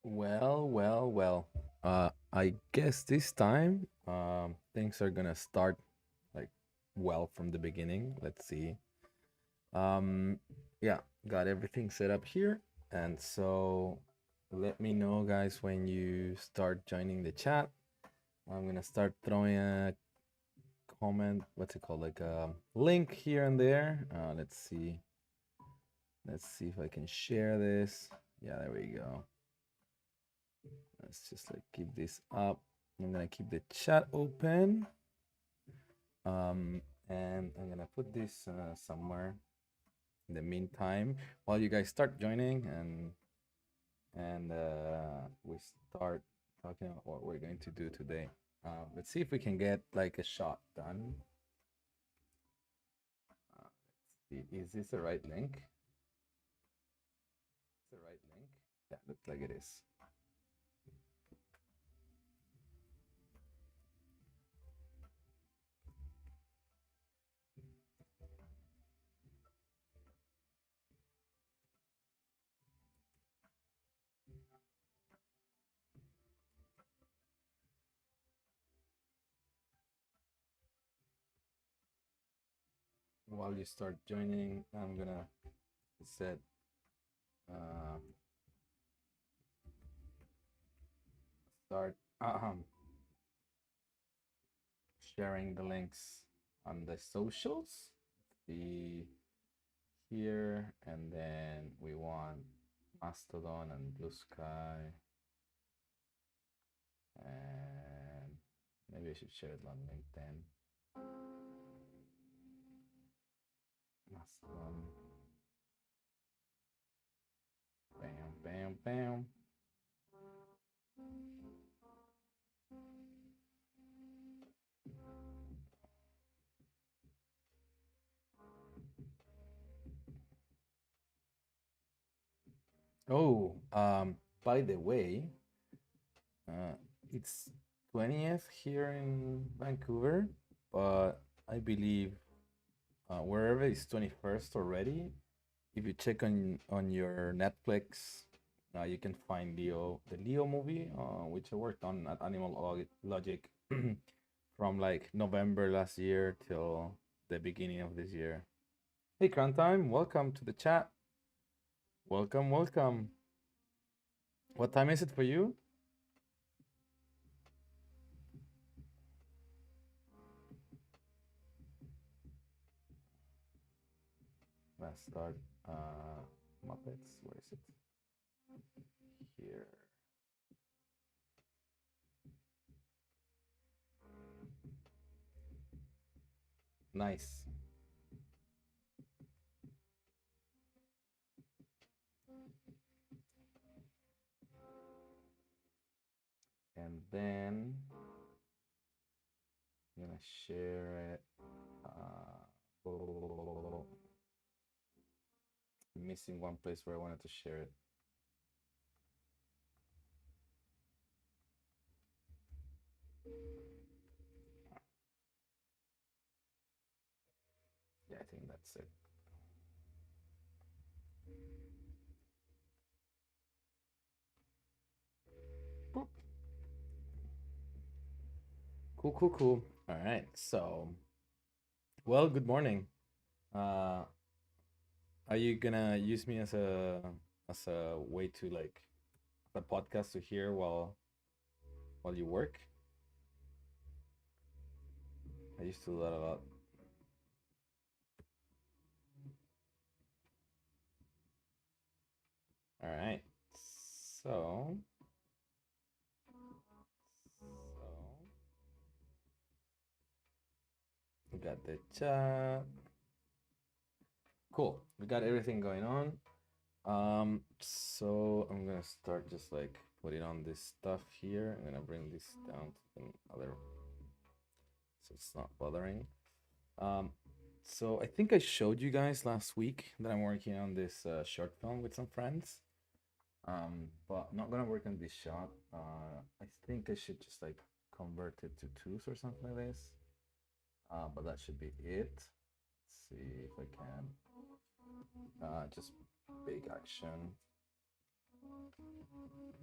Well. I guess this time, things are gonna start like well from the beginning. Let's see. Um, yeah, got everything set up here, and so let me know, guys, when you start joining the chat. I'm gonna start throwing a comment. What's it called? Like a link here and there. Let's see. Let's see if I can share this. Yeah, there we go. Let's just like keep this up. I'm gonna keep the chat open. And I'm gonna put this somewhere in the meantime while you guys start joining and we start talking about what we're going to do today. Let's see if we can get like a shot done. Let's see, is this the right link? Is the right link? Yeah, looks like it is. While you start joining, I'm gonna set uh, start sharing the links on the socials. The here, and then we want Mastodon and Blue Sky, and maybe I should share it on LinkedIn. Mastodon. Bam, bam, bam. Oh, by the way, uh, it's 20th here in Vancouver, but I believe wherever it's 21st already. If you check on your Netflix, you can find the Leo movie, which I worked on at Logic from like November last year till the beginning of this year. Hey, Time, welcome to the chat. Welcome. What time is it for you? Let's start. Muppets. Where is it? Here. Nice. And then I'm gonna share it. Missing one place where I wanted to share it. Yeah, I think that's it. Boop. Cool. All right. So, well, good morning. Uh, are you gonna use me as a way to like a podcast to hear while you work? I used to do that a lot. All right. So, we got the chat. Cool. We got everything going on. So I'm gonna start just like putting on this stuff here. I'm gonna bring this down to the other, so it's not bothering. Um, so I think I showed you guys last week that I'm working on this short film with some friends. But I'm not gonna work on this shot. I think I should just like convert it to twos or something like this. But that should be it. Let's see if I can. Just big action.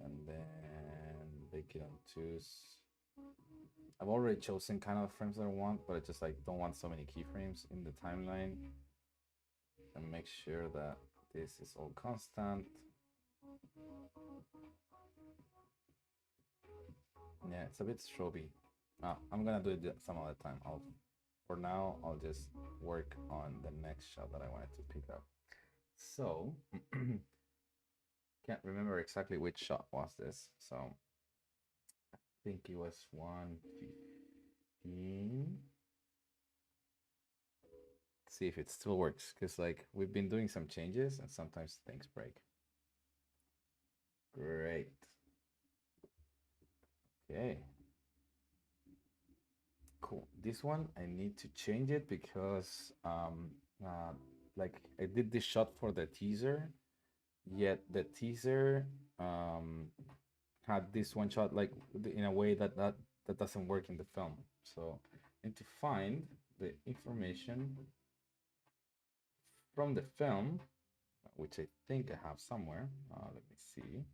and then make it on twos. I've already chosen kind of frames that I want, but I just like don't want so many keyframes in the timeline. And make sure that this is all constant. Yeah, it's a bit stroby. I'm gonna do it some other time. For now, I'll just work on the next shot that I wanted to pick up. So, can't remember exactly which shot was this. So, I think it was 115. See if it still works, because like we've been doing some changes and sometimes things break. Great. Okay. Cool. This one I need to change it because like I did this shot for the teaser, yet the teaser had this one shot like in a way that doesn't work in the film. So I need to find the information from the film, which I think I have somewhere. Let me see.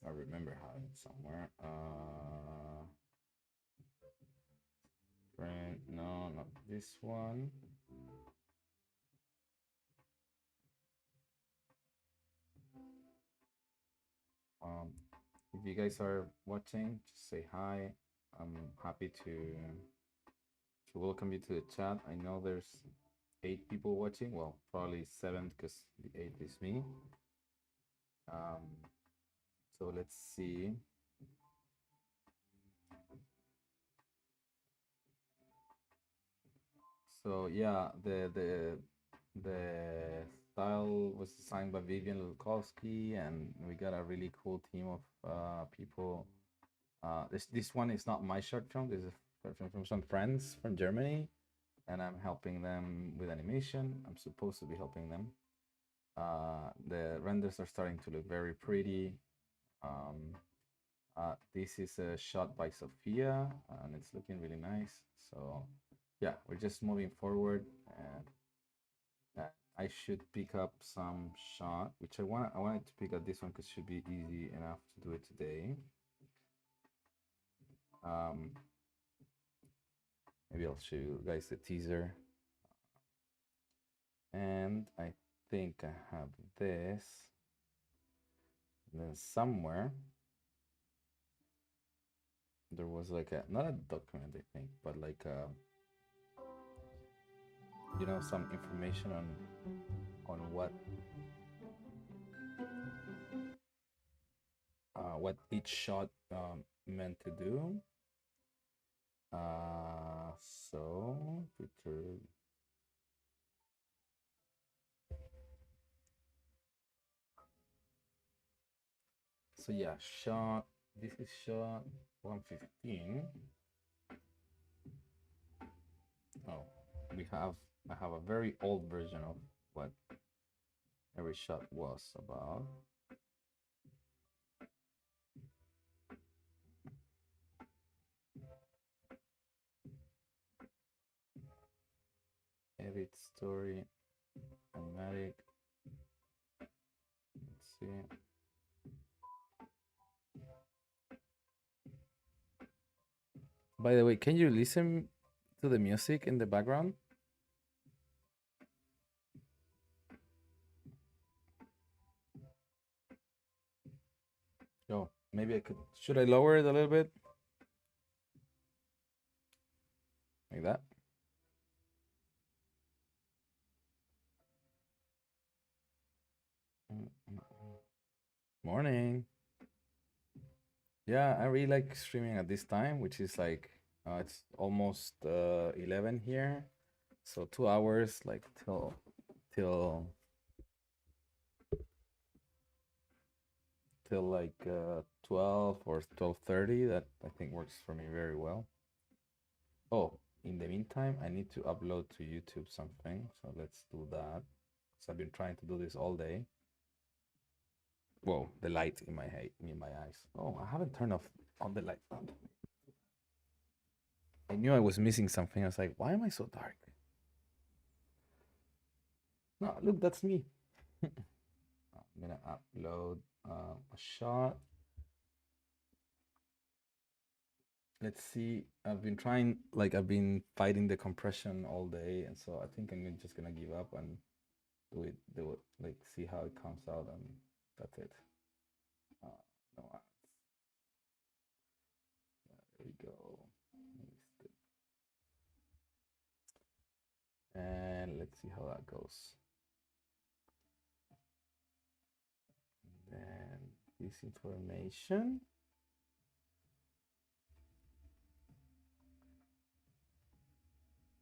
I remember having it somewhere. No, not this one. If you guys are watching, just say hi. I'm happy to welcome you to the chat. I know there's 8 people watching. Well, probably 7 because the 8th is me. So let's see. So yeah, the style was designed by Vivian Lukowski, and we got a really cool team of people. This one is not my short film. This is from some friends from Germany, and I'm helping them with animation. I'm supposed to be helping them. The renders are starting to look very pretty. This is a shot by Sophia, and it's looking really nice. So yeah, we're just moving forward, and I should pick up some shot, which I wanted to pick up this one because it should be easy enough to do it today. Maybe I'll show you guys the teaser. And I think I have this. And then somewhere there was like not a document, I think, but like some information on what each shot meant to do. So yeah, shot. This is shot 115. Oh, I have a very old version of what every shot was about. Edit story, animatic. Let's see. By the way, can you listen to the music in the background? Oh, maybe I could. Should I lower it a little bit? Like that? Morning. Yeah, I really like streaming at this time, which is like it's almost 11 here, so 2 hours, like till like 12 or 12:30. That I think works for me very well. Oh, in the meantime, I need to upload to YouTube something, so let's do that. So I've been trying to do this all day. Whoa, the light in my eyes. Oh, I haven't turned off on the light. I knew I was missing something. I was like, why am I so dark? No, look, that's me. I'm gonna upload a shot. Let's see. I've been trying, like I've been fighting the compression all day, and so I think I'm just gonna give up and do it, like see how it comes out, and that's it. No ads. There we go. And let's see how that goes. And then this information.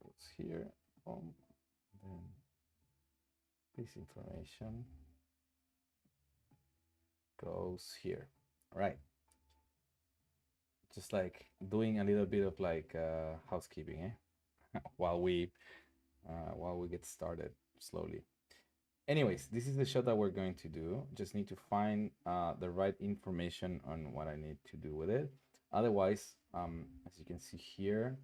Goes here. Then this information goes here. All right. Just like doing a little bit of like housekeeping, while we get started slowly. Anyways, this is the shot that we're going to do. Just need to find the right information on what I need to do with it. Otherwise, as you can see here,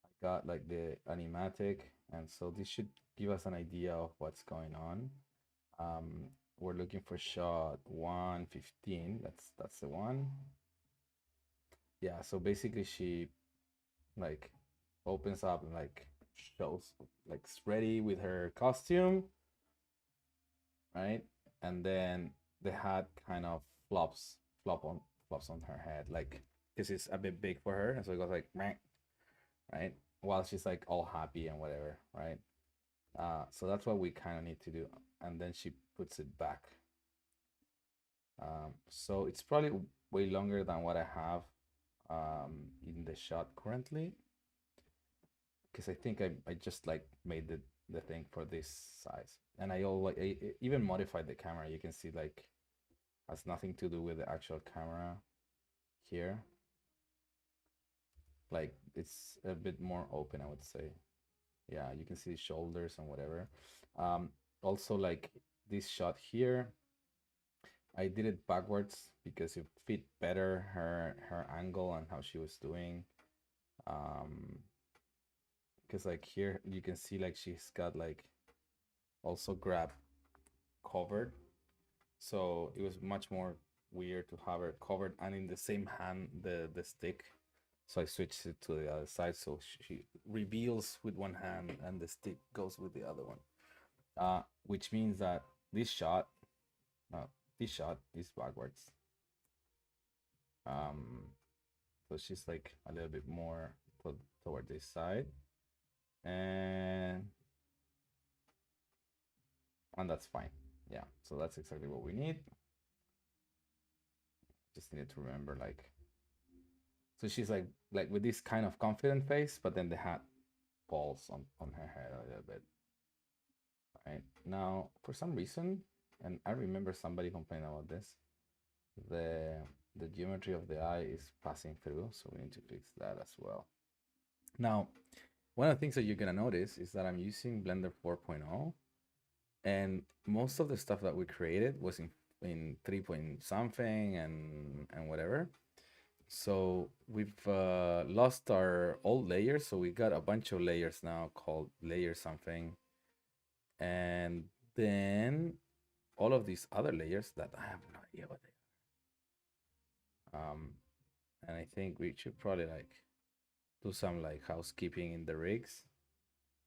I got like the animatic, and so this should give us an idea of what's going on. We're looking for shot 115. That's the one. Yeah, so basically she like opens up and like shows like it's ready with her costume, right? And then the hat kind of flops on her head, like because it's a bit big for her, and so it goes like meh, right? While she's like all happy and whatever, right? So that's what we kind of need to do, and then she puts it back. So it's probably way longer than what I have in the shot currently, because I think I just like made the thing for this size, and I even modified the camera. You can see like has nothing to do with the actual camera here. Like it's a bit more open, I would say. Yeah, you can see shoulders and whatever. Also like this shot here, I did it backwards because it fit better her angle and how she was doing. Because like here you can see like she's got like also grab covered, so it was much more weird to have her covered and in the same hand the stick. So I switched it to the other side, so she reveals with one hand and the stick goes with the other one. Which means that this shot, uh, this shot is backwards. So she's like a little bit more toward this side, and that's fine. Yeah, so that's exactly what we need. Just needed to remember like, so she's like with this kind of confident face, but then the hat falls on her head a little bit. Right now, for some reason, and I remember somebody complaining about this, the geometry of the eye is passing through, so we need to fix that as well. Now, one of the things that you're gonna notice is that I'm using Blender 4.0, and most of the stuff that we created was in 3 point something and whatever. So we've lost our old layers, so we got a bunch of layers now called layer something, and then all of these other layers that I have no idea what they are. And I think we should probably like do some like housekeeping in the rigs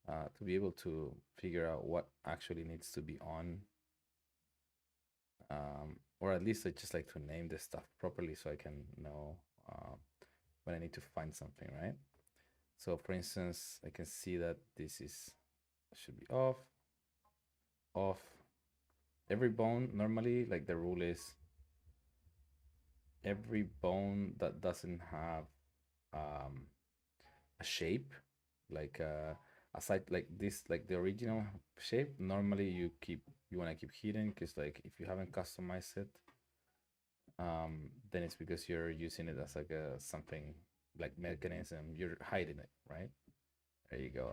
to be able to figure out what actually needs to be on, or at least I just like to name this stuff properly so I can know when I need to find something, right? So for instance, I can see that this is should be off. Every bone, normally like the rule is every bone that doesn't have a shape, like aside like this, like the original shape, normally you want to keep hidden, because like if you haven't customized it, then it's because you're using it as like a something like mechanism, you're hiding it, right? There you go.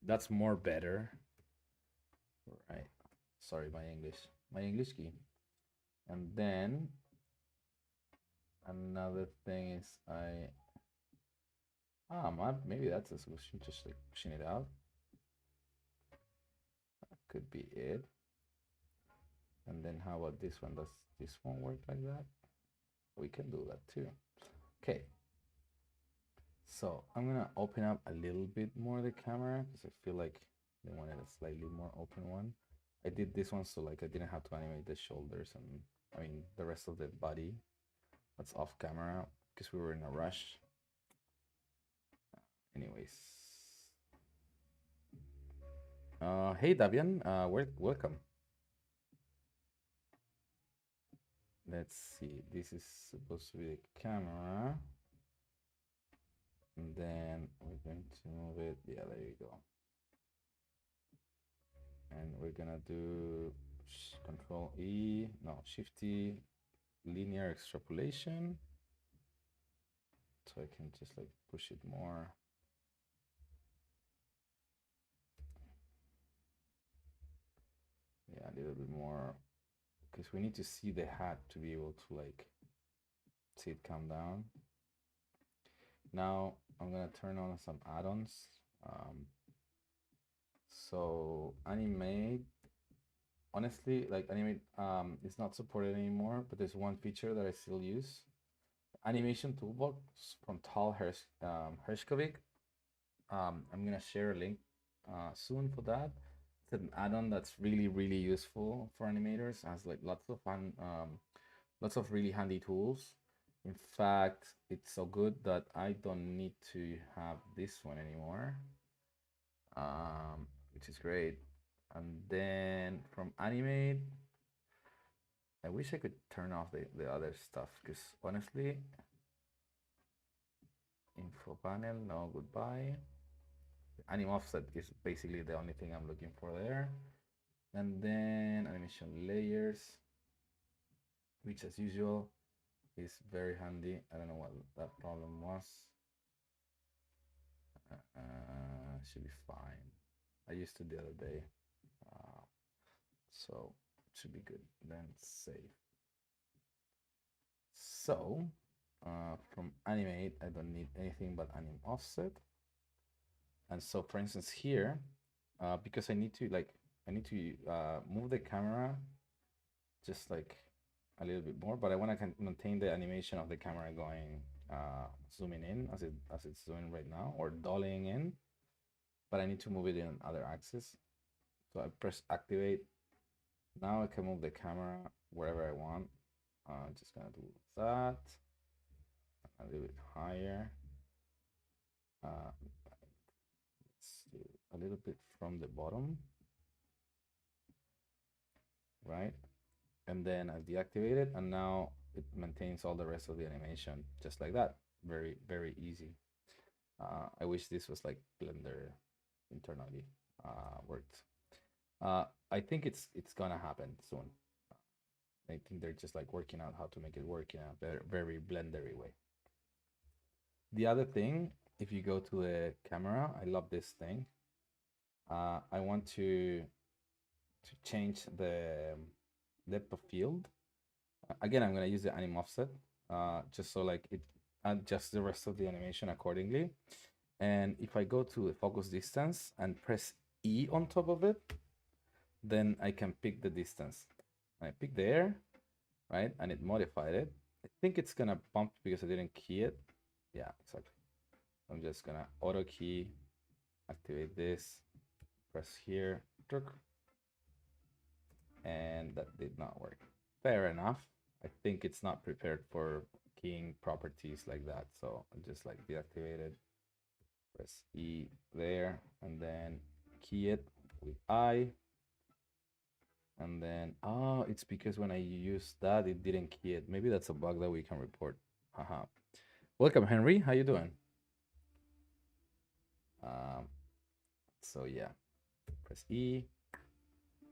That's more better, right? Sorry, my English key. And then another thing is maybe that's a solution, just like pushing it out. That could be it. And then how about this one? Does this one work like that? We can do that too. Okay. So I'm gonna open up a little bit more the camera because I feel like they wanted a slightly more open one. I did this one so like I didn't have to animate the shoulders and I mean the rest of the body. That's off camera because we were in a rush. Anyways. Hey Davian, welcome. Let's see, this is supposed to be the camera. And then we're going to move it. Yeah, there you go. And we're gonna do Control E, no, Shift E, linear extrapolation. So I can just like push it more. Yeah, a little bit more, because we need to see the hat to be able to like see it come down. Now I'm gonna turn on some add-ons. So Animate, honestly, like Animate is not supported anymore, but there's one feature that I still use. Animation Toolbox from Tal Hershkovik. I'm gonna share a link soon for that. It's an add-on that's really useful for animators. It has like lots of fun, lots of really handy tools. In fact, it's so good that I don't need to have this one anymore, which is great. And then from Animate, I wish I could turn off the other stuff because honestly, info panel, no, goodbye. Anim offset is basically the only thing I'm looking for there. And then animation layers, which as usual is very handy. I don't know what that problem was. Should be fine. I used it the other day. So it should be good. Then save. So from animate, I don't need anything but anim offset. And so for instance here, because I need to move the camera just like a little bit more, but I want to maintain the animation of the camera going zooming in as it's doing right now, or dollying in, but I need to move it in other axis. So I press activate. Now I can move the camera wherever I want. I'm just gonna do that a little bit higher. Let's do a little bit from the bottom, right? And then I deactivate it, and now it maintains all the rest of the animation just like that. Very easy. I wish this was like Blender internally worked. I think it's gonna happen soon. I think they're just like working out how to make it work in a very blendery way. The other thing, if you go to the camera, I love this thing. I want to change the depth of field. Again, I'm gonna use the anim offset just so like it adjusts the rest of the animation accordingly. And if I go to the focus distance and press E on top of it, then I can pick the distance. I pick there, right? And it modified it. I think it's gonna bump because I didn't key it. Yeah, exactly. I'm just gonna auto key, activate this, press here, and that did not work. Fair enough. I think it's not prepared for keying properties like that. So I'll just like deactivate it, press E there, and then key it with I. And then, oh, it's because when I use that, it didn't key it. Maybe that's a bug that we can report. Haha. Welcome, Henry. How you doing? So yeah, press E.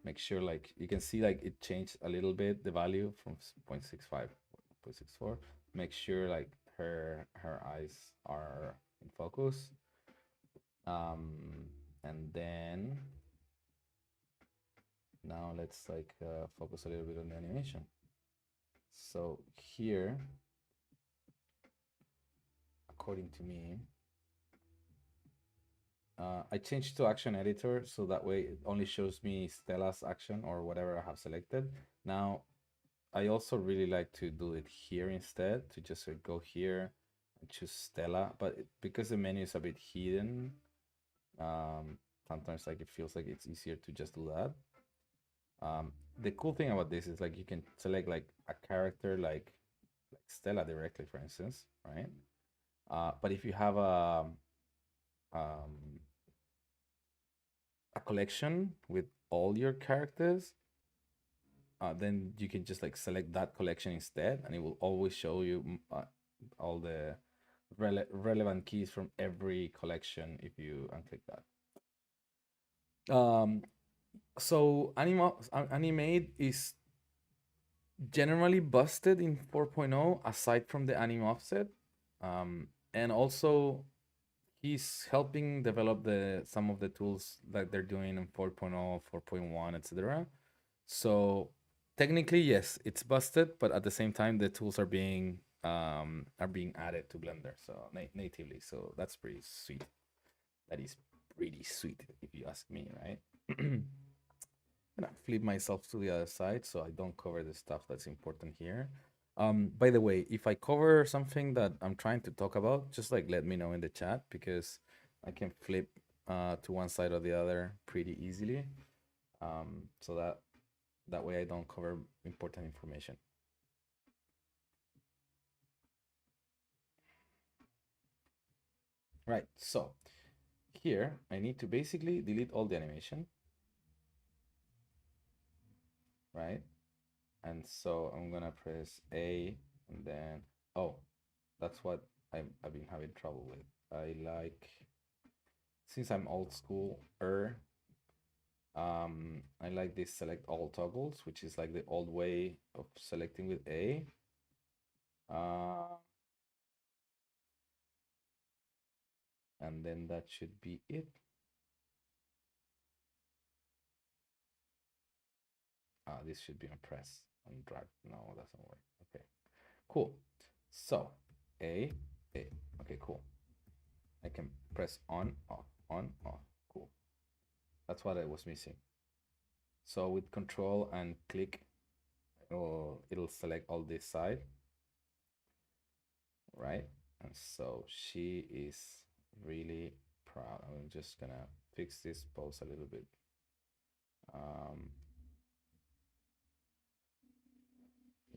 Make sure like you can see like it changed a little bit the value from 0.65 0.64. Make sure like her eyes are in focus. And then now let's like focus a little bit on the animation. So here, according to me, I changed to action editor so that way it only shows me Stella's action or whatever I have selected. Now, I also really like to do it here instead, to just go here and choose Stella, but because the menu is a bit hidden, um, sometimes like it feels like it's easier to just do that. The cool thing about this is like you can select like a character like Stella directly, for instance, right? But if you have um, a collection with all your characters, then you can just like select that collection instead, and it will always show you all the relevant keys from every collection if you unclick that. Animate is generally busted in 4.0 aside from the anim offset, and also he's helping develop the some of the tools that they're doing in 4.0, 4.1, etc. So technically, yes, it's busted, but at the same time, the tools are being added to Blender so natively. So that's pretty sweet. That is pretty sweet, if you ask me, right? I'm gonna flip myself to the other side so I don't cover the stuff that's important here. By the way, if I cover something that I'm trying to talk about, just like let me know in the chat because I can flip to one side or the other pretty easily. So that way I don't cover important information. Right, so here I need to basically delete all the animation, right? And so I'm gonna press A and then, oh, that's what I've been having trouble with. Since I'm old school, I like this select all toggles, which is like the old way of selecting with A. And then that should be it. This should be on press and drag. No, it doesn't work. Okay, cool. So A. Okay, cool. I can press on, off, on, off. Cool. That's what I was missing. So with control and click, it'll select all this side, right? And so she is really proud. I'm just gonna fix this pose a little bit.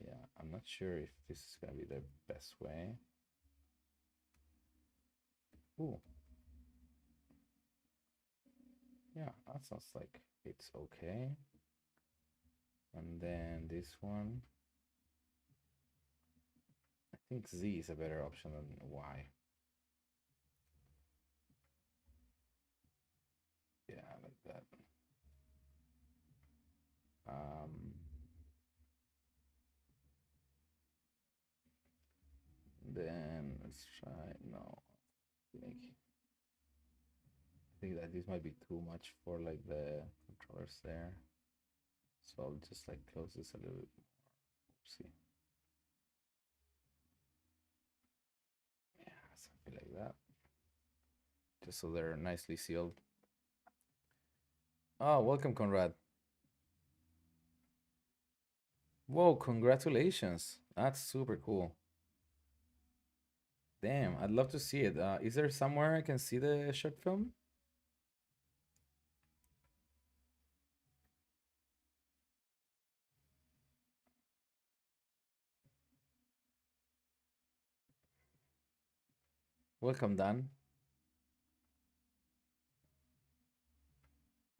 Yeah, I'm not sure if this is gonna be the best way. Ooh. Yeah, that sounds like it's okay. And then this one, I think Z is a better option than Y. Yeah, like that. Then let's try, no, I think that this might be too much for like the controllers there. So I'll just like close this a little bit more. Oopsie. Yeah, something like that. Just so they're nicely sealed. Oh, welcome, Conrad. Whoa, congratulations. That's super cool. Damn, I'd love to see it. Is there somewhere I can see the short film? Welcome, Dan.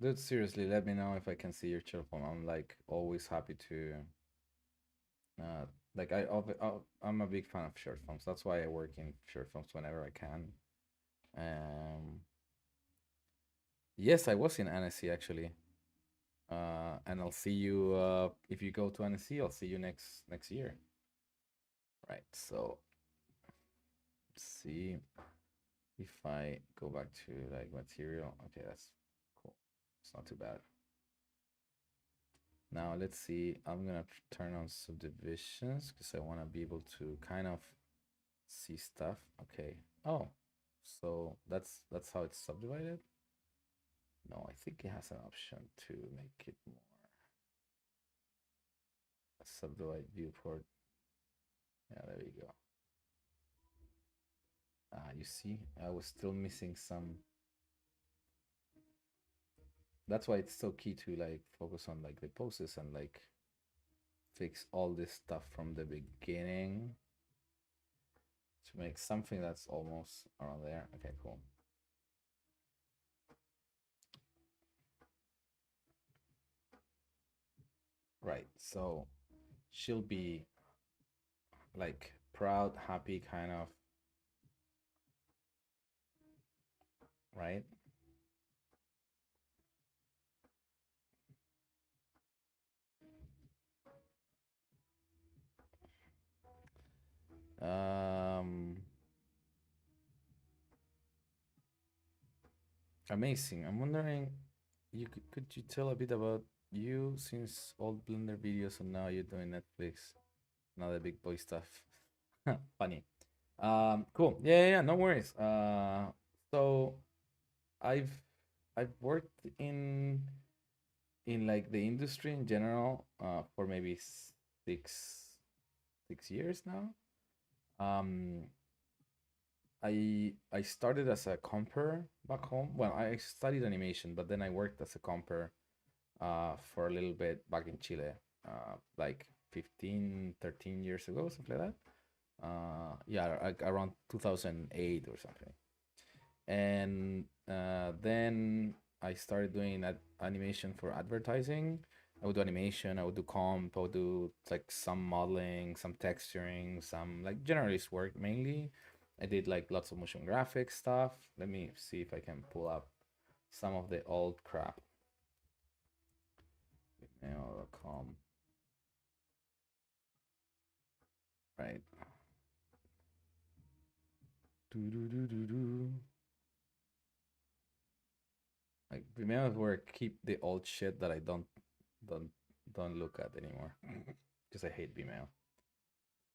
Dude, seriously, let me know if I can see your short film. I'm like always happy to. Uh, like I'm a big fan of short films. That's why I work in short films whenever I can. Um, yes, I was in Annecy actually. And I'll see you if you go to Annecy. I'll see you next year. Right. So let's see if I go back to like material. Okay, that's cool. It's not too bad. Now let's see. I'm gonna turn on subdivisions because I want to be able to kind of see stuff. Okay. Oh, So that's how it's subdivided. No, I think it has an option to make it more subdivide viewport. Yeah, there you go. You see, I was still missing some. That's why it's so key to like focus on like the poses and like fix all this stuff from the beginning to make something that's almost around there. Okay, cool. Right, so she'll be like proud, happy, kind of, right? Um, Amazing. I'm wondering, could you tell a bit about you since old Blender videos and now you're doing Netflix, another big boy stuff. Funny. Cool. Yeah, yeah, yeah, no worries. So I've I've worked in like the industry in general for maybe six years now. Um, I started as a comper back home. Well, I studied animation, but then I worked as a comper for a little bit back in Chile, like 15, 13 years ago, something like that. Yeah, like around 2008 or something. And then I started doing animation for advertising. I would do animation, I would do comp, I would do like some modeling, some texturing, some like generalist work mainly. I did like lots of motion graphics stuff. Let me see if I can pull up some of the old crap. Mail.com. Right. Do, do, do, do, do. Like Vimeo where I keep the old shit that I don't don't look at anymore because I hate Vimeo.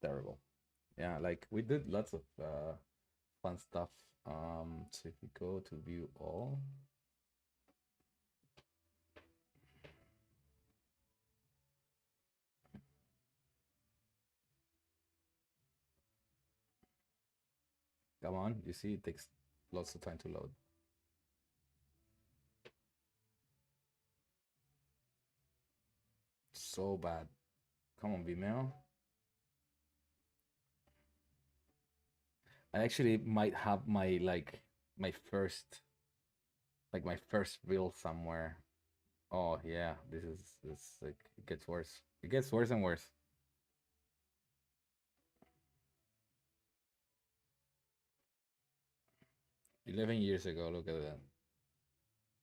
Terrible. Yeah, like we did lots of fun stuff. So if we go to view all, come on, you see it takes lots of time to load. So bad. Come on, Vimeo. I actually might have my my first my first reel somewhere. Oh yeah, this like it gets worse. It gets worse and worse. 11 years ago, look at that.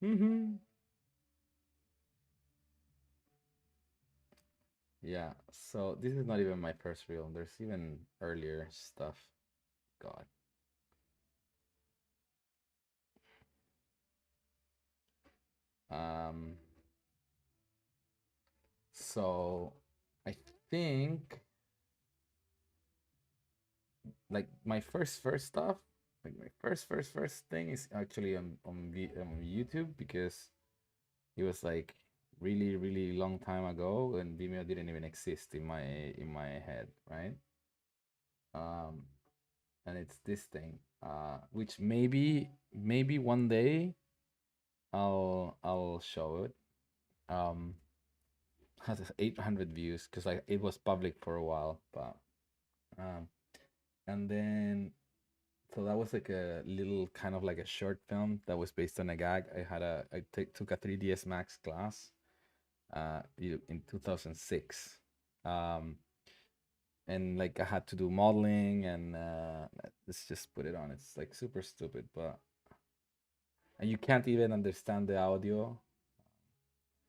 Mm-hmm. Yeah, so this is not even my first reel. There's even earlier stuff. God. Um, so I think like my first stuff, like my first thing is actually on YouTube because it was like really long time ago and Vimeo didn't even exist in my head, right? Um, and it's this thing, which maybe one day I'll show it. Um, has 800 views because it was public for a while, but um, and then so that was like a little kind of like a short film that was based on a gag. Took a 3ds Max class, in 2006, and like I had to do modeling and let's just put it on. It's like super stupid, but and you can't even understand the audio.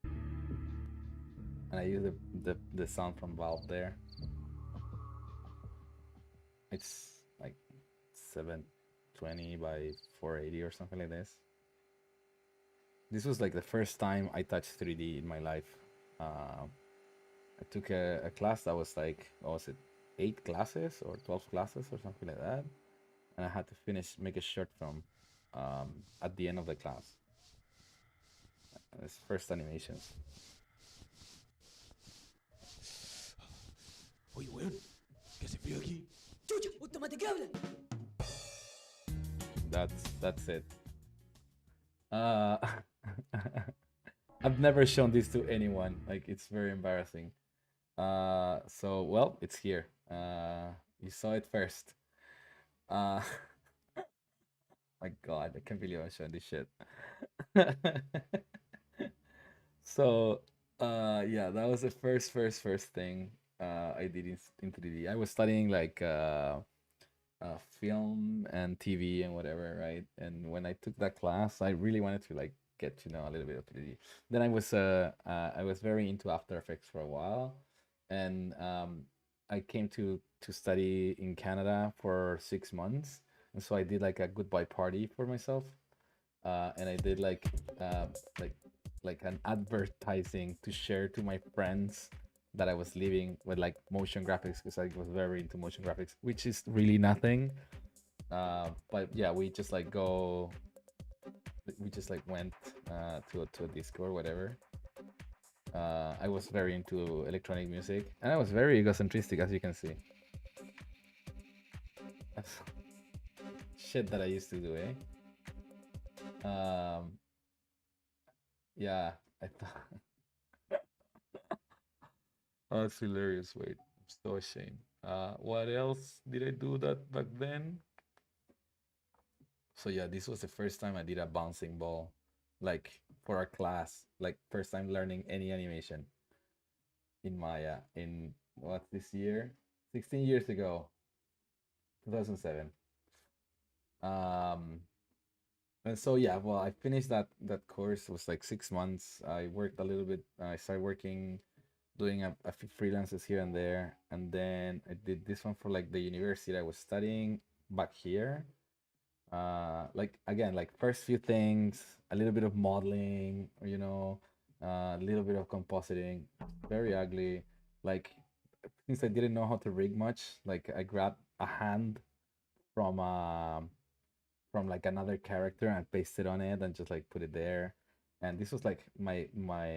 And I use the sound from Valve there. It's like 720 by 480 or something like this. This was like the first time I touched 3D in my life. I took a class that was like, what was it, 8 classes or 12 classes or something like that. and I had to make a short film at the end of the class. It's first animations. Oye, weón, ¿qué hace frío aquí? ¡Chucha! ¡Un tomate que habla! That's it. Uh, I've never shown this to anyone. Like it's very embarrassing. So well, it's here. You saw it first. Uh, my God, I can't believe I'm showing this shit. So, yeah, that was the first thing I did in 3D. I was studying like film and TV and whatever, right? And when I took that class, I really wanted to like get to know a little bit of 3D. Then I was very into After Effects for a while, and I came to study in Canada for 6 months, and so I did like a goodbye party for myself, and I did uh, like like an advertising to share to my friends that I was living with like motion graphics because I was very into motion graphics, which is really nothing. But yeah, we just like went to a disco or whatever. I was very into electronic music, and I was very egocentristic, as you can see. That's shit that I used to do, eh? Um, yeah, I thought. Oh, that's hilarious. Wait, I'm so ashamed. What else did I do that back then? So yeah, this was the first time I did a bouncing ball, like for a class, like first time learning any animation in Maya in what's this year? 16 years ago, 2007. Um, and so yeah, well, I finished that course. It was like 6 months. I worked a little bit. I started working, doing a few freelances here and there, and then I did this one for like the university I was studying back here. Like again, like first few things, a little bit of modeling, a little bit of compositing, very ugly. Like since I didn't know how to rig much, like I grabbed a hand from like another character and pasted on it and just like put it there. And this was like my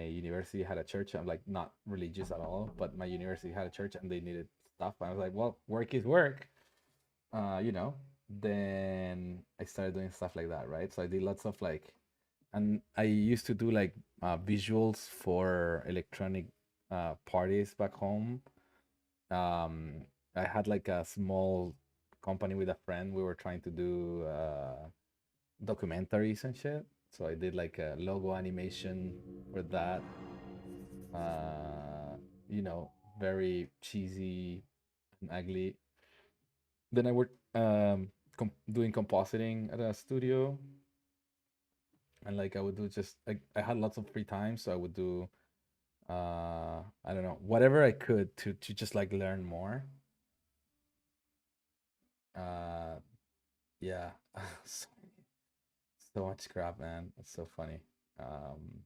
university had a church. I'm like not religious at all, but my university had a church and they needed stuff. I was like, well, work is work, you know. Then I started doing stuff like that, right? So I did lots of like, and I used to do like visuals for electronic parties back home. um I had like a small company with a friend. We were trying to do documentaries and shit, so I did like a logo animation for that. uh you know, very cheesy and ugly. Then I worked doing compositing at a studio, and like I would do just like I had lots of free time, so I would do I don't know, whatever I could to just like learn more. uh yeah. so, so much crap, man. It's so funny. um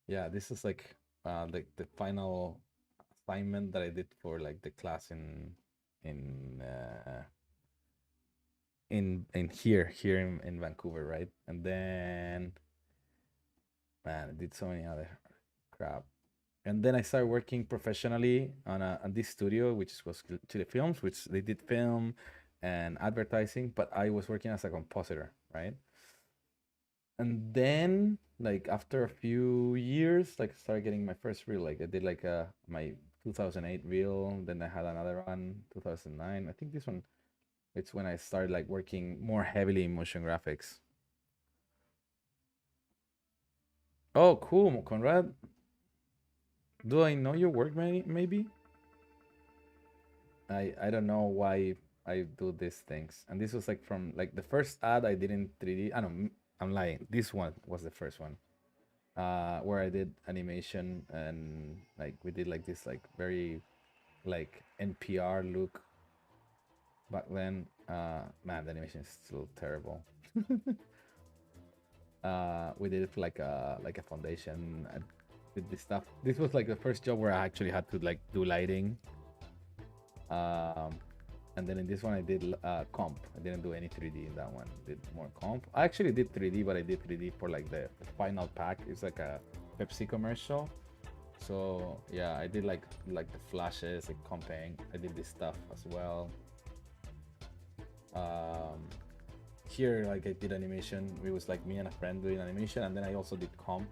yeah, this is like the final assignment that I did for like the class in uh in here in Vancouver, right? And then man, I did so many other crap. And then I started working professionally on this studio, which was Chile Films, which they did film and advertising, but I was working as a compositor, right? And then like after a few years, like I started getting my first reel. Like I did like my 2008 reel, then I had another one 2009. I think this one, it's when I started like working more heavily in motion graphics. Oh, cool, Conrad. Do I know your work, maybe? I don't know why I do these things. And this was like from like the first ad I did in 3D. I don't. I'm lying. This one was the first one. Where I did animation and like we did like this like very like NPR look back then. Man, the animation is still terrible. We did it for like a foundation. I did this stuff. This was like the first job where I actually had to like do lighting. Um, And then in this one I did comp. I didn't do any 3D in that one. Did more comp. I actually did 3D, but I did 3D for like the final pack. It's like a Pepsi commercial. So yeah, I did like the flashes, like comping. I did this stuff as well. Here like I did animation. It was like me and a friend doing animation, and then I also did comp.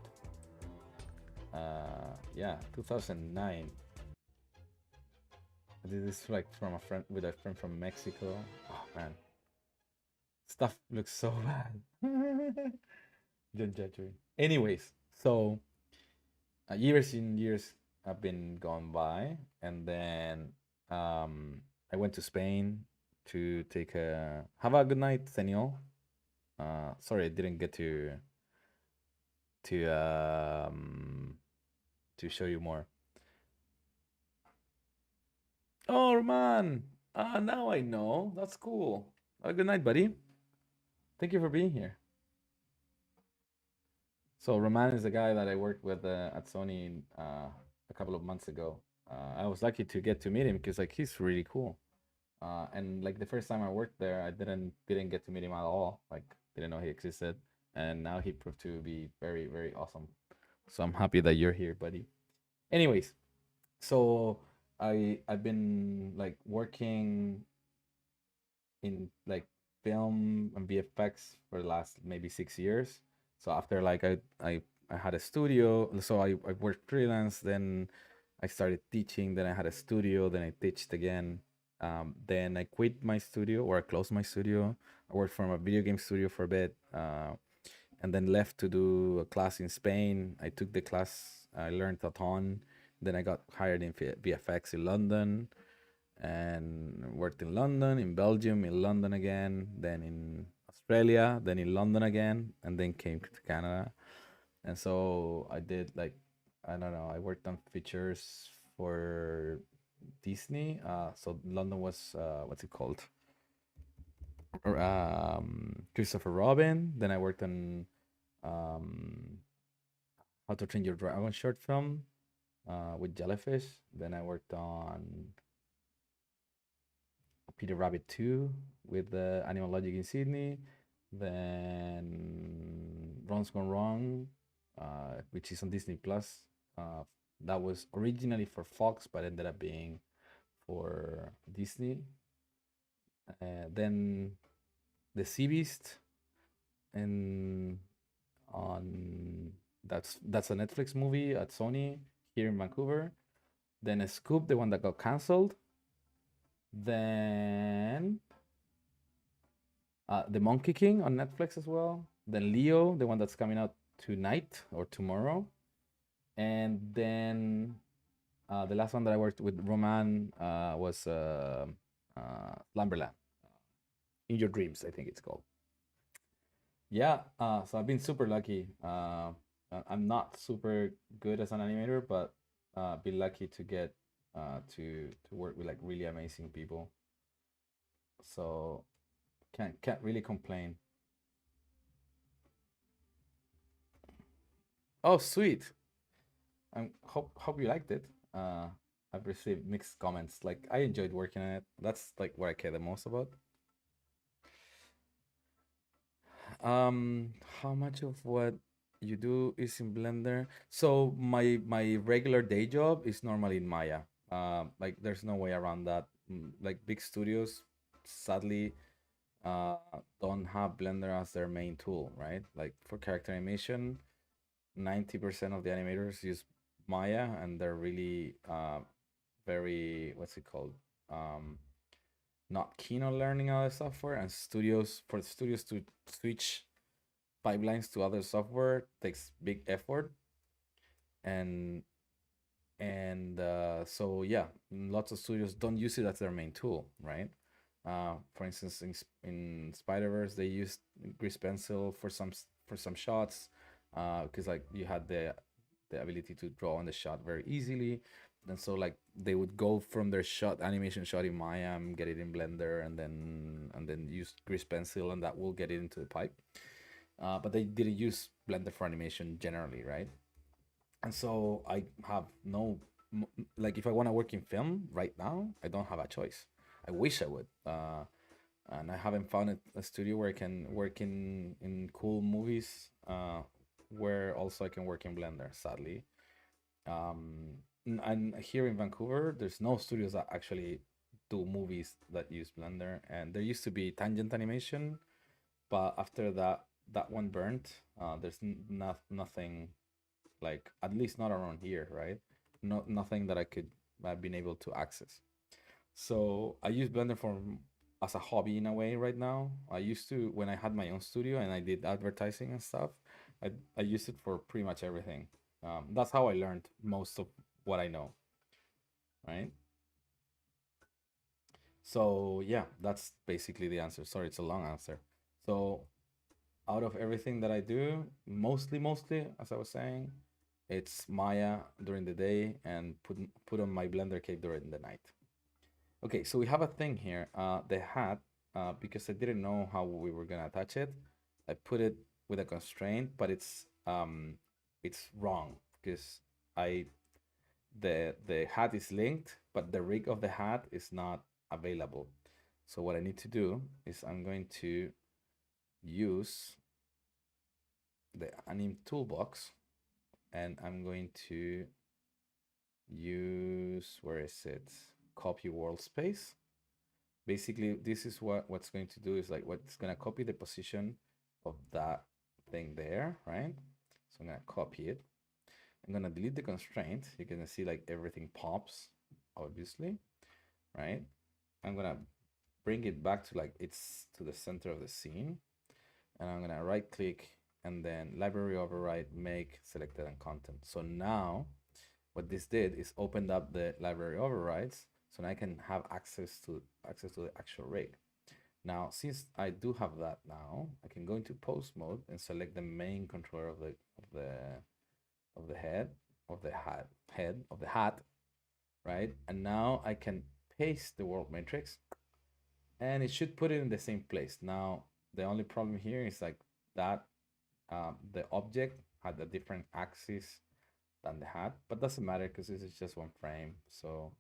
Yeah, 2009. I did this like from a friend with a friend from Mexico. Oh man, stuff looks so bad. Don't judge me. Anyways, so years and years have been gone by, and then I went to Spain to take a. Have a good night, Daniel. Sorry, I didn't get to um to show you more. Oh man, now I know. That's cool. Good night, buddy. Thank you for being here. So Roman is the guy that I worked with at Sony a couple of months ago. I was lucky to get to meet him because like he's really cool. And like the first time I worked there, I didn't get to meet him at all. Like didn't know he existed, and now he proved to be very very awesome. So I'm happy that you're here, buddy. Anyways, so I've been like working in like film and VFX for the last maybe 6 years. So after like I had a studio, so I worked freelance. Then I started teaching. Then I had a studio. Then I teached again. Then I quit my studio or I closed my studio. I worked from a video game studio for a bit, and then left to do a class in Spain. I took the class. I learned a ton. Then I got hired in VFX in London and worked in London, in Belgium, in London again, then in Australia, then in London again, and then came to Canada. And so I did like I don't know, I worked on features for Disney. So London was what's it called? Christopher Robin. Then I worked on um, How to Train Your Dragon short film with Jellyfish. Then I worked on Peter Rabbit 2 with the Animal Logic in Sydney. Then Ron's Gone Wrong, which is on Disney Plus. That was originally for Fox, but ended up being for Disney. Then The Sea Beast, and on that's a Netflix movie at Sony here in Vancouver. Then Scoop, the one that got cancelled. Then The Monkey King on Netflix as well. Then Leo, the one that's coming out tonight or tomorrow. And then the last one that I worked with Roman was Slumberland. In Your Dreams, I think it's called. Yeah, so I've been super lucky. I'm not super good as an animator, but been lucky to get to work with like really amazing people. So can't really complain. Oh, sweet. I hope you liked it. I've received mixed comments. Like I enjoyed working on it. That's like what I care the most about. How much of what you do is in Blender? So my regular day job is normally in Maya. Like there's no way around that. Like big studios, sadly, uh, don't have Blender as their main tool, right? Like for character animation, 90% of the animators use Maya, and they're really very what's it called? Um, Not keen on learning other software, and studios for the studios to switch pipelines to other software takes big effort, and so yeah, lots of studios don't use it as their main tool, right? For instance, in Spider Verse, they used Grease Pencil for some shots, because like you had the ability to draw on the shot very easily. And so like they would go from their shot animation shot in Maya and get it in Blender, and then use Grease Pencil, and that will get it into the pipe. But they didn't use Blender for animation generally, right? And so I have no like if I want to work in film right now, I don't have a choice. I wish I would. And I haven't found a studio where I can work in cool movies. Where also I can work in Blender. Sadly, and here in Vancouver, there's no studios that actually do movies that use Blender. And there used to be Tangent Animation, but after that one burnt. There's nothing like, at least not around here, right? Nothing that I could have been able to access. So I use Blender for as a hobby in a way right now. I used to when I had my own studio and I did advertising and stuff. I used it for pretty much everything. That's how I learned most of what I know, right? So yeah, that's basically the answer. Sorry, it's a long answer. So out of everything that I do, mostly, as I was saying, it's Maya during the day and put on my Blender cape during the night. Okay, so we have a thing here. The hat, because I didn't know how we were gonna attach it, I put it with a constraint, but it's wrong because I the hat is linked, but the rig of the hat is not available. So what I need to do is I'm going to use the anim toolbox, and I'm going to use, where is it, copy world space. Basically this is what's going to do is like what's going to copy the position of that thing there, right? So I'm going to copy it. I'm going to delete the constraint. You're going to see like everything pops, obviously, right? I'm going to bring it back to like it's to the center of the scene, and I'm going to right click and then library override, make selected and content. So now what this did is opened up the library overrides, so now I can have access to the actual rig. Now, since I do have that now, I can go into post mode and select the main controller of the head of the hat, right? And now I can paste the world matrix, and it should put it in the same place. Now, the only problem here is like that the object had a different axis than the hat, but doesn't matter because this is just one frame, so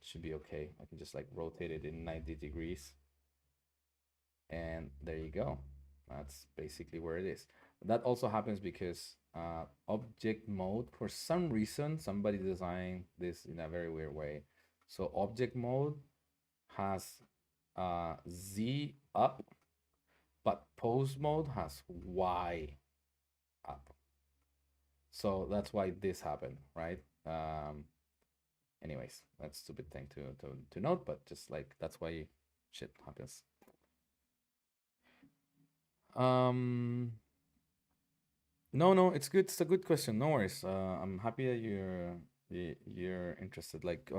should be okay. I can just like rotate it in 90 degrees, and there you go. That's basically where it is. That also happens because object mode, for some reason, somebody designed this in a very weird way. So object mode has Z up, but pose mode has Y up. So that's why this happened, right? Anyways, that's a stupid thing to note, but just like that's why shit happens. Um, no, it's good. It's a good question. No worries. I'm happy that you're interested. Like,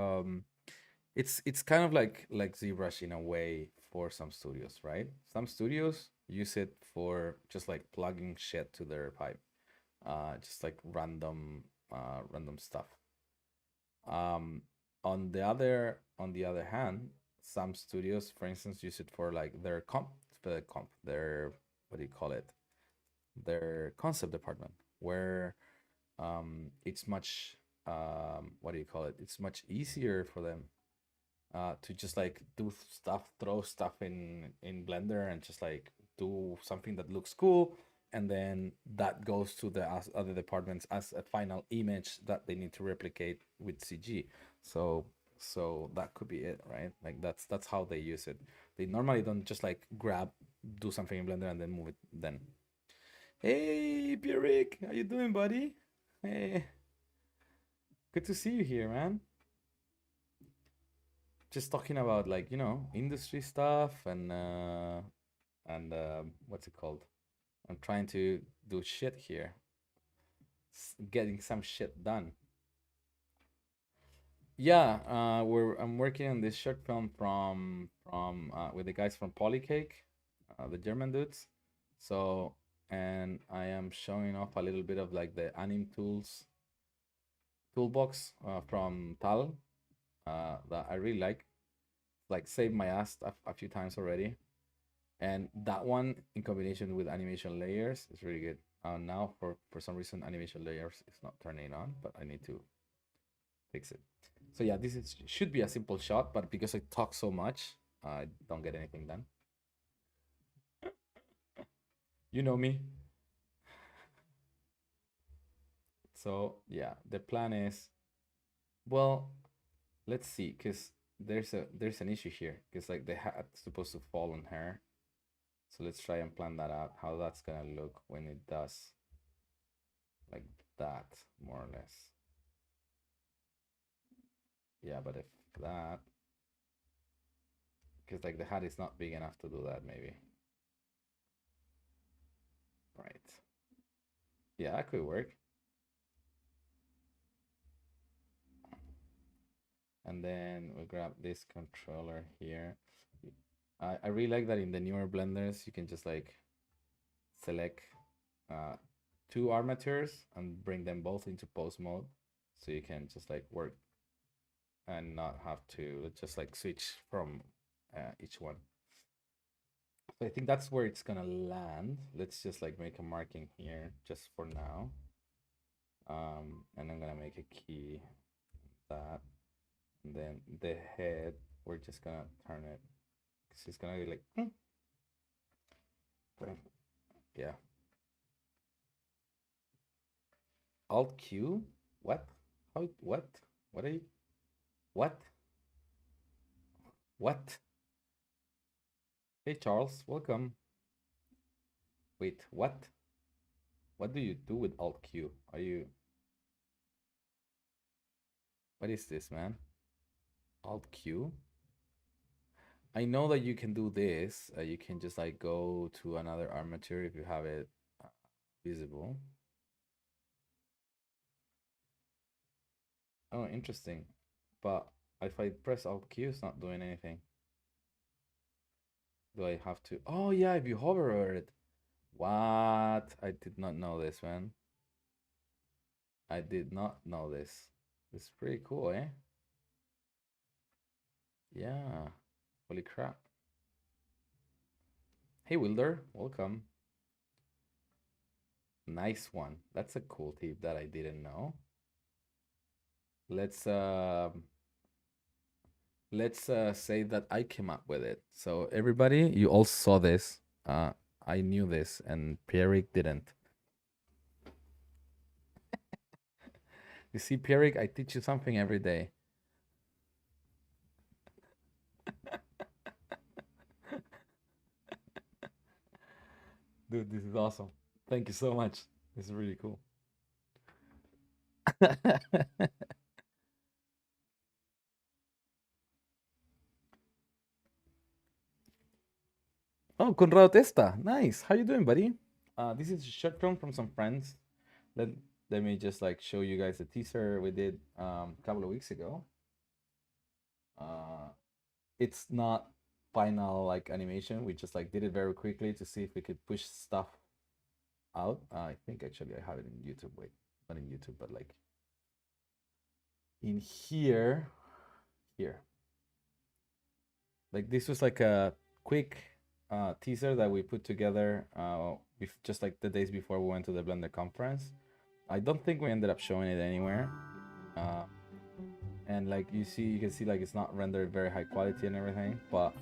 it's kind of like ZBrush in a way for some studios, right? Some studios use it for just like plugging shit to their pipe, just like random stuff. Um, on the other hand, some studios, for instance, use it for like their what do you call it? Their concept department, where it's much what do you call it? It's much easier for them to just like do stuff, throw stuff in Blender, and just like do something that looks cool, and then that goes to the other departments as a final image that they need to replicate with CG. So that could be it, right? Like that's how they use it. They normally don't just like do something in Blender and then move it then. Hey, Pierrick, how you doing, buddy? Hey, good to see you here, man. Just talking about like industry stuff and what's it called? I'm trying to do shit here, getting some shit done. Yeah, I'm working on this short film from with the guys from Polycake, the German dudes. So, and I am showing off a little bit of like the anim tools toolbox from Tal that I really like saved my ass a few times already. And that one in combination with animation layers is really good. Now for some reason animation layers is not turning on, but I need to fix it. So yeah, this is should be a simple shot, but because I talk so much, I don't get anything done. You know me. So yeah, the plan is, well, let's see, because there's an issue here, because like the hat's supposed to fall on her. So let's try and plan that out, how that's gonna look when it does like that, more or less. Yeah, but if that, because like the hat is not big enough to do that, maybe. Right. Yeah, that could work. And then we grab this controller here. I really like that in the newer blenders you can just like select uh, two armatures and bring them both into pose mode, so you can just like work and not have to just like switch from each one. So I think that's where it's gonna land. Let's just like make a marking here just for now. And I'm gonna make a key that, and then the head, we're just gonna turn it because it's gonna be like, yeah. Alt Q? What? How? What? What are you? What? What? Hey Charles, welcome. Wait, what? What do you do with Alt Q? Are you? What is this, man? Alt Q? I know that you can do this. You can just like go to another armature if you have it visible. Oh, interesting. But if I press Alt Q, it's not doing anything. Do I have to? Oh yeah, if you hover over it. What? I did not know this, man. I did not know this. It's pretty cool, eh? Yeah. Holy crap. Hey Wilder, welcome. Nice one. That's a cool tip that I didn't know. Let's say that I came up with it. So everybody, you all saw this. I knew this, and Pierrick didn't. You see, Pierrick, I teach you something every day. Dude, this is awesome. Thank you so much. This is really cool. Oh, Conrado Testa. Nice. How you doing, buddy? This is a short film from some friends. Let let me just like show you guys a teaser we did a couple of weeks ago. Uh, it's not final like animation. We just like did it very quickly to see if we could push stuff out. I think actually I have it in YouTube. Wait, not in YouTube, but like in here, here. Like this was like a quick teaser that we put together just like the days before we went to the Blender conference. I don't think we ended up showing it anywhere. And like you can see like it's not rendered very high quality and everything, but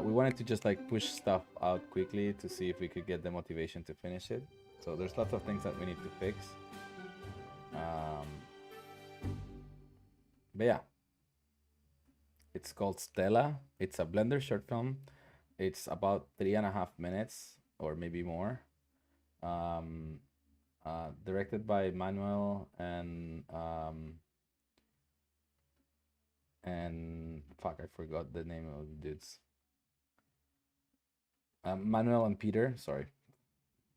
we wanted to just like push stuff out quickly to see if we could get the motivation to finish it. So there's lots of things that we need to fix. But yeah, it's called Stella. It's a Blender short film. It's about 3.5 minutes or maybe more. Directed by Manuel and fuck, I forgot the name of the dudes. Manuel and Peter. Sorry,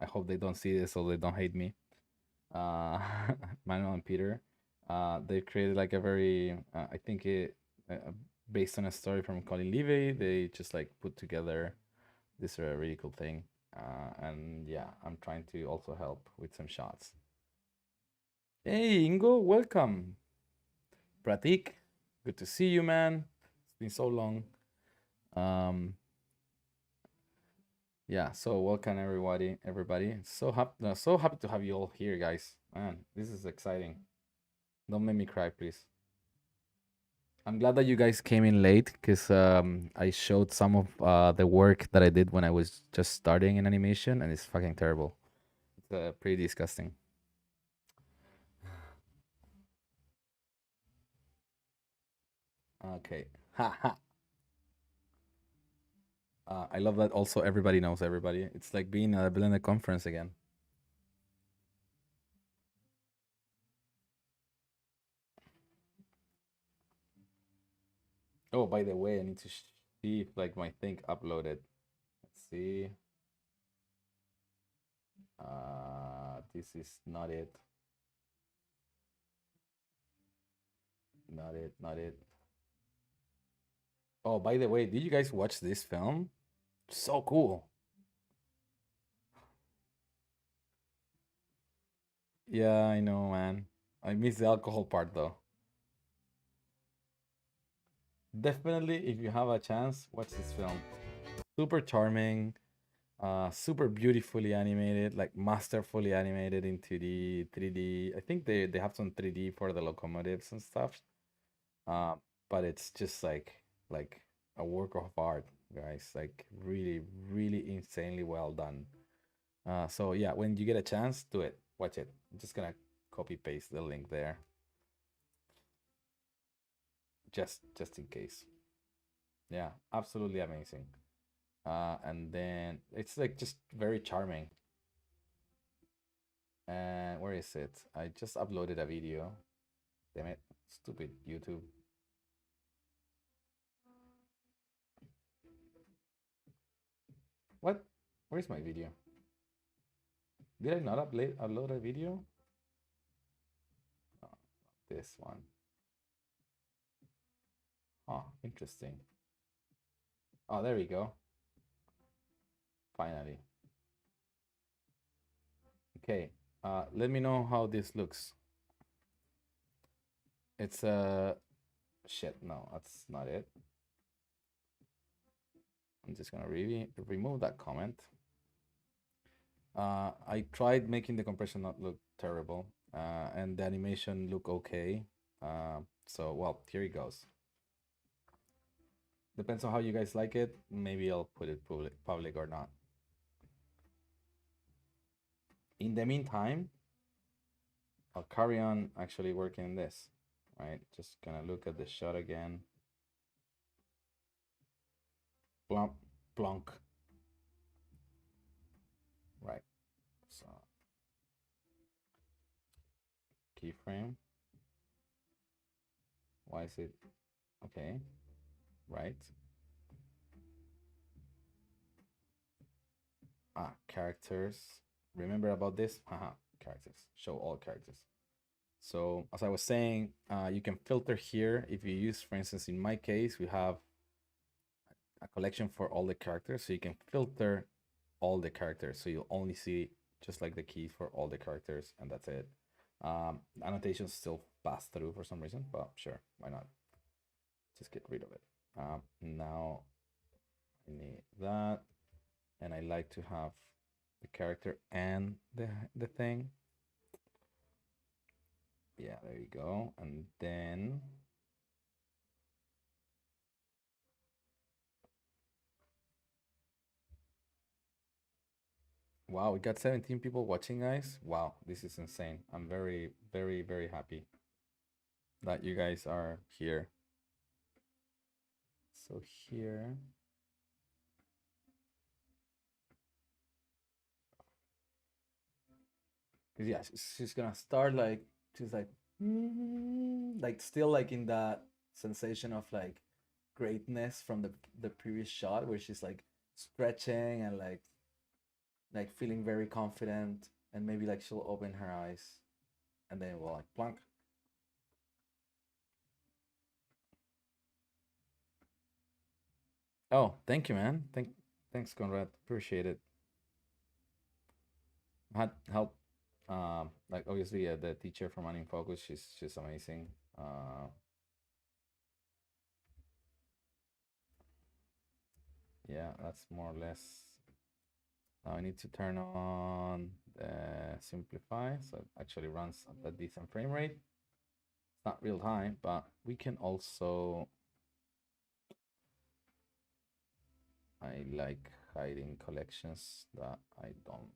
I hope they don't see this so they don't hate me. Manuel and Peter. They created like a very, I think it based on a story from Colin Levy. They just like put together this really cool thing. And yeah, I'm trying to also help with some shots. Hey Ingo, welcome. Pratik, good to see you, man. It's been so long. Yeah, so welcome everybody. So happy to have you all here, guys. Man, this is exciting. Don't make me cry, please. I'm glad that you guys came in late because I showed some of the work that I did when I was just starting in animation, and it's fucking terrible. It's pretty disgusting. Okay. Ha ha. I love that also everybody knows everybody. It's like being at a Blended conference again. Oh, by the way, I need to see if like my thing uploaded. Let's see. This is not it. Not it. Not it. Oh, by the way, did you guys watch this film? So cool. Yeah, I know, man. I miss the alcohol part though. Definitely, if you have a chance, watch this film. Super charming, super beautifully animated, like masterfully animated in 2D, 3D. I think they have some 3D for the locomotives and stuff. Uh, but it's just like a work of art, guys. Like really, really insanely well done. So yeah, when you get a chance, do it. Watch it. I'm just gonna copy paste the link there, just in case. Yeah, absolutely amazing. And then it's like just very charming. And where is it? I just uploaded a video. Damn it, stupid YouTube. What? Where's my video? Did I not upload a video? Oh, this one. Oh, interesting. Oh, there we go. Finally. Okay. Let me know how this looks. It's shit. No, that's not it. I'm just gonna remove that comment. I tried making the compression not look terrible, and the animation look okay. So well, here it goes. Depends on how you guys like it. Maybe I'll put it public or not. In the meantime, I'll carry on actually working on this. Right, just gonna look at the shot again. Plump, plonk. Right. So keyframe. Why is it okay? Right. Characters. Remember about this? Haha, characters. Show all characters. So as I was saying, you can filter here. If you use, for instance, in my case, we have a collection for all the characters. So you can filter all the characters. So you'll only see just like the keys for all the characters, and that's it. Annotations still pass through for some reason, but sure, why not? Just get rid of it. Now I need that, and I like to have the character and the thing. Yeah, there you go. And then wow, we got 17 people watching, guys. Wow, this is insane. I'm very, very, very happy that you guys are here. So here, because yeah, she's gonna start like she's like still like in that sensation of like greatness from the previous shot where she's like stretching and like feeling very confident, and maybe like she'll open her eyes, and then we'll like plunk. Oh, thank you, man. Thanks, Conrad. Appreciate it. Had help. Like obviously, the teacher from Anim Focus, she's amazing. Yeah, that's more or less. Now I need to turn on the simplify, so it actually runs at a decent frame rate. not real time, but we can also, I like hiding collections that I don't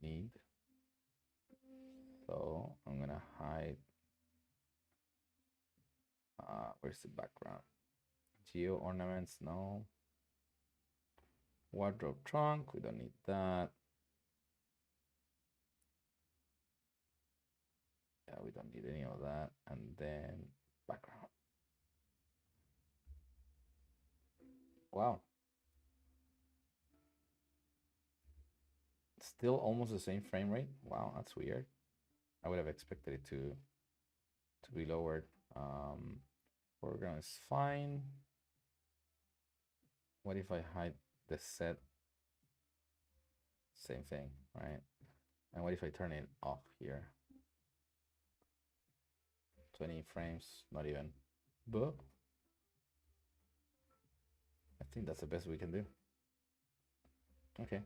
need. So I'm gonna hide, where's the background? Geo ornaments, no. Wardrobe trunk, we don't need that. Yeah, we don't need any of that. And then background. Wow. Still almost the same frame rate. Wow, that's weird. I would have expected it to be lowered. Foreground is fine. What if I hide the set? Same thing, right? And what if I turn it off here? 20 frames, not even. But I think that's the best we can do. Okay.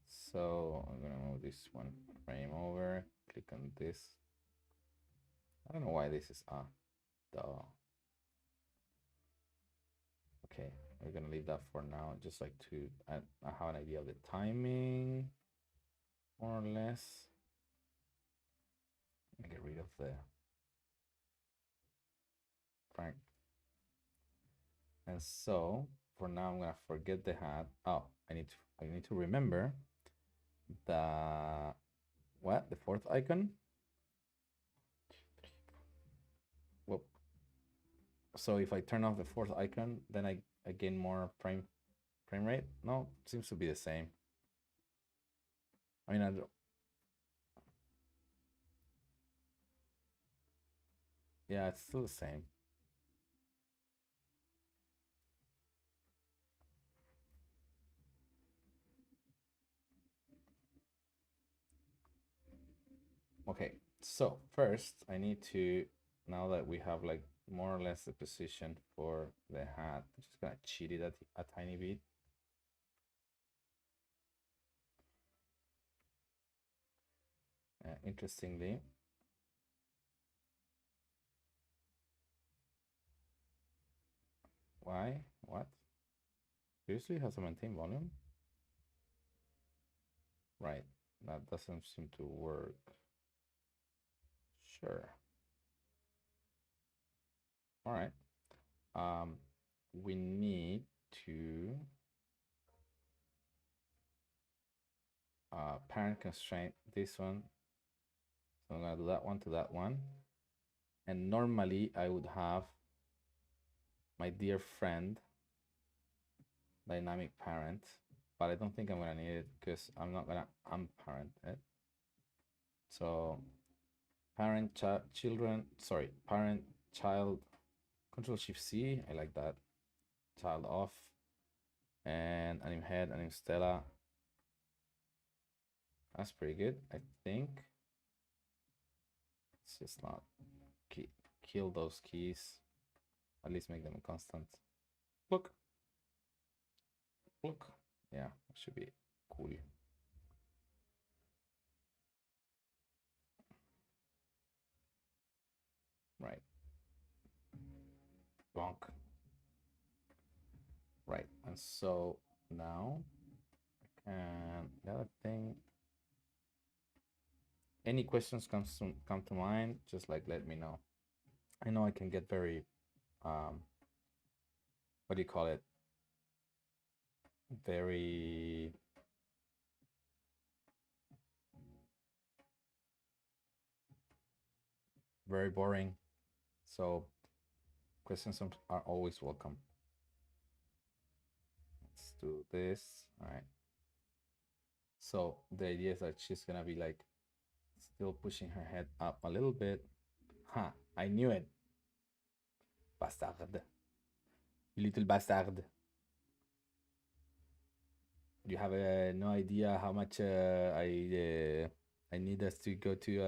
So I'm gonna move this one frame over, click on this. I don't know why this is duh. Okay, we're gonna leave that for now, just like to I have an idea of the timing, more or less. Get rid of the Frank. And so for now I'm gonna forget the hat. Oh, I need to remember the the fourth icon. Well, so if I turn off the fourth icon, then I gain more frame rate. No, seems to be the same. I mean, I don't, yeah, it's still the same. Okay, so first I need to, now that we have like more or less the position for the hat, I'm just gonna cheat it a tiny bit. Interestingly, why? What? Seriously, has to maintain volume? Right, that doesn't seem to work. Sure. All right. We need to parent constraint this one. So I'm gonna do that one to that one. And normally I would have my dear friend dynamic parent, but I don't think I'm gonna need it because I'm not gonna unparent it. So parent children, sorry, parent child, Control Shift C, I like that. Child off, and anim head, anim Stella. That's pretty good, I think. Let's just not kill those keys. At least make them a constant. Look. Look. Yeah, that should be cool. Right. Bonk. Right. And so now, and the other thing, any questions come to mind, just like let me know. I know I can get very what do you call it? Very boring. So questions are always welcome. Let's do this. All right. So the idea is that she's gonna be like still pushing her head up a little bit. Ha, I knew it. Bastard. You little bastard. You have no idea how much I need us to go to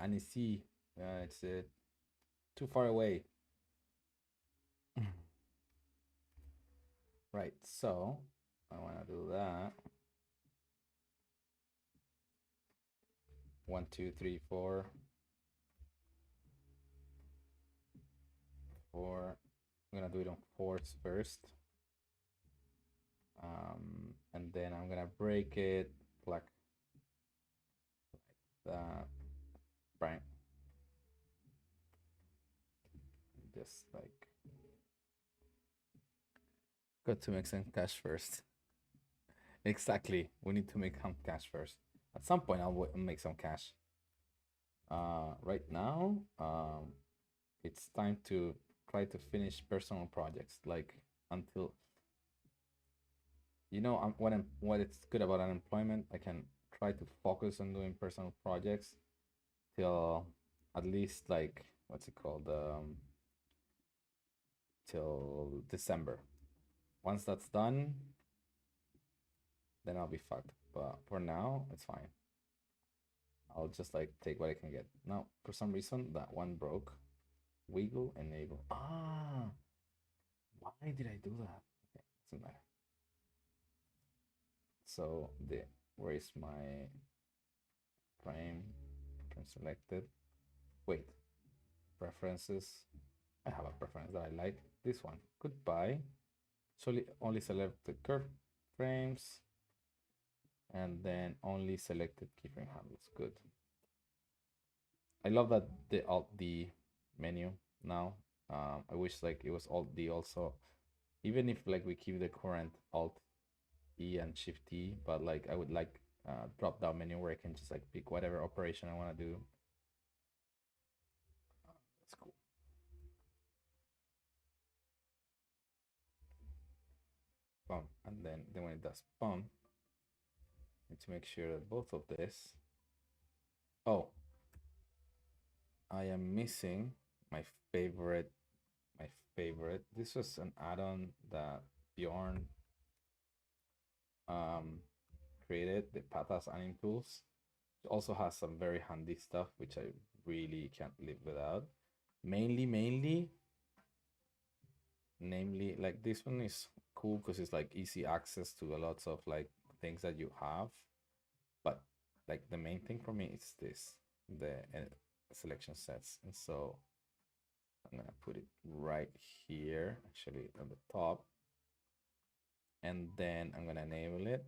Annecy. It's too far away. Right, so I want to do that. 1, 2, 3, 4. gonna do it on force first. And then I'm gonna break it like that. Right. Just like got to make some cash first. Exactly. We need to make some cash first. At some point, I'll make some cash. Right now, it's time to try to finish personal projects. Like until what it's good about unemployment, I can try to focus on doing personal projects till at least like what's it called till December. Once that's done, then I'll be fucked. But for now, it's fine. I'll just like take what I can get. Now, for some reason, that one broke. Wiggle, enable. Ah, why did I do that? Okay, doesn't matter. So where is my frame? Frame selected. Wait, preferences. I have a preference that I like. This one. Goodbye. So only select the curved frames, and then only selected keyframe handles. Good. I love that the Alt D menu now. I wish like it was Alt D also, even if like we keep the current Alt E and Shift T, but like I would like drop down menu where I can just like pick whatever operation I want to do. That's cool. Boom, and then when it does boom, need to make sure that both of this. Oh, I am missing my favorite. My favorite. This was an add-on that Bjorn created, the Pathas Anim tools. It also has some very handy stuff which I really can't live without. Mainly, namely, like this one is cool because it's like easy access to a lot of like things that you have. But like the main thing for me is this, the selection sets. And so I'm gonna put it right here, actually on the top. And then I'm gonna enable it.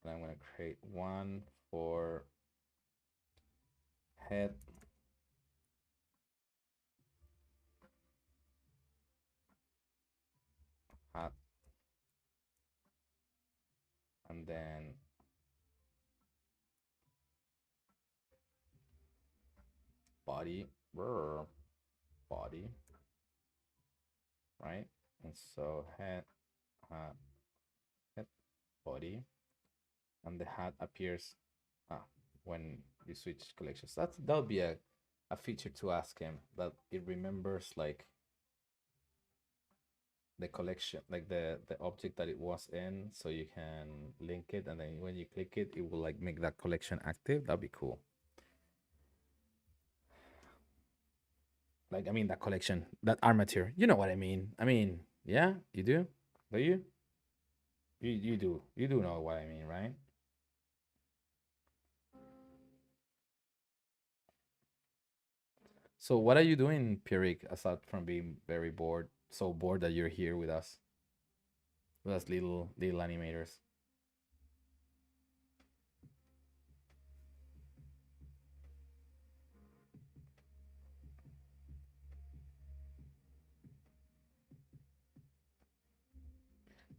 And I'm gonna create one for head. Hat. And then body. Body. Right? And so head, hat, head, body. And the hat appears when you switch collections. That'll be a feature to ask him, that it remembers like the collection, like the object that it was in, so you can link it, and then when you click it, it will like make that collection active. That'd be cool. Like, I mean, that collection, that armature, you know what I mean. I mean, yeah, you do you? You do know what I mean, right? So what are you doing, Pierrick, aside from being very bored, so bored that you're here with us little animators?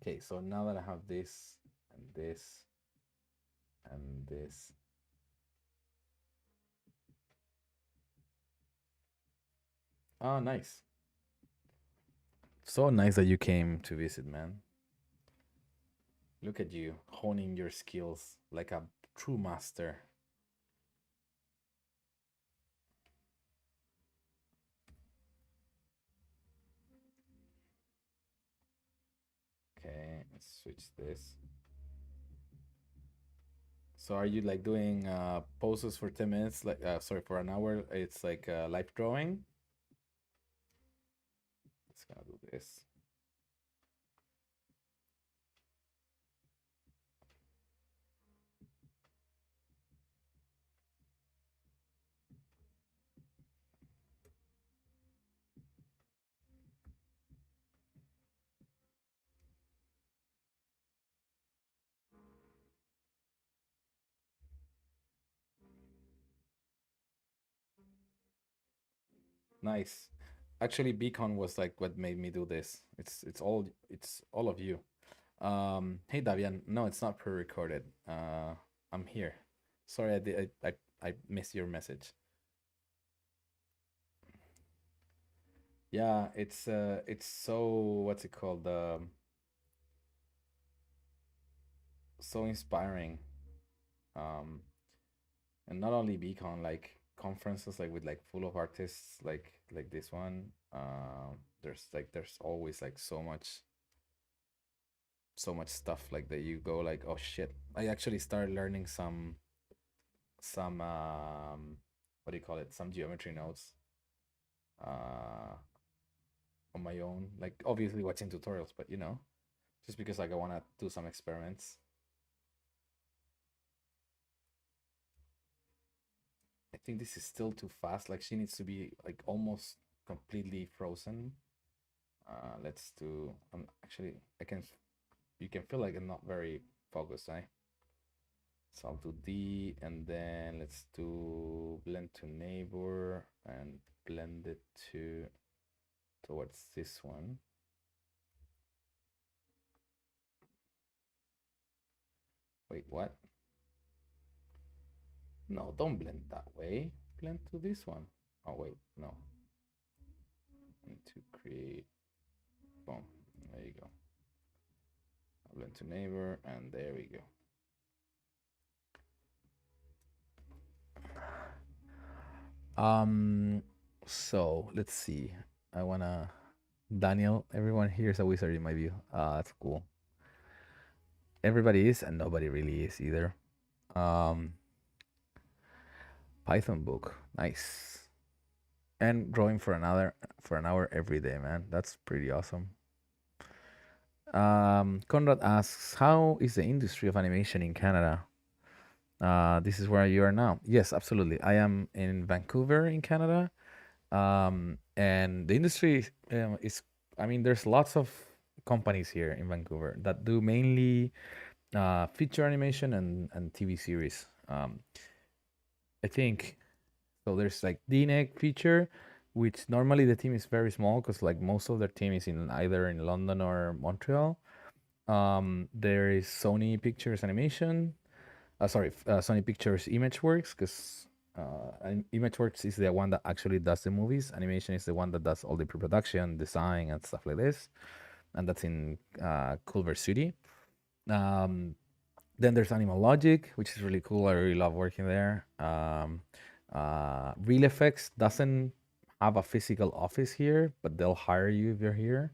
Okay, so now that I have this and this and this. Oh, nice. So nice that you came to visit, man. Look at you honing your skills like a true master. Okay, let's switch this. So are you like doing poses for 10 minutes, like sorry, for an hour? It's like live drawing. Just gonna do this. Nice. Actually, Beacon was like what made me do this. It's all of you. Hey Davian, no, it's not pre-recorded. I'm here. Sorry, I missed your message. Yeah, it's so what's it called? So inspiring. Um, and not only Beacon, like conferences like with like full of artists like this one. There's always like so much stuff like that you go like, oh shit. I actually started learning some what do you call it? Some geometry nodes uh on my own. Like obviously watching tutorials, but just because like I wanna do some experiments. I think this is still too fast. Like she needs to be like almost completely frozen. Let's do. Actually, I can. You can feel like I'm not very focused, eh? So I'll do D, and then let's do blend to neighbor and blend it to towards this one. Wait, what? No, don't blend that way. Blend to this one. Oh wait, no. I need to create. Boom. There you go. Blend to neighbor, and there we go. Um, so let's see. I wanna Daniel. Everyone here is a wizard in my view. That's cool. Everybody is, and nobody really is either. Um, Python book, nice. And drawing for an hour every day, man. That's pretty awesome. Conrad asks, how is the industry of animation in Canada? This is where you are now. Yes, absolutely. I am in Vancouver, in Canada. And the industry is, I mean, there's lots of companies here in Vancouver that do mainly feature animation and TV series. I think so. There's like DNEG feature, which normally the team is very small because like most of their team is in either in London or Montreal. There is Sony Pictures Animation. Sony Pictures ImageWorks, because ImageWorks is the one that actually does the movies. Animation is the one that does all the pre-production, design, and stuff like this, and that's in Culver City. Um, then there's Animal Logic, which is really cool. I really love working there. Real Effects doesn't have a physical office here, but they'll hire you if you're here.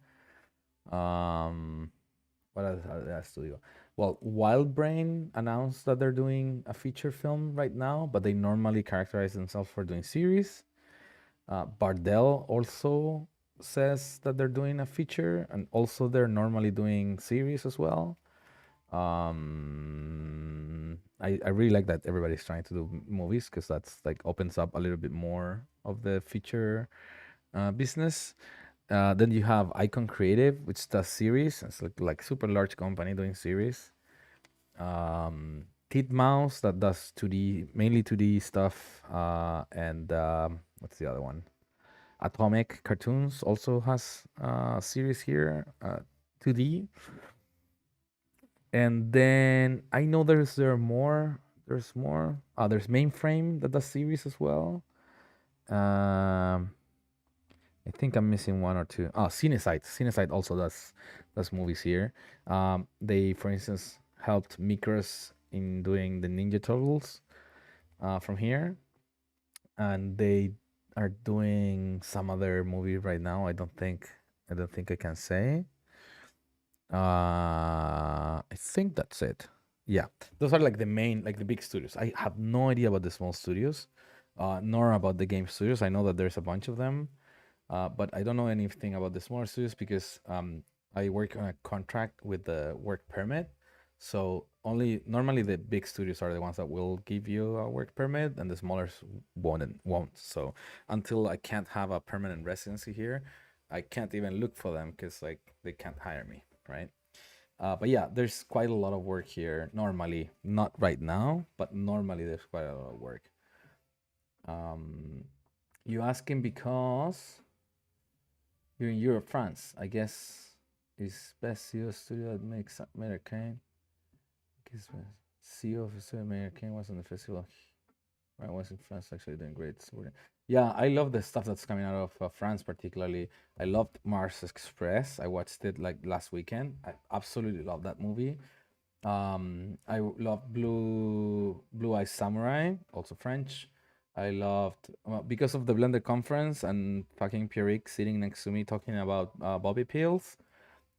What else are that studio? Well, Wild Brain announced that they're doing a feature film right now, but they normally characterize themselves for doing series. Bardell also says that they're doing a feature, and also they're normally doing series as well. I really like that everybody's trying to do movies because that's like opens up a little bit more of the feature business. Then you have Icon Creative, which does series. It's like super large company doing series. Titmouse that does 2D, mainly 2D stuff. And what's the other one? Atomic Cartoons also has a series here, 2D. And then I know there are more. There's more. There's Mainframe that does series as well. I think I'm missing one or two. Oh, Cinesite. Cinesite also does movies here. They, for instance, helped Mikros in doing the Ninja Turtles from here, and they are doing some other movie right now. I don't think I can say. I think that's it. Yeah, those are like the main, like the big studios. I have no idea about the small studios, nor about the game studios. I know that there's a bunch of them, but I don't know anything about the smaller studios because I work on a contract with the work permit. So only normally the big studios are the ones that will give you a work permit, and the smaller won't. So until I can't have a permanent residency here, I can't even look for them because like they can't hire me, right? But yeah, there's quite a lot of work here normally. Not right now, but normally there's quite a lot of work. Um, You asking because you're in Europe, France. I guess is best CEO studio that makes American. Guess CEO of the studio American was on the festival. I was in France actually doing great. Yeah, I love the stuff that's coming out of France, particularly. I loved Mars Express. I watched it like last weekend. I absolutely love that movie. Love Blue Eye Samurai, also French. I loved because of the Blender conference and fucking Pierrick sitting next to me talking about bobby pills.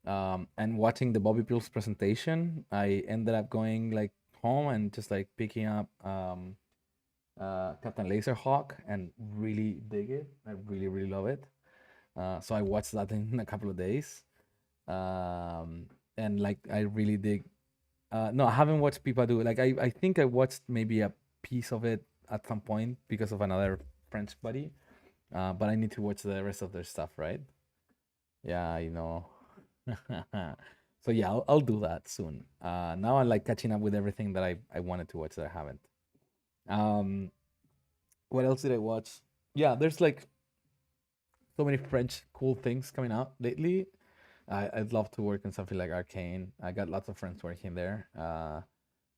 And watching the bobby pills presentation, I ended up going like home and just like picking up Captain Laserhawk and really dig it. I really really love it. So I watched that in a couple of days. Um, and like I really dig. No, I haven't watched Pipa do. Like I think I watched maybe a piece of it at some point because of another French buddy. But I need to watch the rest of their stuff, right? Yeah, you know. So yeah, I'll do that soon. Now I'm like catching up with everything that I wanted to watch that I haven't. Um, what else did I watch? Yeah, there's like so many French cool things coming out lately. I'd love to work on something like Arcane. I got lots of friends working there,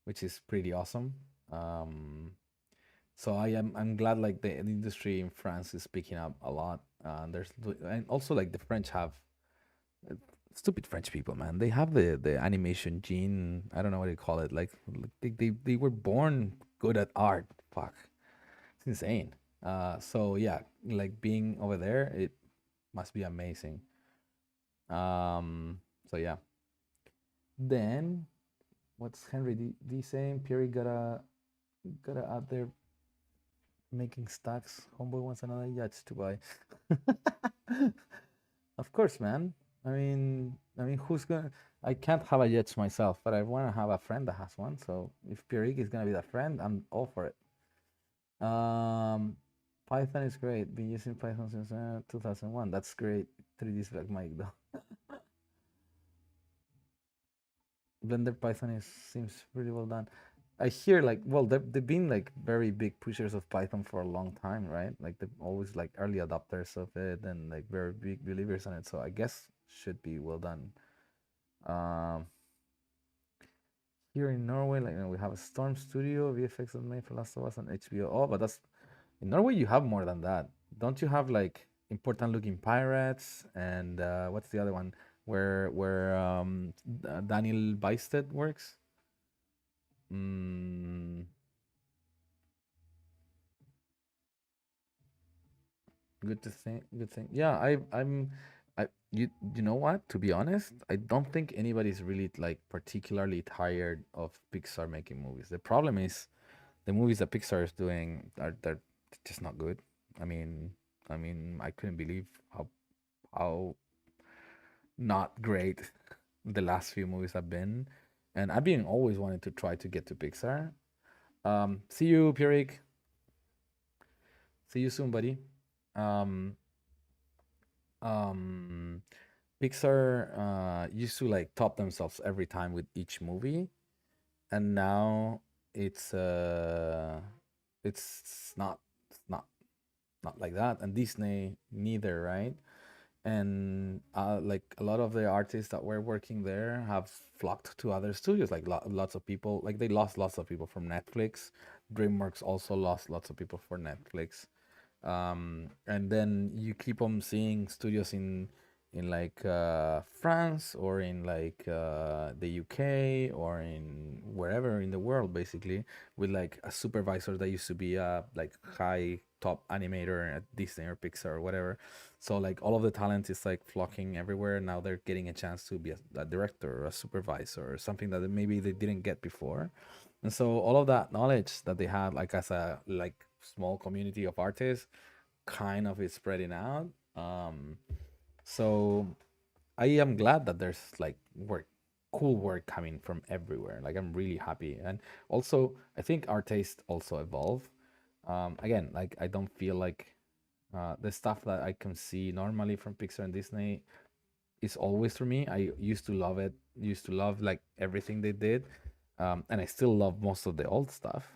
which is pretty awesome. Um, so I'm glad like the industry in France is picking up a lot. And also like the French have uh, stupid French people, man. They have the animation gene. I don't know what you call it. Like they were born good at art. Fuck, it's insane. So yeah, like being over there, it must be amazing. So yeah. Then what's Henry D saying? Pierre gotta out there making stacks. Homeboy wants another yacht to buy. Of course, man. I mean, who's gonna? I can't have a yacht myself, but I want to have a friend that has one. So if Pierrick is gonna be that friend, I'm all for it. Um, Python is great. Been using Python since 2001. That's great. 3D Spec Mike though. Blender Python is seems pretty well done. I hear like well they've been like very big pushers of Python for a long time, right? Like they're always like early adopters of it and like very big believers in it. So I guess should be well done. Um, Here in Norway, like we have a Storm Studio, VFX that made for Last of Us on HBO. Oh, but that's in Norway. You have more than that, don't you? Have like Important Looking Pirates and what's the other one where Daniel Beisted works? Mm, good to think. Good thing. Yeah, you know what? To be honest, I don't think anybody's really like particularly tired of Pixar making movies. The problem is the movies that Pixar is doing are they're just not good. I mean, I couldn't believe how not great the last few movies have been, and I've been always wanting to try to get to Pixar. See you, Pierrick. See you soon, buddy. Um, um, Pixar used to like top themselves every time with each movie, and now it's uh, it's not like that, and Disney neither, right? And like a lot of the artists that were working there have flocked to other studios. Like lots of people, like they lost lots of people from Netflix. DreamWorks also lost lots of people for Netflix. And then you keep on seeing studios in like France or in like the UK or in wherever in the world, basically, with like a supervisor that used to be a like high top animator at Disney or Pixar or whatever. So like all of the talent is like flocking everywhere. Now they're getting a chance to be a director or a supervisor or something that maybe they didn't get before. And so all of that knowledge that they had, like as a like small community of artists, kind of is spreading out. So I am glad that there's like cool work coming from everywhere. Like I'm really happy, and also I think our taste also evolve. Again, like I don't feel like the stuff that I can see normally from Pixar and Disney is always for me. I used to love it. Used to love like everything they did, and I still love most of the old stuff.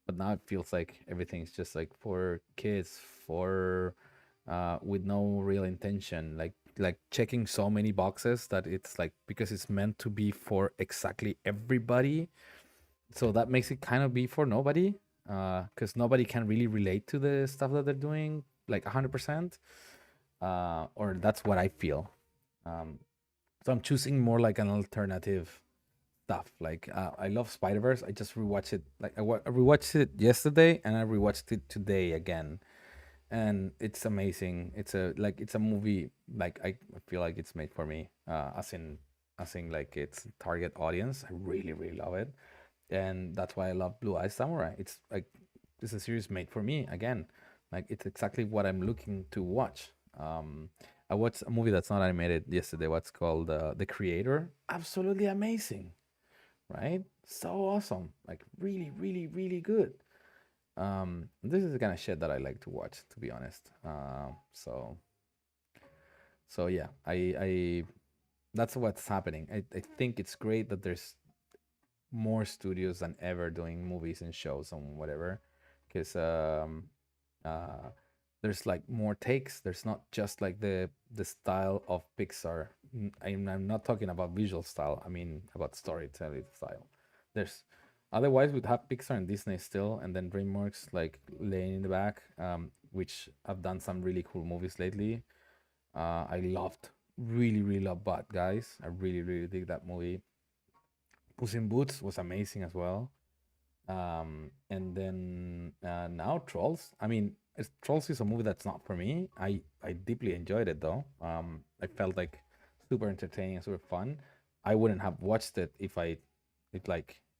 but now it feels like everything's just like for kids, for with no real intention, like checking so many boxes that it's like because it's meant to be for exactly everybody, so that makes it kind of be for nobody, because nobody can really relate to the stuff that they're doing like 100%, or that's what I feel. So I'm choosing more like an alternative stuff. Like I love Spider Verse. I just rewatched it. Like I rewatched it yesterday, and I rewatched it today again, and it's amazing. It's a movie. Like I feel like it's made for me. As in like its target audience. I really really love it, and that's why I love Blue Eye Samurai. It's like it's a series made for me again. Like it's exactly what I'm looking to watch. I watched a movie that's not animated yesterday. What's called The Creator? Absolutely amazing, right? So awesome, like really, really, really good. This is the kind of shit that I like to watch, to be honest. So yeah, I that's what's happening. I think it's great that there's more studios than ever doing movies and shows and whatever, because uh, there's like more takes. There's not just like the style of Pixar. I'm not talking about visual style. I mean about storytelling style. There's otherwise we'd have Pixar and Disney still, and then DreamWorks like laying in the back, which have done some really cool movies lately. I loved, really, really love Bad Guys. I really, really dig that movie. Puss in Boots was amazing as well. And then now Trolls. I mean, Trolls is a movie that's not for me. I deeply enjoyed it though. I felt like super entertaining and super fun. I wouldn't have watched it if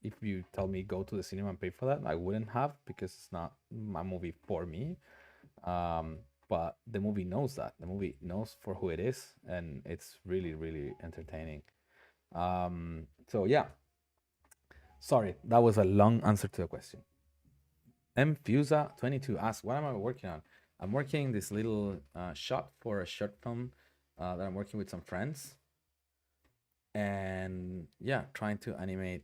if you tell me go to the cinema and pay for that. I wouldn't have, because it's not a movie for me. Um, but the movie knows that. The movie knows for who it is, and it's really really entertaining. So yeah, sorry, that was a long answer to the question. Mfusa22 asks, what am I working on? I'm working this little shot for a short film that I'm working with some friends. And yeah, trying to animate.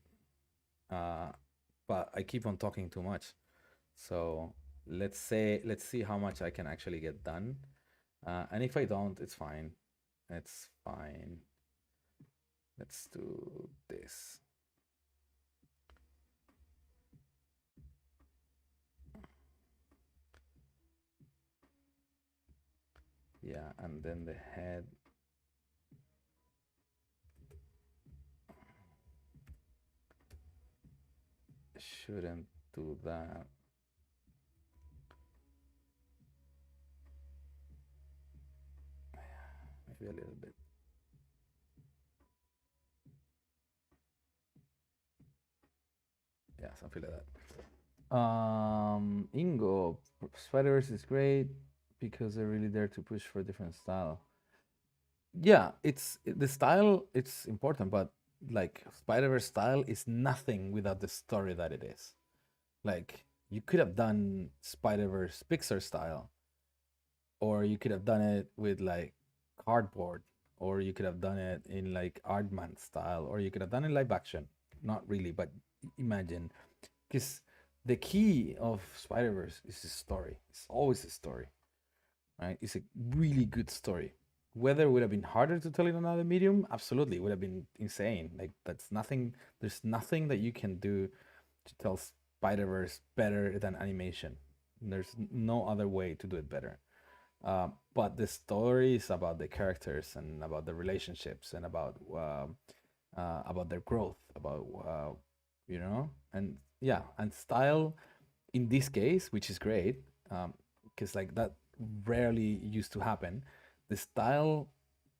Uh, but I keep on talking too much. So let's see how much I can actually get done. And if I don't, it's fine. It's fine. Let's do this. Yeah, and then the head. Shouldn't do that. Maybe a little bit. Yeah, something like that. Ingo, Spider-Verse is great because they're really there to push for a different style. Yeah, the style, it's important, but like Spider-Verse style is nothing without the story that it is. Like you could have done Spider-Verse Pixar style, or you could have done it with like cardboard, or you could have done it in like Artman style, or you could have done it live action. Not really, but imagine, because the key of Spider Verse is the story. It's always a story, right? It's a really good story. Whether it would have been harder to tell in another medium, absolutely, it would have been insane. Like that's nothing. There's nothing that you can do to tell Spider Verse better than animation. There's no other way to do it better. But the story is about the characters and about the relationships and about their growth, about and yeah, and style in this case, which is great, because like that rarely used to happen. The style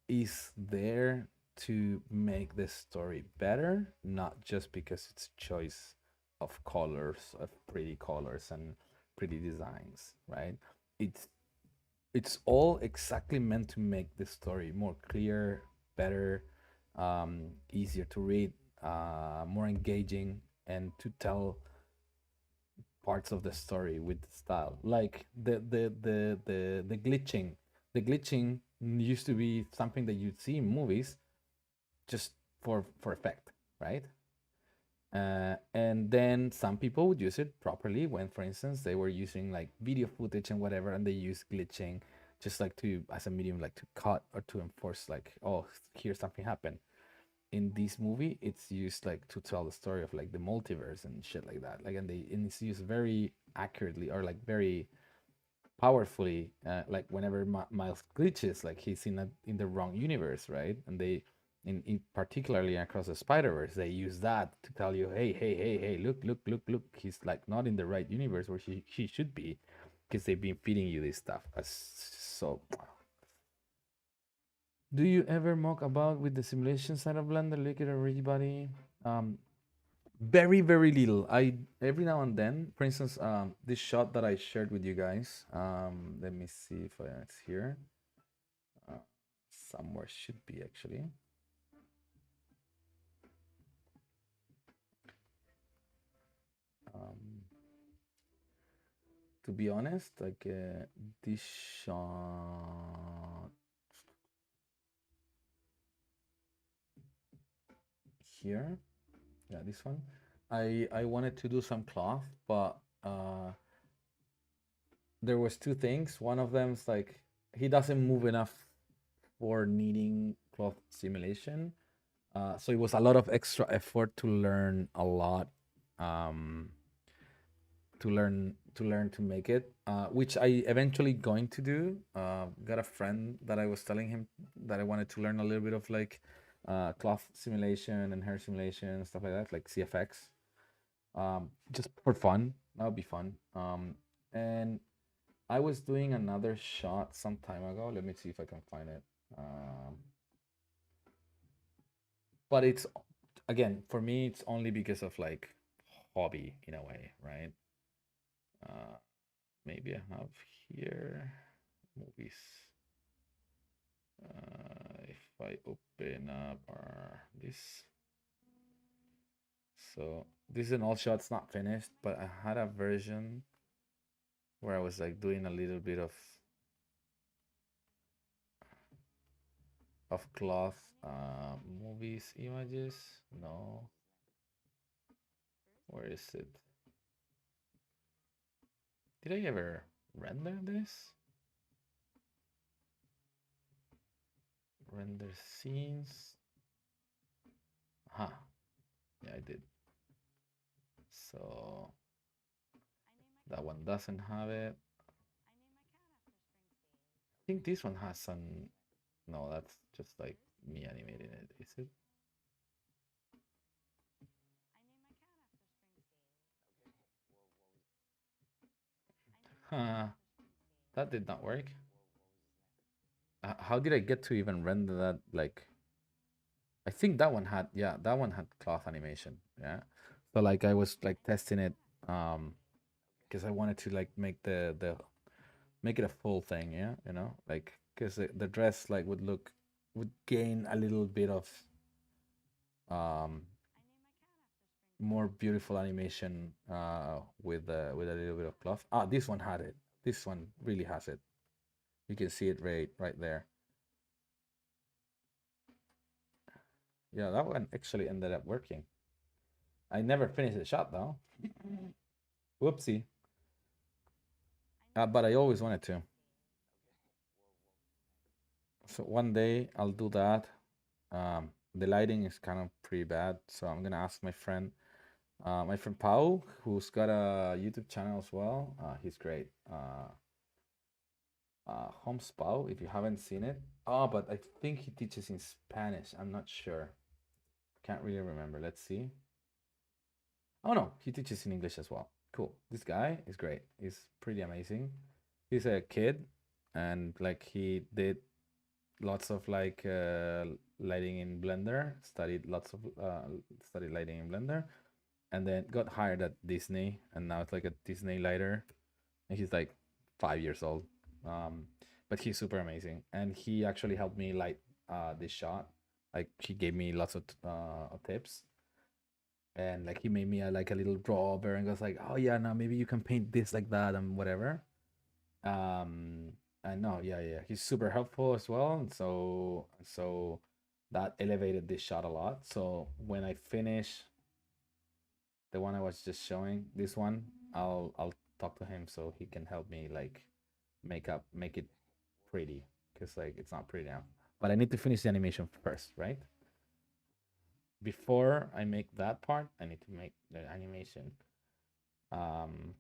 is there to make the story better, not just because it's choice of colors, of pretty colors and pretty designs, right? It's it's all exactly meant to make the story more clear, better, easier to read, more engaging, and to tell parts of the story with style. Like the glitching. The glitching used to be something that you'd see in movies just for effect, right? And then some people would use it properly when, for instance, they were using like video footage and whatever, and they use glitching just like to as a medium, like to cut or to enforce, like, oh, here something happened. In this movie, it's used like to tell the story of like the multiverse and shit like that. Like, and it's used very accurately or like very powerfully, like whenever Miles glitches, like he's in the wrong universe, right? And they, in particularly across the Spider Verse, they use that to tell you, hey, hey, hey, hey, look, look, look, look, he's like not in the right universe where he should be, because they've been feeding you this stuff. So, do you ever mock about with the simulation side of Blender, Liquid, or Rigibody? Very, very little. I every now and then, for instance, this shot that I shared with you guys. Let me see if it's here. Uh, Somewhere should be actually. Um, to be honest, like this shot here, yeah, this one. I wanted to do some cloth, but there was two things. One of them is like he doesn't move enough for needing cloth simulation. So it was a lot of extra effort to learn a lot, um, to learn to make it, which I eventually going to do. Got a friend that I was telling him that I wanted to learn a little bit of like cloth simulation and hair simulation and stuff like that, like CFX, just for fun. That would be fun. And I was doing another shot some time ago. Let me see if I can find it. But it's, again, for me, it's only because of like hobby in a way, right? Uh, Maybe I have here movies. If I open up this, so this is an all shot. It's not finished, but I had a version where I was like doing a little bit of cloth, movies images. No, where is it? Did I ever render this? Render scenes. Huh. Yeah, I did. So that one doesn't have it. I think this one has some. No, that's just like me animating it. Is it? Huh. That did not work. How did I get to even render that? Like, I think that one had, yeah, that one had cloth animation. Yeah. So like I was like testing it, because I wanted to like make the make it a full thing. Yeah, like because the dress like would gain a little bit of um more beautiful animation with a little bit of cloth. Ah, this one had it. This one really has it. You can see it right there. Yeah, that one actually ended up working. I never finished the shot though. Whoopsie. But I always wanted to. So one day I'll do that. The lighting is kind of pretty bad, so I'm gonna ask my friend Pau, who's got a YouTube channel as well. He's great. Homes Pau, if you haven't seen it. Oh, but I think he teaches in Spanish. I'm not sure. Can't really remember. Let's see. Oh no, he teaches in English as well. Cool. This guy is great. He's pretty amazing. He's a kid, and like he did lots of like lighting in Blender. Studied lighting in Blender, and then got hired at Disney, and now it's like a Disney lighter. And he's like 5 years old. But he's super amazing, and he actually helped me light this shot. Like he gave me lots of tips, and like he made me like a little drawber and goes like, oh yeah, now maybe you can paint this like that and whatever. um I know, yeah, yeah, he's super helpful as well, and so that elevated this shot a lot. So when I finish the one I was just showing, this one, I'll talk to him so he can help me like make it pretty, because like it's not pretty now. But I need to finish the animation first, right? Before I make that part, I need to make the animation. Um,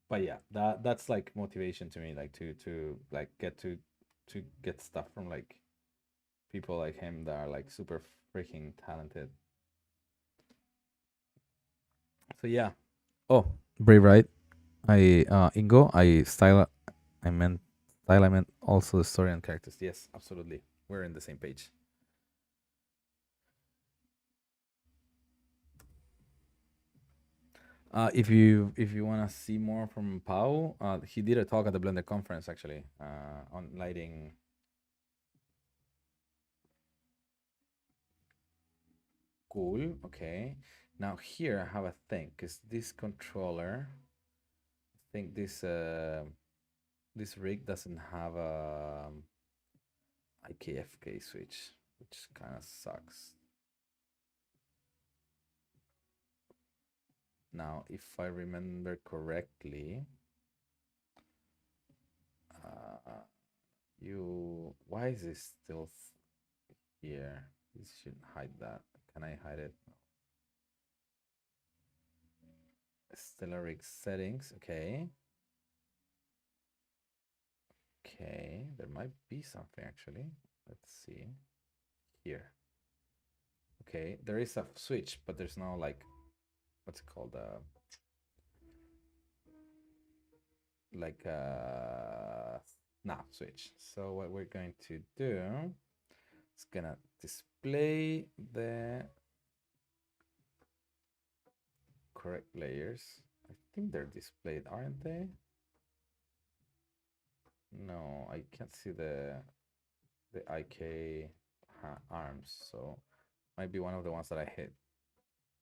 but yeah, that's like motivation to me, like to like to get stuff from like people like him that are like super freaking talented. So yeah. Oh, brave, right? I Ingo, I meant style, I meant also the story and characters. Yes, absolutely. We're in the same page. If you want to see more from Pau, he did a talk at the Blender conference actually on lighting. Cool. Okay. Now here I have a thing because this controller, I think this rig doesn't have a IKFK switch, which kind of sucks. Now, if I remember correctly, why is this still here? You should hide that. Can I hide it? Stella rig settings. Okay. Okay. There might be something actually. Let's see. Here. Okay. There is a switch, but there's no like, what's it called? Like a snap switch. So what we're going to do is gonna display the correct layers. I think they're displayed, aren't they? No, I can't see the IK arms, so might be one of the ones that I hit.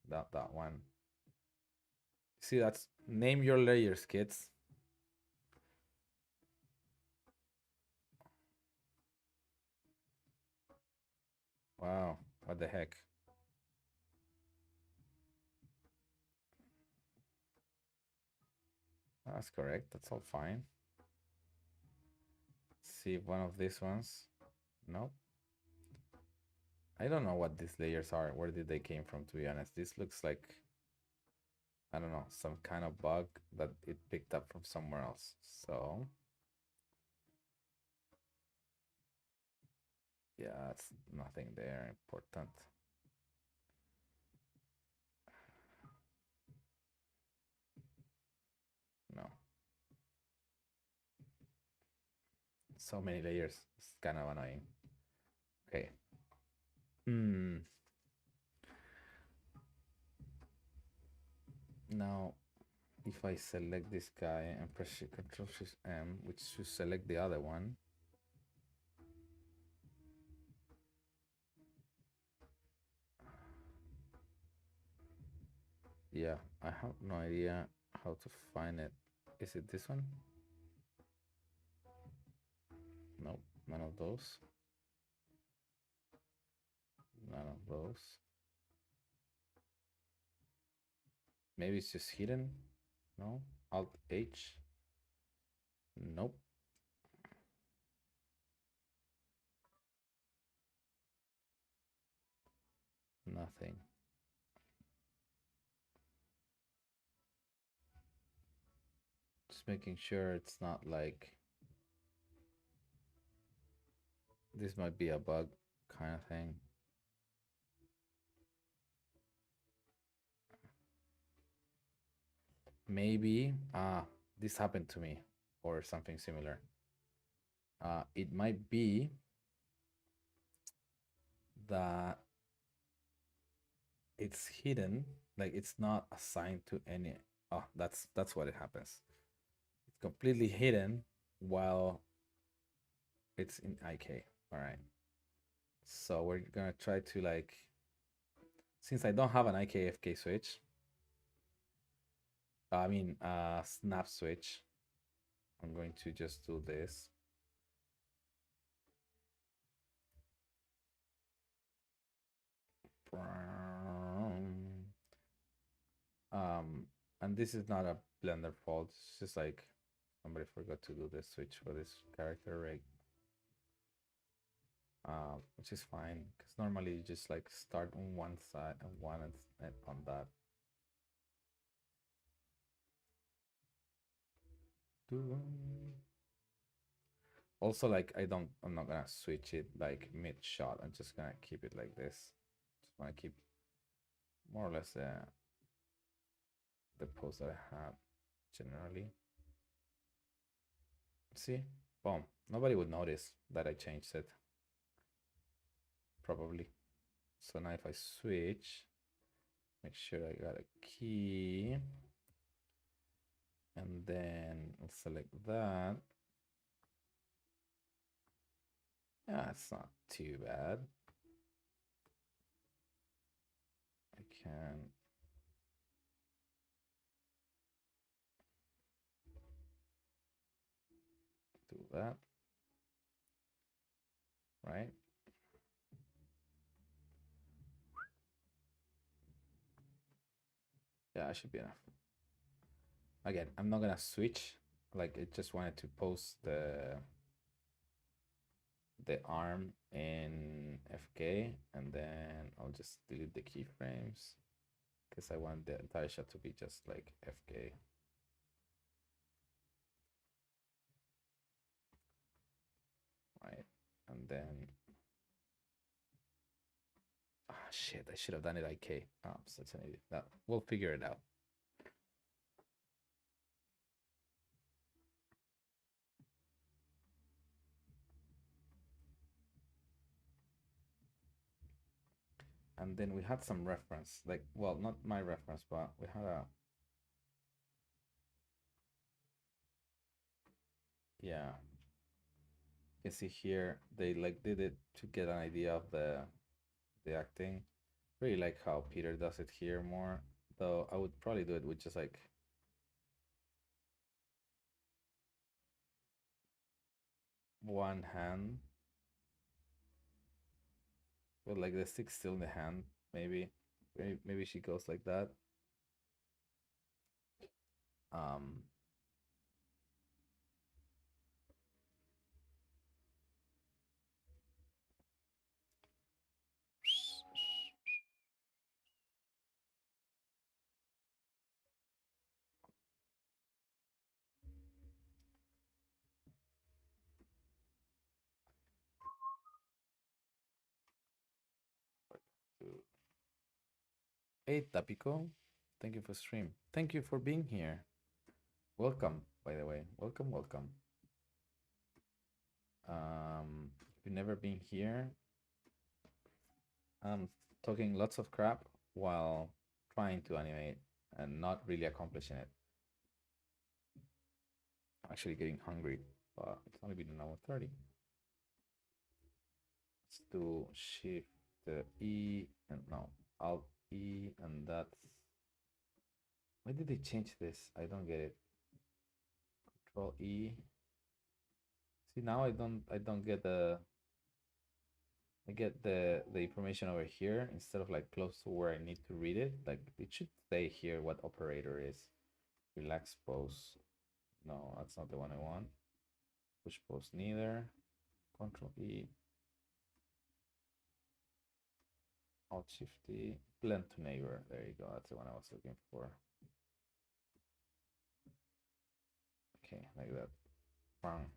That one. See, that's name your layers, kids. Wow, what the heck? That's correct. That's all fine. See if one of these ones. Nope. I don't know what these layers are. Where did they came from, to be honest? This looks like, I don't know, some kind of bug that it picked up from somewhere else. So yeah, it's nothing there important. No. So many layers. It's kind of annoying. Okay. Now, if I select this guy and press Control Shift M, which should select the other one. Yeah, I have no idea how to find it. Is it this one? Nope, none of those. None of those. Maybe it's just hidden. No. Alt H. Nope. Nothing. Just making sure it's not like this might be a bug kind of thing. Maybe this happened to me or something similar. It might be that it's hidden, like it's not assigned to any. Oh, that's what it happens. It's completely hidden while it's in IK. All right. So we're gonna try to like, since I don't have an IKFK switch, I mean snap switch, I'm going to just do this. And this is not a Blender fault. It's just like somebody forgot to do the switch for this character, right? Which is fine because normally you just like start on one side and one and on that. Also, like I'm not gonna switch it like mid shot. I'm just gonna keep it like this. Just wanna keep more or less the pose that I have generally. See, boom. Nobody would notice that I changed it. Probably. So now if I switch, make sure I got a key. And then I'll select that. Yeah, it's not too bad. I can do that. Right? Yeah, it should be enough. Again, I'm not gonna switch. Like I just wanted to post the arm in FK, and then I'll just delete the keyframes because I want the entire shot to be just like FK. Right, and then shit, I should have done it IK. Oh, I'm such an idiot. No, we'll figure it out. And then we had some reference, like, well, not my reference, but we had a, yeah. You can see here they like did it to get an idea of the acting. Really like how Peter does it here more, though I would probably do it with just like one hand, with like the stick still in the hand. Maybe she goes like that. Um, hey Tapico, thank you for stream. Thank you for being here. Welcome, by the way. Welcome, welcome. If you've never been here, I'm talking lots of crap while trying to animate and not really accomplishing it. I'm actually getting hungry, but it's only been an hour 30. Let's do Shift E and no, Alt E, and that's. Why did they change this? I don't get it. Control E. See, now I don't get I get the information over here instead of like close to where I need to read it. Like it should say here what operator is. Relax pose. No, that's not the one I want. Push pose neither. Control E. Alt Shift E. Blend to neighbor. There you go. That's the one I was looking for. Okay, like that. Bang.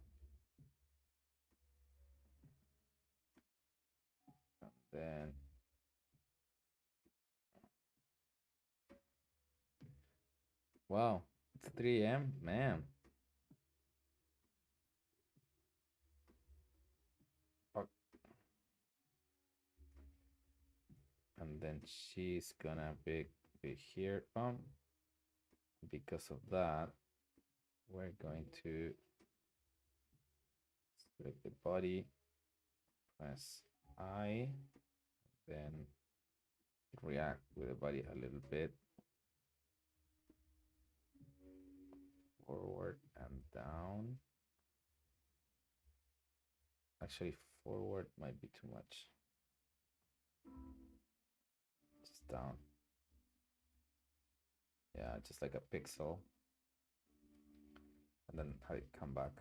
And then wow, it's 3 a.m. Man. Fuck. And then she's gonna be here. Because of that, we're going to select the body, press I, then react with the body a little bit forward and down. Actually, forward might be too much. Just down. Yeah, just like a pixel, and then have it come back.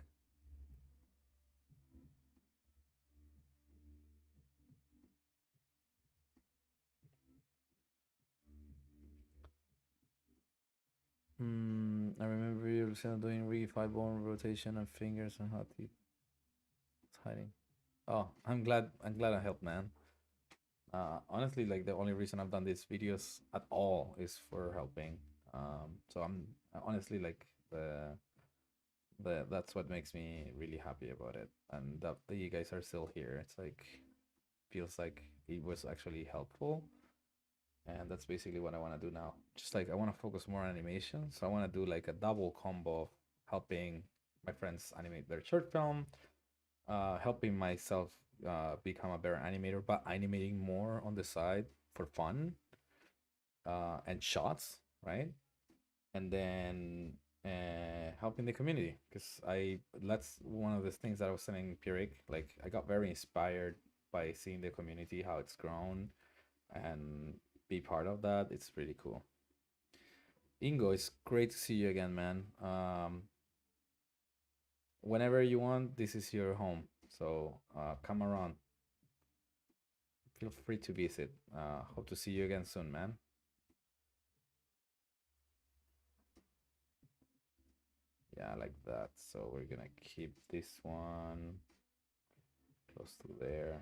I remember you doing really five bone rotation and fingers and how teeth. It's hiding. Oh, I'm glad I helped, man. Honestly, like the only reason I've done these videos at all is for helping. So I'm honestly like that's what makes me really happy about it, and that you guys are still here. It's like feels like it was actually helpful, and that's basically what I want to do now. Just like I want to focus more on animation, so I want to do like a double combo of helping my friends animate their short film, helping myself become a better animator, but animating more on the side for fun and shots, right? And then helping the community, because I that's one of the things that I was saying, Pierrick. Like I got very inspired by seeing the community, how it's grown, and be part of that. It's really cool. Ingo, it's great to see you again, man. Whenever you want, this is your home. So come around. Feel free to visit. Hope to see you again soon, man. Yeah, like that. So we're gonna keep this one close to there.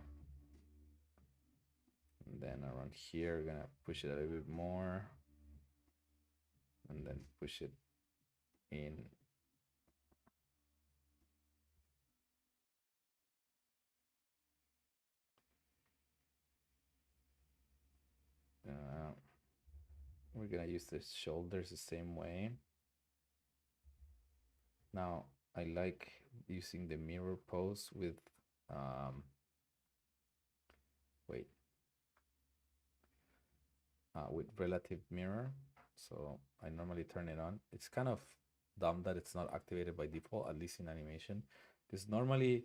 And then around here, we're gonna push it a little bit more. And then push it in. Uh, we're gonna use the shoulders the same way. Now, I like using the mirror pose with, wait, with relative mirror. So I normally turn it on. It's kind of dumb that it's not activated by default, at least in animation, because normally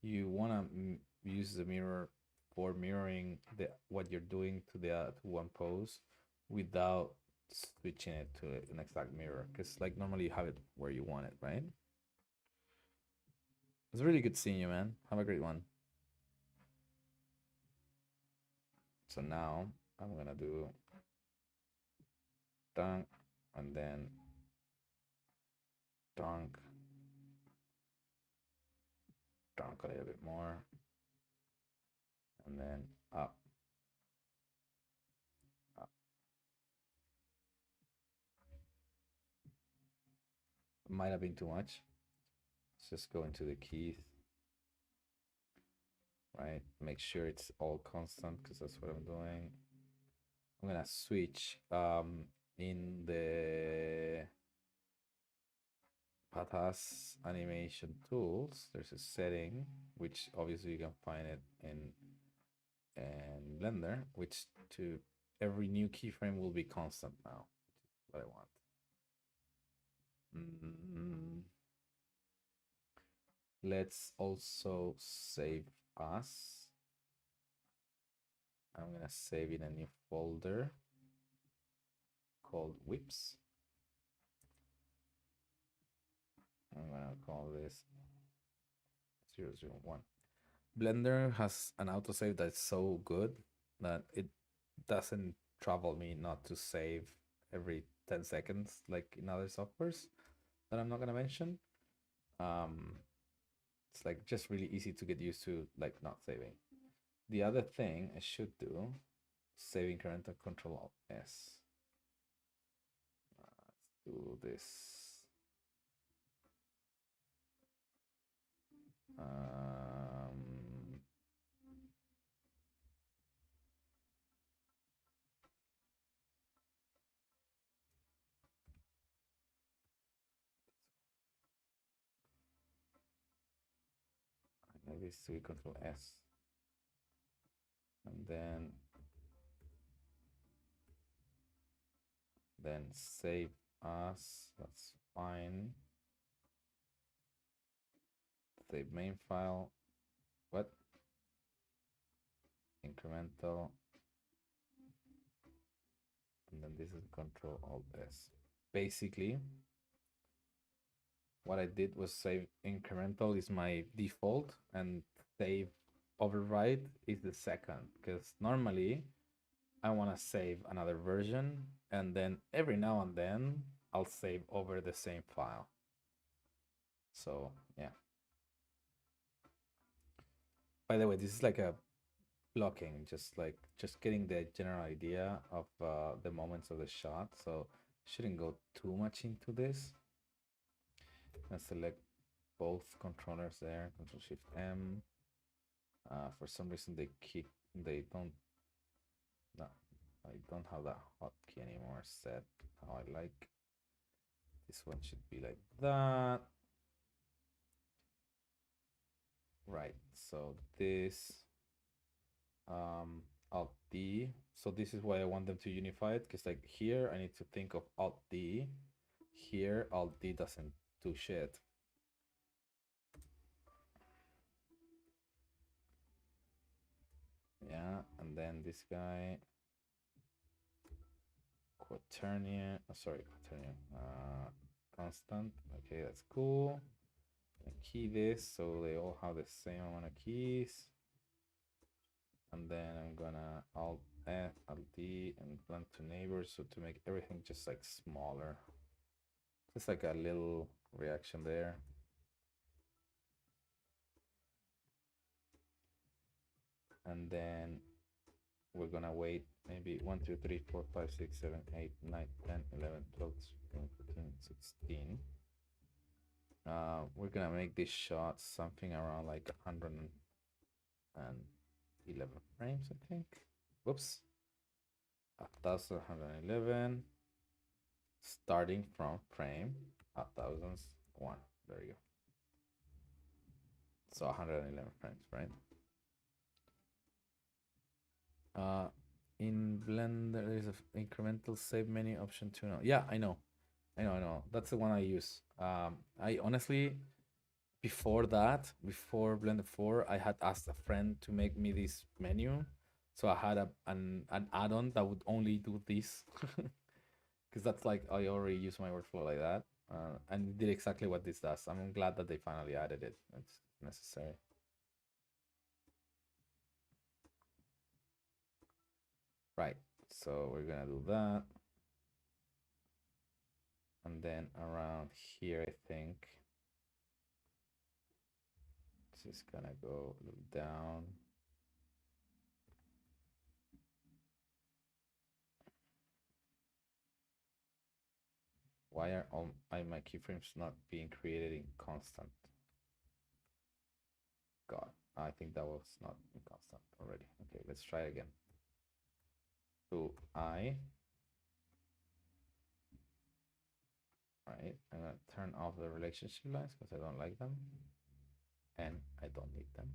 you want to use the mirror for mirroring the what you're doing to the to one pose without switching it to an exact mirror, because like normally you have it where you want it, right? It's really good seeing you, man. Have a great one. So now I'm gonna do dunk and then dunk, dunk a little bit more, and then up, up. Might have been too much. Let's just go into the keys, right? Make sure it's all constant because that's what I'm doing. I'm gonna switch in the Patas animation tools. There's a setting which obviously you can find it in Blender, which to every new keyframe will be constant now. What I want. Let's also save us. I'm gonna save in a new folder called whips. I'm gonna call this 001. Blender has an autosave that's so good that it doesn't trouble me not to save every 10 seconds like in other softwares that I'm not gonna mention. It's like just really easy to get used to, like not saving. The other thing I should do, save increment and Control Alt S. Let's do this. Maybe it's to Control S, and then save as. That's fine. Save main file. What? Incremental. And then this is Control Alt S. basically what I did was save incremental is my default and save override is the second, because normally I want to save another version and then every now and then I'll save over the same file. So yeah. By the way, this is like a blocking, just getting the general idea of the moments of the shot. So shouldn't go too much into this. And select both controllers there, Control Shift M. For some reason they don't, no, I don't have that hotkey anymore set how I like. This one should be like that. Right, so this Alt D. So this is why I want them to unify it, because like here I need to think of Alt D. Here Alt D doesn't do shit. Yeah, and then this guy quaternion, quaternion, constant. Okay, that's cool. Key this so they all have the same amount of keys. And then I'm gonna Alt F, Alt D, and blend to neighbors, so to make everything just like smaller. Just like a little reaction there. And then we're gonna wait maybe 1, 2, 3, 4, 5, 6, 7, 8, 9, 10, 11, 12, 13, 14, 16. We're gonna make this shot something around like 111 frames, I think. Whoops. 1111. Starting from frame 1001. There you go. So 111 frames, right? In Blender, there is an incremental save menu option too. No, yeah, I know. That's the one I use. I honestly, before that, before Blender 4, I had asked a friend to make me this menu. So I had an add-on that would only do this. Because that's like, I already use my workflow like that. And it did exactly what this does. I'm glad that they finally added it. It's necessary. Right, so we're gonna do that. And then around here, I think this is gonna go a little down. Why are all my keyframes not being created in constant? God, I think that was not in constant already. Okay, let's try again. So right, I'm gonna turn off the relationship lines because I don't like them and I don't need them.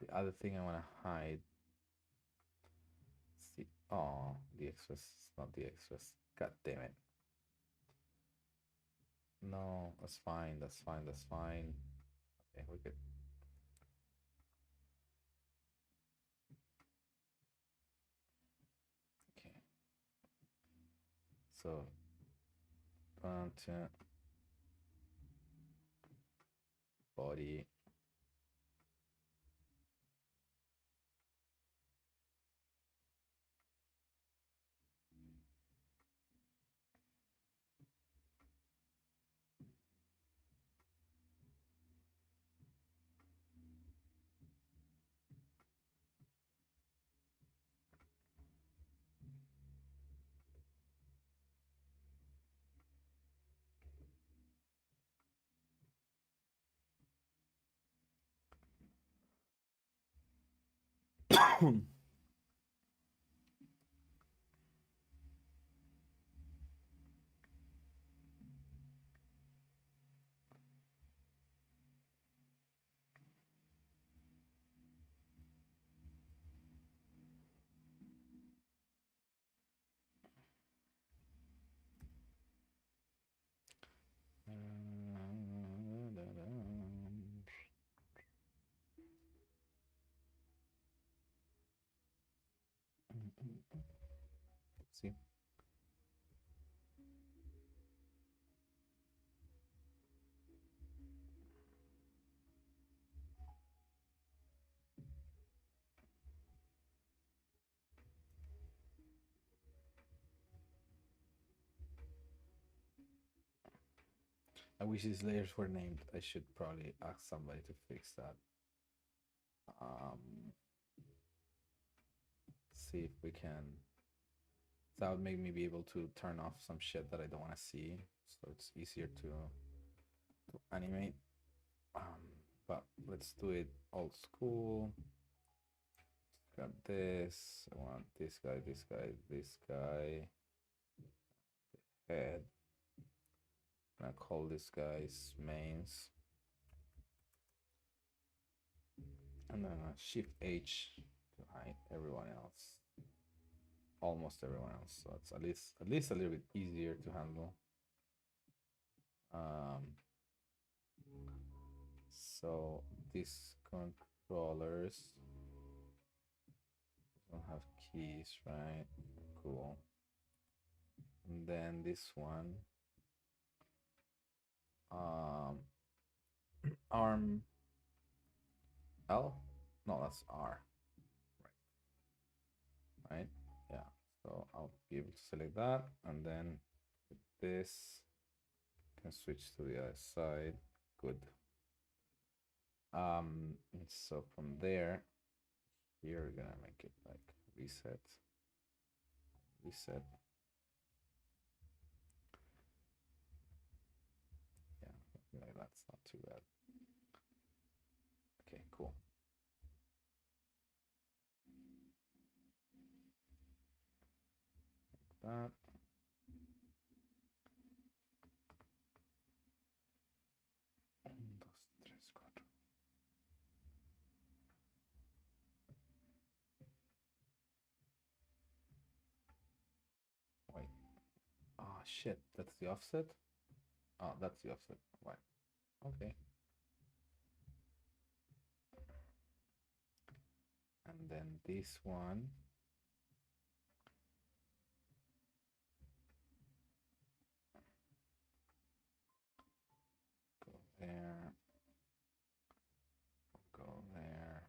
The other thing I want to hide. See, oh, the extras, not the extras. God damn it. No, that's fine. That's fine. That's fine. Okay, we're good. Okay. So, body. I wish these layers were named. I should probably ask somebody to fix that. See if we can. That would make me be able to turn off some shit that I don't want to see, so it's easier to animate. But let's do it old school. Got this. I want this guy, this guy, this guy. Head. I'm gonna call this guy's mains. And then Shift H to hide everyone else. Almost everyone else. So it's at least a little bit easier to handle. So these controllers don't have keys, right? Cool. And then this one, arm L? No, that's R. Right? Yeah. So I'll be able to select that, and then with this can switch to the other side. Good. So from there, here we're gonna make it like reset. Reset. Yeah, like that's not too bad. Okay, cool. Like that. Wait. Oh shit, that's the offset? Oh, that's the offset. Right. Okay. And then this one. Go there. Go there.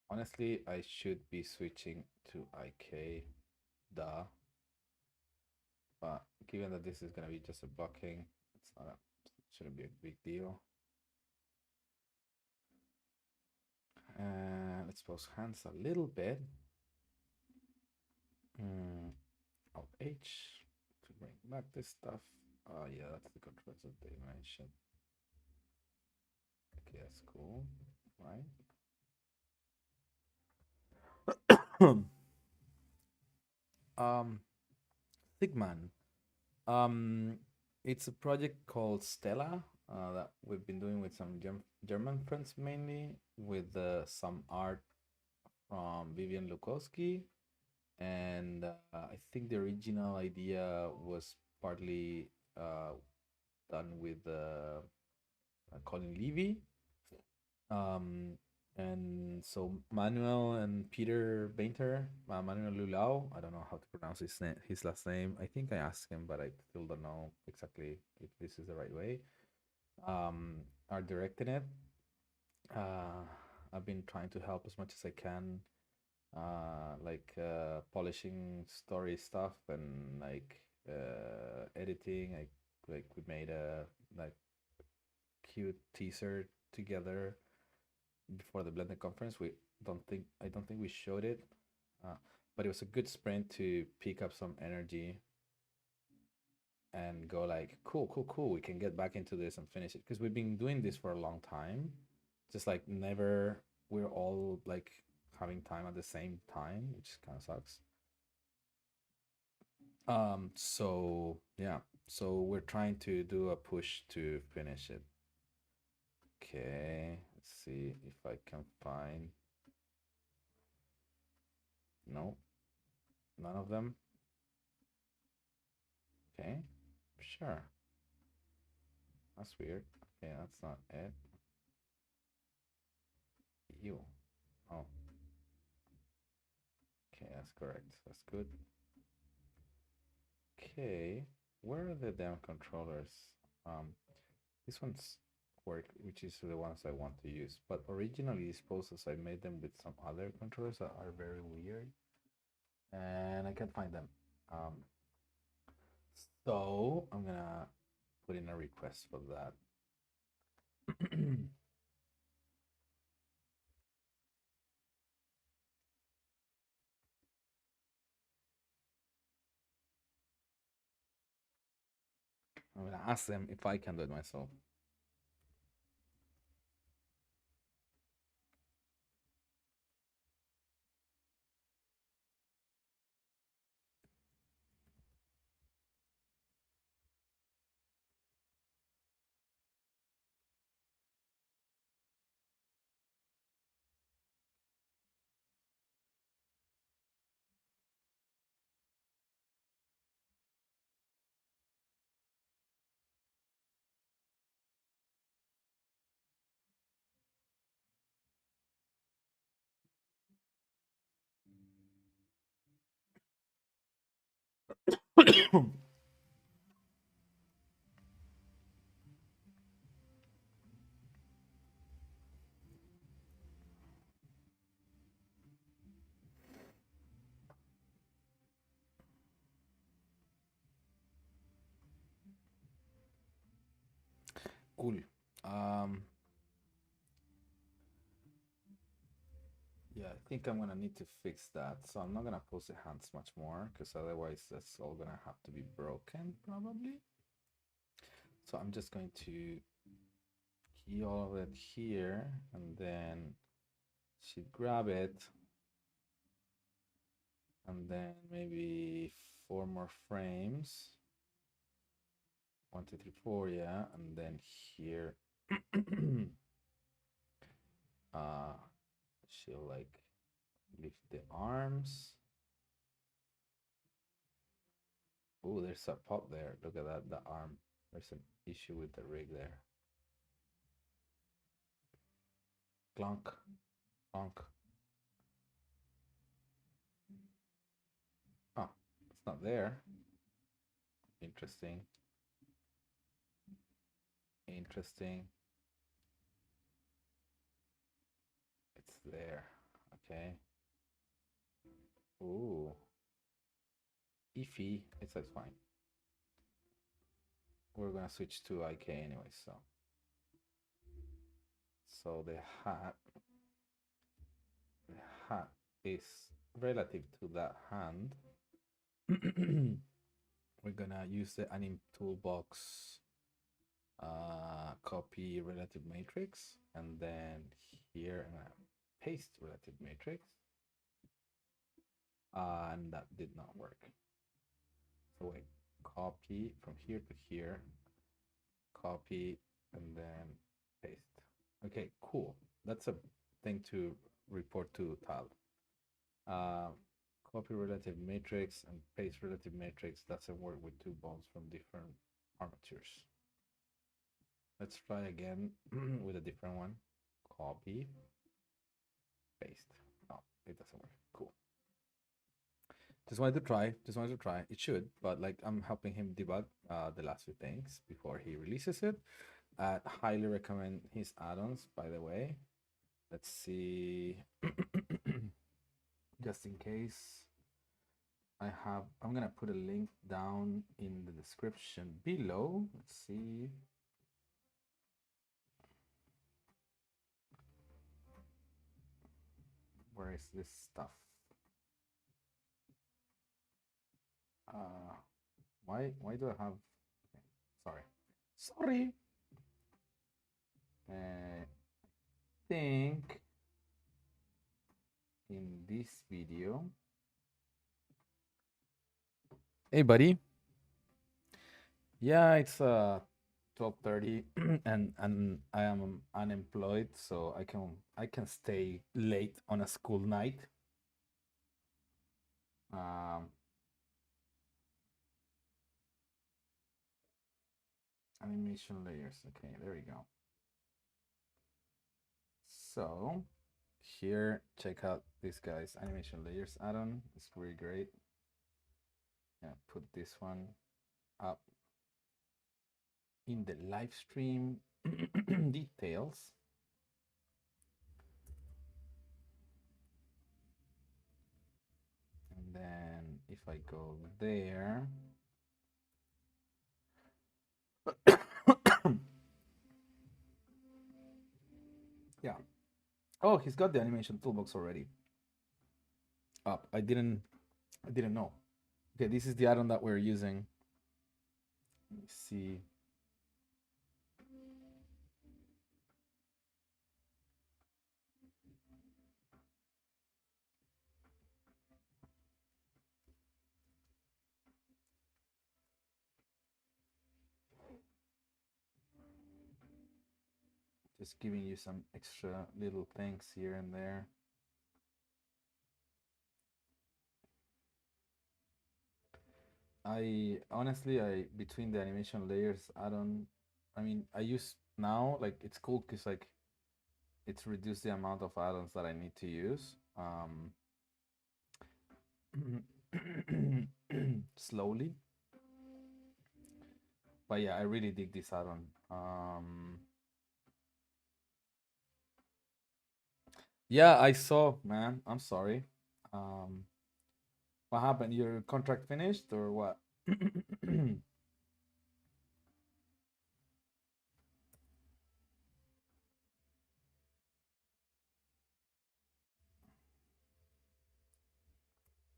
Honestly, I should be switching to IK, duh. But given that this is gonna be just a blocking, it's not a, shouldn't be a big deal. Let's pose hands a little bit. Alt H to bring back this stuff. Oh yeah, that's the controls that they mentioned. Okay, that's cool, right? Sigman. It's a project called Stella that we've been doing with some German friends mainly, with some art from Vivian Lukowski, and I think the original idea was partly done with Colin Levy. And so Manuel and Peter Bainter, Manuel Lulau, I don't know how to pronounce his last name. I think I asked him, but I still don't know exactly if this is the right way. Are directing it. I've been trying to help as much as I can, like polishing story stuff and like editing. Like we made a like cute teaser together before the blended conference. I don't think we showed it, but it was a good sprint to pick up some energy and go like, cool, cool, cool. We can get back into this and finish it because we've been doing this for a long time. Just like never, we're all like having time at the same time, which kind of sucks. So yeah, so we're trying to do a push to finish it. Okay, let's see if I can find. No, none of them. Okay, sure. That's weird. Okay, that's not it. You. Oh, okay, that's correct. That's good. Okay, where are the damn controllers? This one's work, which is the ones I want to use. But originally, these poses I made them with some other controllers that are very weird, and I can't find them. So I'm gonna put in a request for that. I'm gonna ask them if I can do it myself. Cool. Um, yeah, I think I'm gonna need to fix that. So I'm not gonna post the hands much more because otherwise that's all gonna have to be broken probably. So I'm just going to key all of it here and then she'd grab it and then maybe 4 more frames. 1, 2, 3, 4, yeah, and then here uh she'll like lift the arms. Oh, there's a pop there. Look at that, the arm. There's an issue with the rig there. Clunk, clunk. Oh, it's not there. Interesting. Interesting. It's there. Okay. Ooh. Iffy. It's fine. We're gonna switch to IK anyway, so the hat is relative to that hand. We're gonna use the anim toolbox copy relative matrix, and then here I'm gonna paste relative matrix, and that did not work. So wait, copy from here to here, copy, and then paste. Okay, cool. That's a thing to report to Tal. Copy relative matrix and paste relative matrix doesn't work with two bones from different armatures. Let's try again with a different one. Copy, paste. Oh, it doesn't work. Cool. Just wanted to try. It should, but like I'm helping him debug the last few things before he releases it. Highly recommend his add-ons, by the way. Let's see. Just in case, I'm gonna put a link down in the description below. Let's see. Where is this stuff? Why do I have? Okay, sorry. I think in this video. Hey, buddy. Yeah, it's 12:30, and I am unemployed, so I can stay late on a school night. Animation layers. Okay, there we go. So here, check out this guy's animation layers add-on. It's really great. Yeah, put this one up in the live stream details. And then if I go there, Yeah. Oh, he's got the animation toolbox already up. I didn't know. Okay, this is the add-on that we're using. Let me see. Just giving you some extra little things here and there. I honestly, I between the animation layers, I mean, I use now like it's cool because like it's reduced the amount of add-ons that I need to use. Slowly, but yeah, I really dig this add-on. Yeah, I saw, man. I'm sorry. Um, what happened? Your contract finished or what?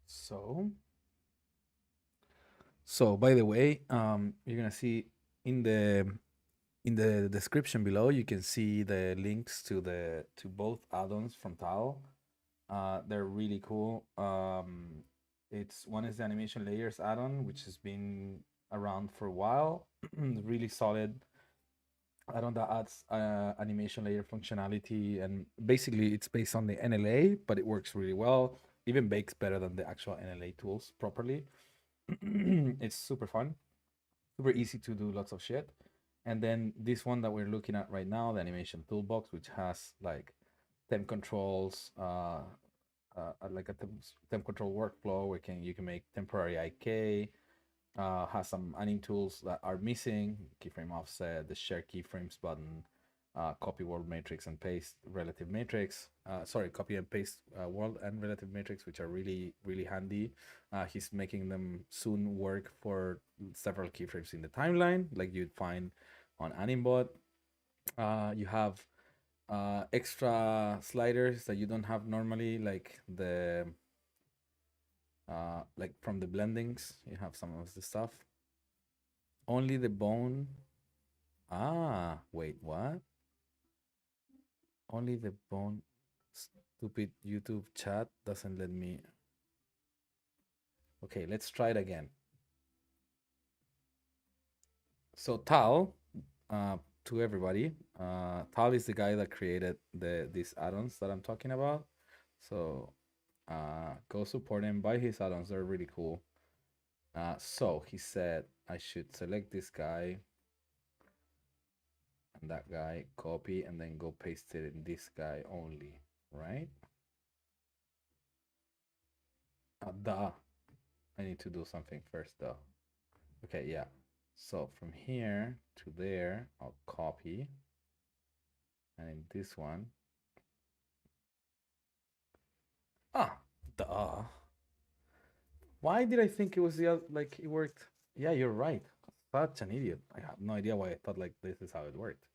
So, so by the way, you're gonna see in the description below, you can see the links to both add-ons from Tao. They're really cool. It's one is the animation layers add-on, which has been around for a while. Really solid add-on that adds animation layer functionality, and basically it's based on the NLA, but it works really well. Even bakes better than the actual NLA tools properly. It's super fun, super easy to do lots of shit. And then this one that we're looking at right now, the animation toolbox, which has like temp controls, like a temp control workflow where you can make temporary IK, has some anim tools that are missing, keyframe offset, the share keyframes button, copy world matrix and paste relative matrix. Sorry, copy and paste world and relative matrix, which are really, really handy. He's making them soon work for several keyframes in the timeline, like you'd find on Animbot. You have extra sliders that you don't have normally, like the like from the blendings. You have some of the stuff. Only the bone. Ah, wait, what? Only the bone. Stupid YouTube chat doesn't let me. Okay, let's try it again. So Tal, to everybody, Tal is the guy that created these add-ons that I'm talking about. So go support him, buy his add-ons, they're really cool. So he said I should select this guy and that guy, copy, and then go paste it in this guy only, right? Duh. I need to do something first though. Okay, yeah. So from here to there, I'll copy. And in this one, ah, duh. Why did I think it was the other, like it worked? Yeah, you're right. Such an idiot. I have no idea why I thought like this is how it worked.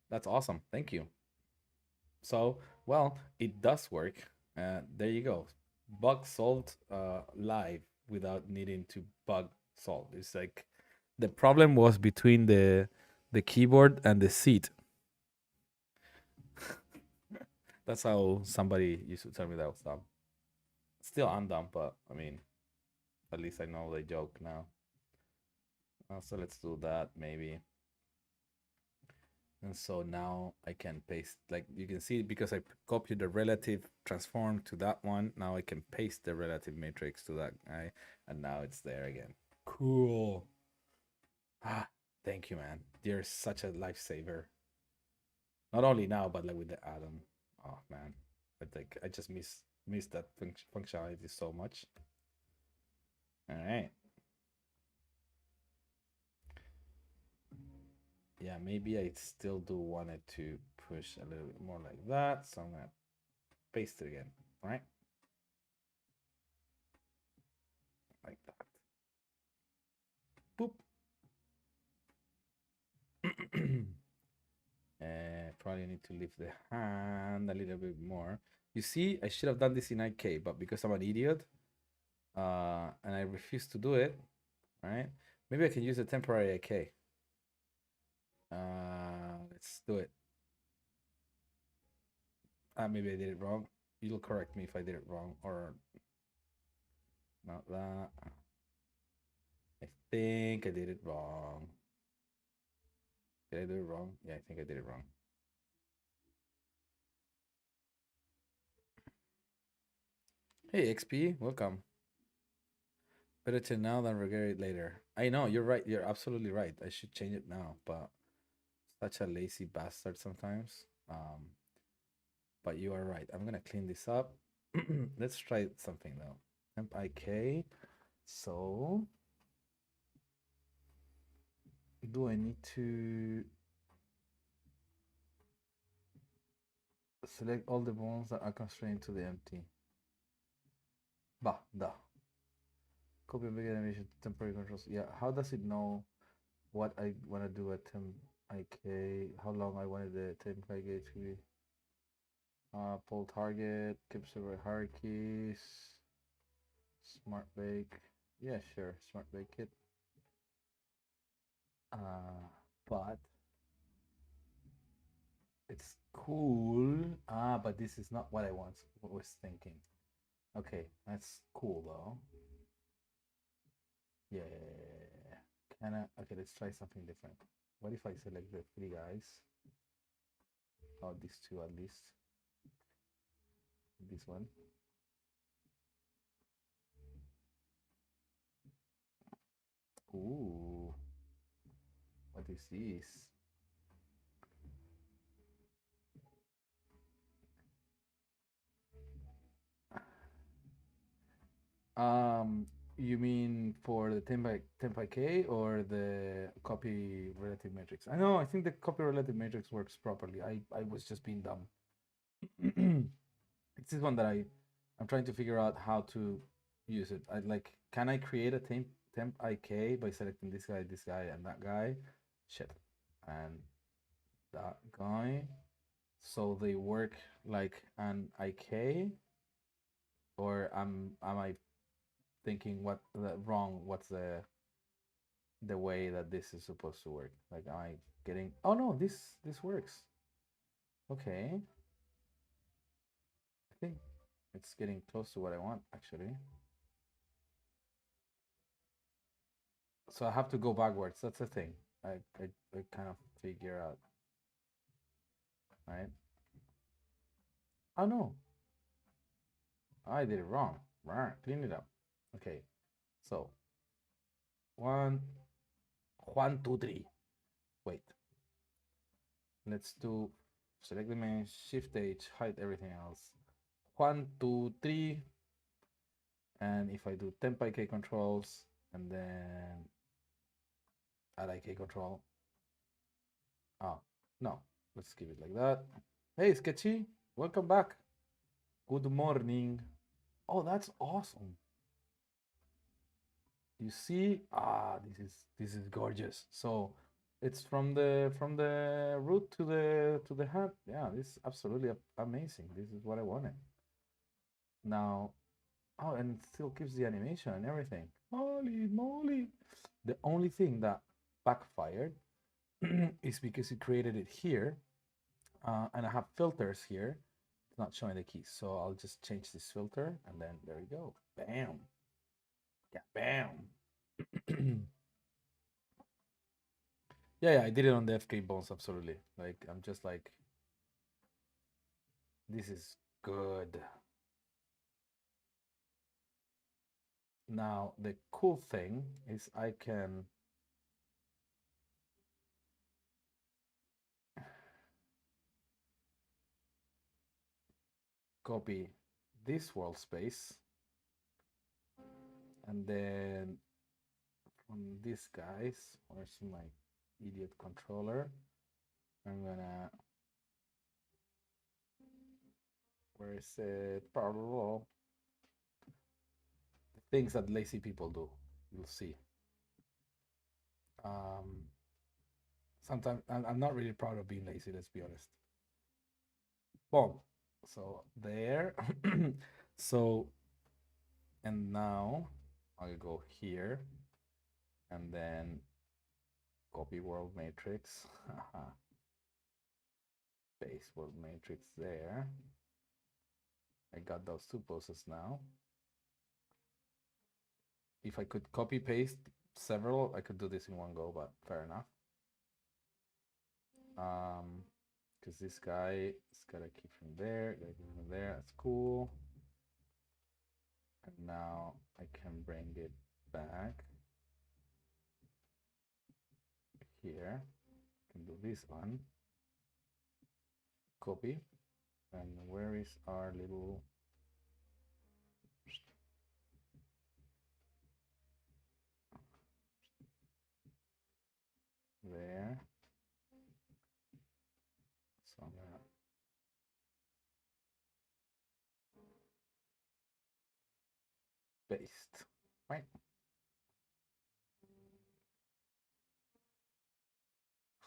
That's awesome. Thank you. So, well, it does work. There you go. Bug solved live without needing to bug solve. It's like the problem was between the keyboard and the seat. That's how somebody used to tell me that was dumb. Still, I'm dumb, but I mean, at least I know the joke now. So let's do that maybe. And so now I can paste, like you can see, because I copied the relative transform to that one. Now I can paste the relative matrix to that guy, and now it's there again. Cool. Ah, thank you, man. You're such a lifesaver. Not only now, but like with the add-on. Oh man, I just miss that functionality so much. All right. Yeah, maybe I still do wanted to push a little bit more like that, so I'm gonna paste it again. All right, like that. Boop. probably need to lift the hand a little bit more. You see, I should have done this in IK, but because I'm an idiot, and I refuse to do it, right? Maybe I can use a temporary IK. Let's do it. Maybe I did it wrong. You'll correct me if I did it wrong or not that. I think I did it wrong. Did I do it wrong? Yeah, I think I did it wrong. Hey, XP, welcome. Better to now than regret it later. I know, you're right. You're absolutely right. I should change it now, but such a lazy bastard sometimes. But you are right. I'm gonna clean this up. Let's try something though. Temp IK. So, do I need to select all the bones that are constrained to the empty? Bah, da. Copy big animation temporary controls. Yeah, how does it know what I want to do at temp IK? How long I wanted the temp IK to be? Pull target, keep server hierarchies, smart bake. Yeah, sure, smart bake it. But it's cool. But this is not what I was thinking. Okay, that's cool though. Yeah. Can I? Okay, let's try something different. What if I select the three guys? Oh, these two at least. This one. Ooh. What is this? You mean for the 10 by K or the copy relative matrix? I know, I think the copy relative matrix works properly. I was just being dumb. It's this one that I'm trying to figure out how to use it. I like, can I create a temp IK by selecting this guy, and that guy? Shit. And that guy. So they work like an IK, or am I thinking wrong? What's the way that this is supposed to work? Like, am I getting? Oh no, this works. Okay, I think it's getting close to what I want actually. So I have to go backwards. That's the thing. I kind of figure out, right? Oh no, I did it wrong. Clean it up. Okay, so one, one, two, three. Wait, let's do select the main, shift H, hide everything else. One, two, three. And if I do temp IK controls and then add IK control. Oh, no, let's keep it like that. Hey, Sketchy, welcome back. Good morning. Oh, that's awesome. You see, this is gorgeous. So it's from the root to the hat. Yeah, this is absolutely amazing. This is what I wanted. Now, oh, and it still keeps the animation and everything. Holy moly! The only thing that backfired is because it created it here, and I have filters here. It's not showing the keys, so I'll just change this filter, and then there you go. Bam. Yeah, bam. Yeah, I did it on the FK bones, absolutely. Like, I'm just like, this is good. Now, the cool thing is I can copy this world space, and then from these guys, where's my idiot controller? I'm gonna, where is it? The things that lazy people do. You'll see. Um, Sometimes I'm not really proud of being lazy. Let's be honest. Boom. So there. So, and now I'll go here and then copy world matrix. Paste world matrix there. I got those two poses now. If I could copy paste several, I could do this in one go, but fair enough. Because this guy is gotta keep from there, gotta keep from there. That's cool. And now I can bring it back here. I can do this one. Copy. And where is our little there? So I'm gonna paste, right?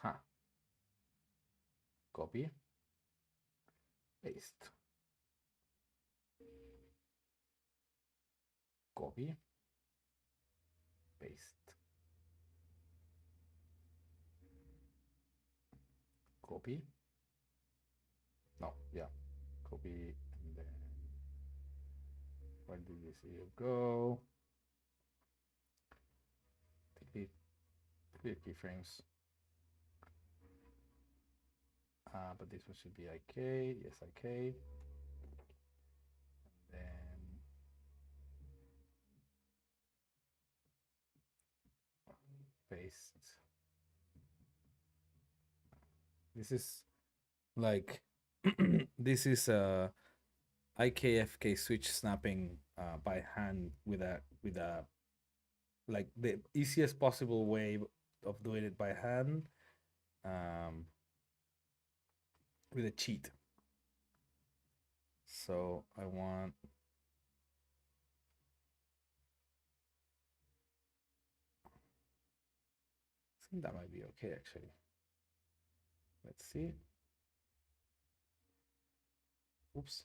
Huh. Copy, paste, copy, paste, copy. No, yeah, copy, and then where did this here go? Delete, delete keyframes. But this one should be IK. Yes, IK. Then paste. This is like this is a IKFK switch snapping by hand with a like the easiest possible way of doing it by hand um, with a cheat. So I want I think that might be okay actually. Let's see. Oops.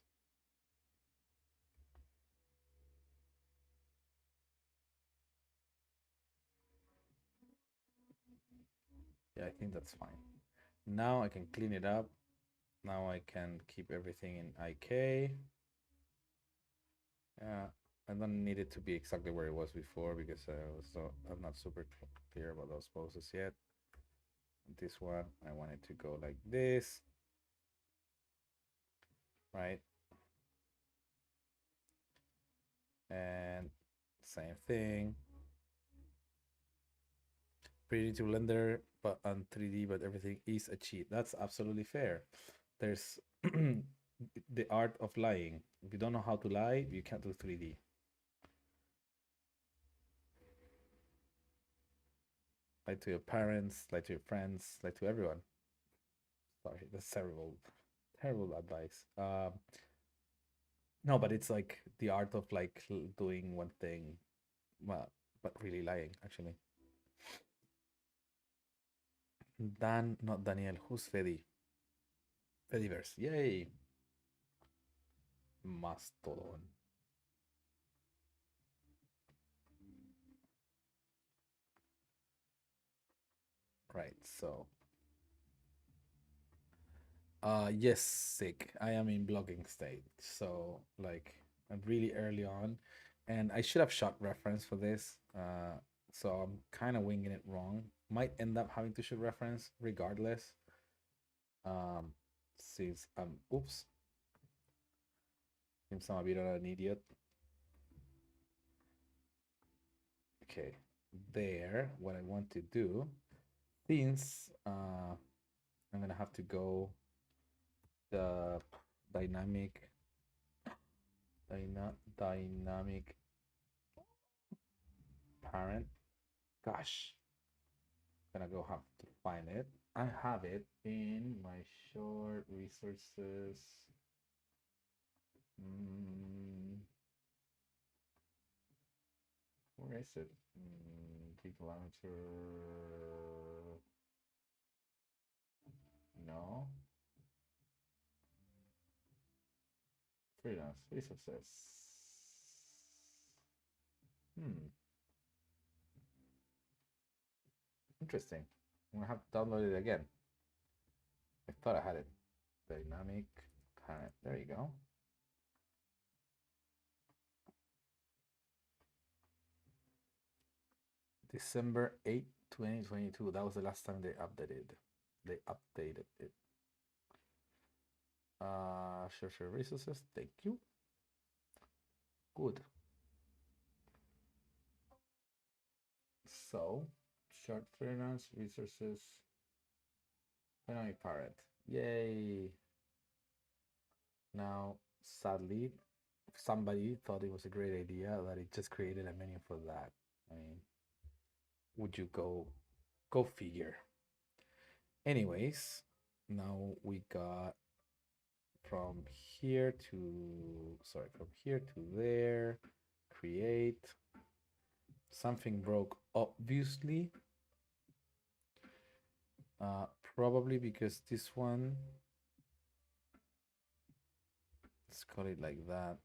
Yeah, I think that's fine. Now I can clean it up. Now I can keep everything in IK. Yeah, I don't need it to be exactly where it was before because I'm not super clear about those poses yet. This one, I want it to go like this, right? And same thing. Pretty to Blender, but on 3D, but everything is a cheat. That's absolutely fair. There's the art of lying. If you don't know how to lie, you can't do 3D. Lie to your parents, lie to your friends, lie to everyone. Sorry, that's terrible, terrible advice. No, but it's like the art of like doing one thing, well, but really lying actually. Dan, not Daniel. Who's Fedi? Fediverse. Yay! Mastodon. Right. So, yes, sick. I am in blogging state. So, like, I'm really early on, and I should have shot reference for this. So I'm kind of winging it wrong. Might end up having to shoot reference regardless. Um, since oops, since I'm a bit of an idiot. Okay, there. What I want to do, since I'm gonna have to go the dynamic dynamic parent. Gosh, gonna go have to find it. I have it in my short resources. Mm, where is it? Declamator. No. freelance resources. Hmm. Interesting. I'm gonna have to download it again. I thought I had it. Dynamic parent. There you go. December 8th, 2022. That was the last time they updated. They updated it. Share resources. Thank you. Good. So, short freelance resources. Dynamic parent. Yay. Now, sadly, somebody thought it was a great idea that it just created a menu for that. I mean, would you go figure? Anyways, now we got from here to from here to there, create. Something broke, obviously. Probably because this one, let's call it like that.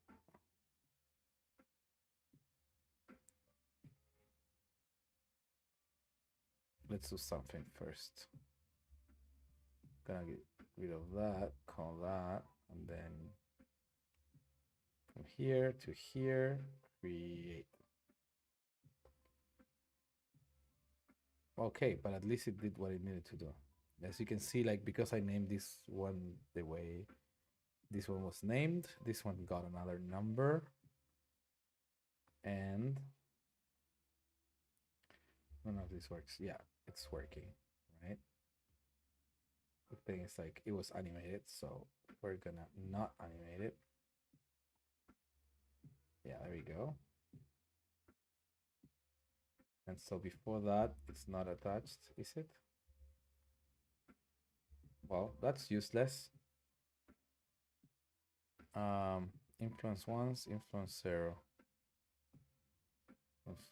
Let's do something first. Gonna get rid of that, call that, and then from here to here, create. Okay, but at least it did what it needed to do. As you can see, like, because I named this one the way this one was named, this one got another number. And I don't know if this works. Yeah, it's working, right? The thing is, like, it was animated, so we're gonna not animate it. Yeah, there we go. And so before that, it's not attached, is it? Well, that's useless. Influence once, influence zero.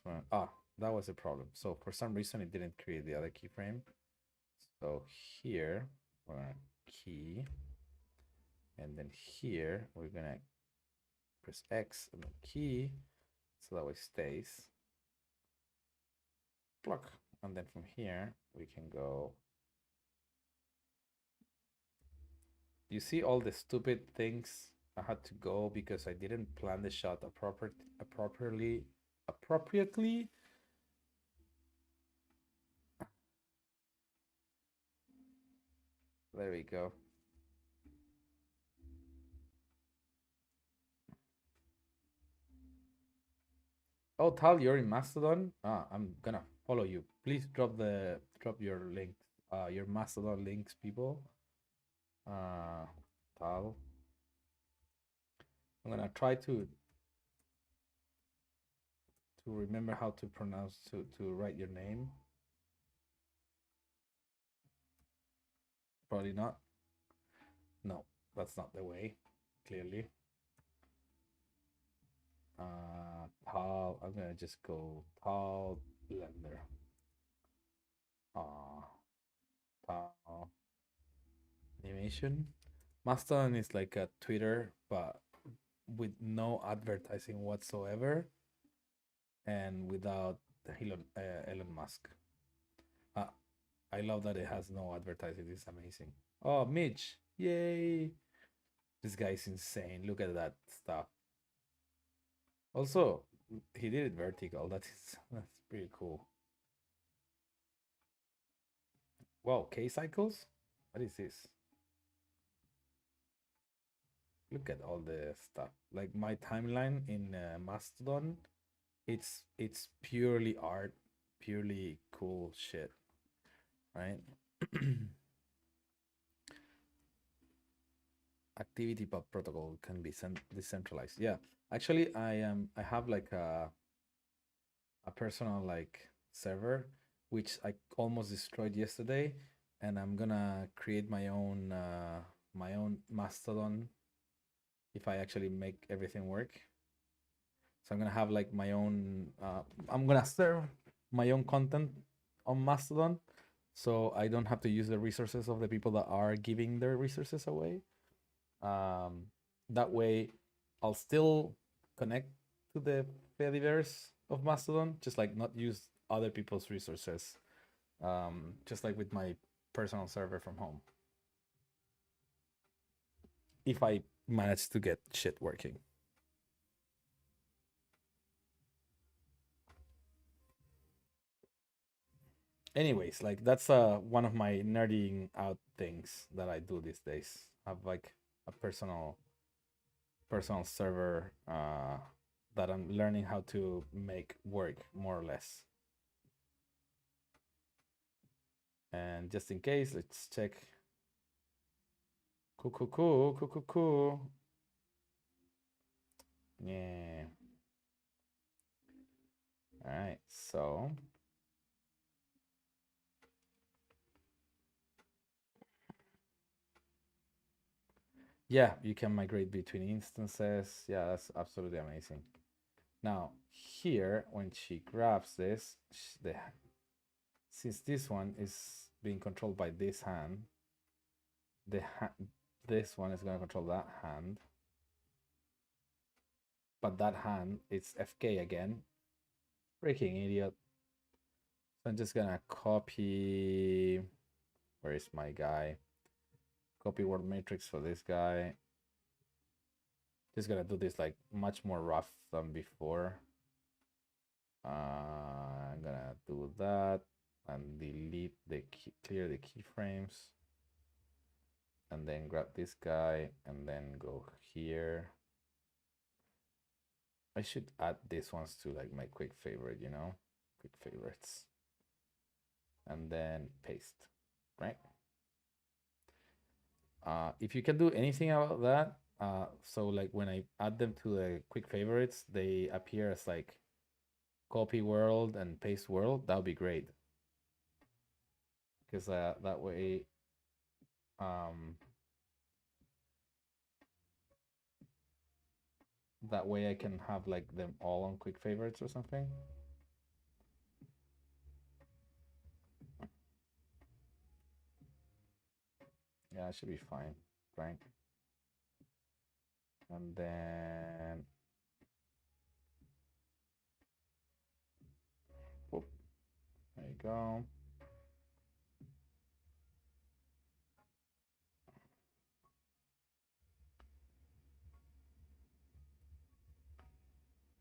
That was a problem. So for some reason, it didn't create the other keyframe. So here, we're gonna key. And then here, we're gonna press X and then key. So that way it stays. Pluck. And then from here, we can go. You see all the stupid things I had to go because I didn't plan the shot appropriately. There we go. Oh, Tal, you're in Mastodon. I'm gonna follow you. Please drop your links, your Mastodon links, people. Tal. I'm gonna try to remember how to pronounce to write your name. Probably not. No, that's not the way. Clearly. Tal. I'm gonna just go Tal Blender. Tal animation. Mastodon is like a Twitter, but with no advertising whatsoever, and without Elon Musk. I love that it has no advertising. It's amazing. Oh, Mitch! Yay! This guy is insane. Look at that stuff. Also, he did it vertical. That's pretty cool. Wow, K cycles? What is this? Look at all the stuff. Like my timeline in Mastodon, it's purely art, purely cool shit, right? Activity protocol can be decentralized. Yeah, actually, I have like a personal like server which I almost destroyed yesterday, and I'm gonna create my own Mastodon if I actually make everything work. So I'm gonna have like my own. I'm gonna serve my own content on Mastodon, so I don't have to use the resources of the people that are giving their resources away. That way, I'll still connect to the Fediverse of Mastodon, just like not use other people's resources, just like with my personal server from home. If I manage to get shit working. Anyways, like that's one of my nerding out things that I do these days. I have like a personal server that I'm learning how to make work more or less. And just in case, let's check. Cool, cool, cool, cool, cool, cool. Yeah. All right. So yeah, you can migrate between instances. Yeah, that's absolutely amazing. Now here, when she grabs this, since this one is being controlled by this hand, this one is going to control that hand, but that hand is FK again. Freaking idiot. So I'm just gonna copy. Where is my guy? Copy word matrix for this guy. Just gonna do this like much more rough than before. I'm gonna do that and delete the key, clear the keyframes, and then grab this guy and then go here. I should add these ones to like my quick favorite, you know, quick favorites, and then paste, right? If you can do anything about that, so like when I add them to the quick favorites, they appear as like copy world and paste world. That would be great, because that way, um, I can have like them all on quick favorites or something. Yeah, it should be fine, right? And then, whoop, there you go.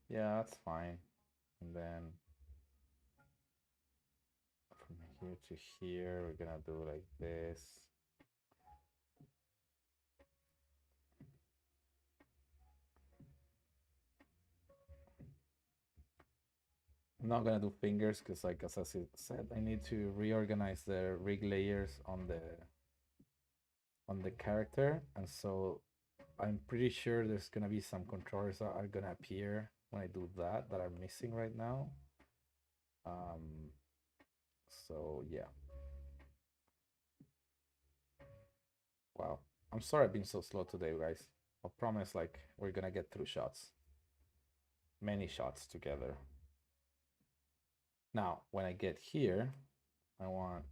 Yeah, that's fine. And then from here to here, we're gonna do like this. I'm not gonna do fingers because, like as I said, I need to reorganize the rig layers on the character, and so I'm pretty sure there's gonna be some controllers that are gonna appear when I do that are missing right now. So yeah. Wow. I'm sorry I've been so slow today, guys. I promise, like we're gonna get through shots, many shots together. Now, when I get here, I want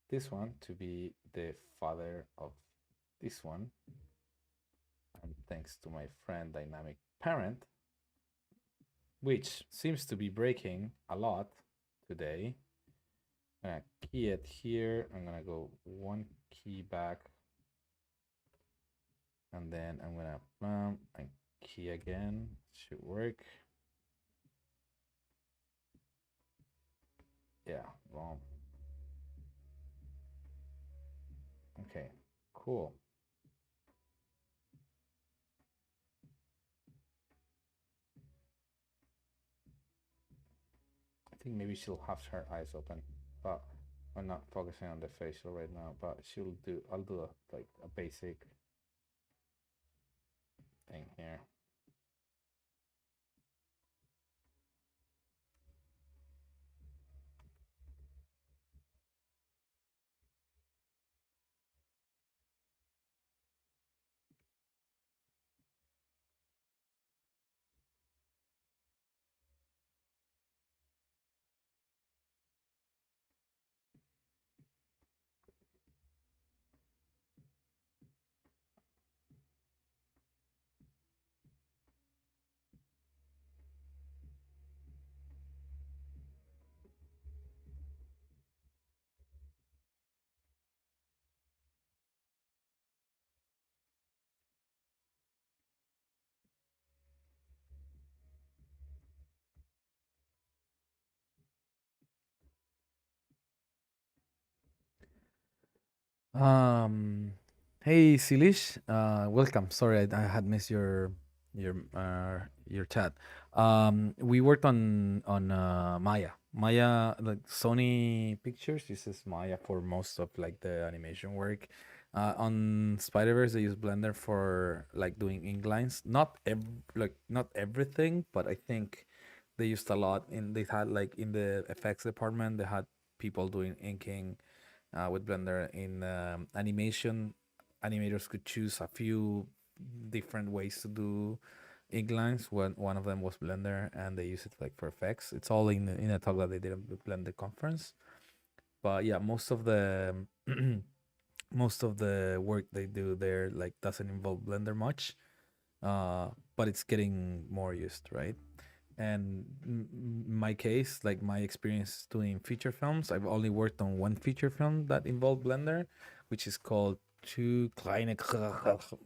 this one to be the father of this one. And thanks to my friend Dynamic Parent, which seems to be breaking a lot today. I'm gonna key it here. I'm gonna go one key back. And then I'm gonna and key again. Should work. Yeah, boom. Okay, cool. I think maybe she'll have her eyes open, but I'm not focusing on the facial right now. But she'll do. I'll do like a basic thing here. Um, hey Silish, welcome. Sorry, I had missed your chat. We worked on Maya. Maya, like Sony Pictures uses Maya for most of like the animation work. On Spider-Verse, they use Blender for like doing inklines. Not everything, but I think they used a lot. They had like in the effects department, they had people doing inking with Blender. In animation, animators could choose a few different ways to do ink lines. One of them was Blender, and they use it like for effects. It's all in a talk that they did at the Blender conference. But yeah, most of the most of the work they do there like doesn't involve Blender much, but it's getting more used, right? And my case, like my experience doing feature films, I've only worked on one feature film that involved Blender, which is called Two Kleine.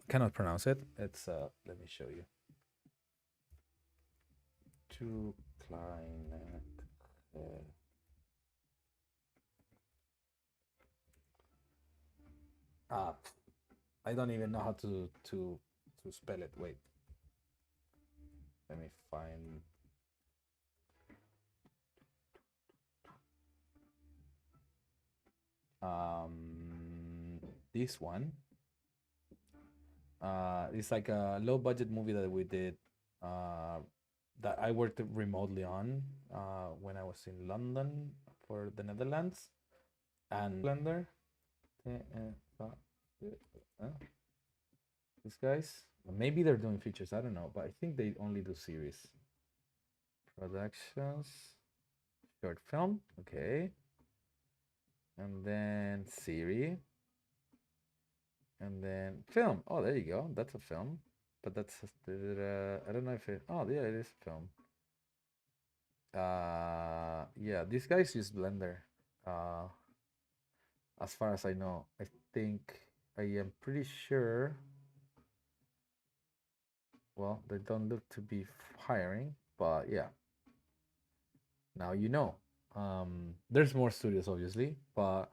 Cannot pronounce it. It's let me show you. Two Kleine. Ah, I don't even know how to spell it. Wait, let me find. This one. It's like a low budget movie that we did. Uh, that I worked remotely on when I was in London for the Netherlands and Blender. These guys, maybe they're doing features. I don't know, but I think they only do series productions, short film. Okay, and then series, and then film. Oh, there you go. That's a film, but that's I don't know if it. Oh, yeah, it is a film. Yeah, these guys use Blender. Uh, as far as I know, I am pretty sure. Well, they don't look to be hiring, but yeah, now you know. There's more studios, obviously, but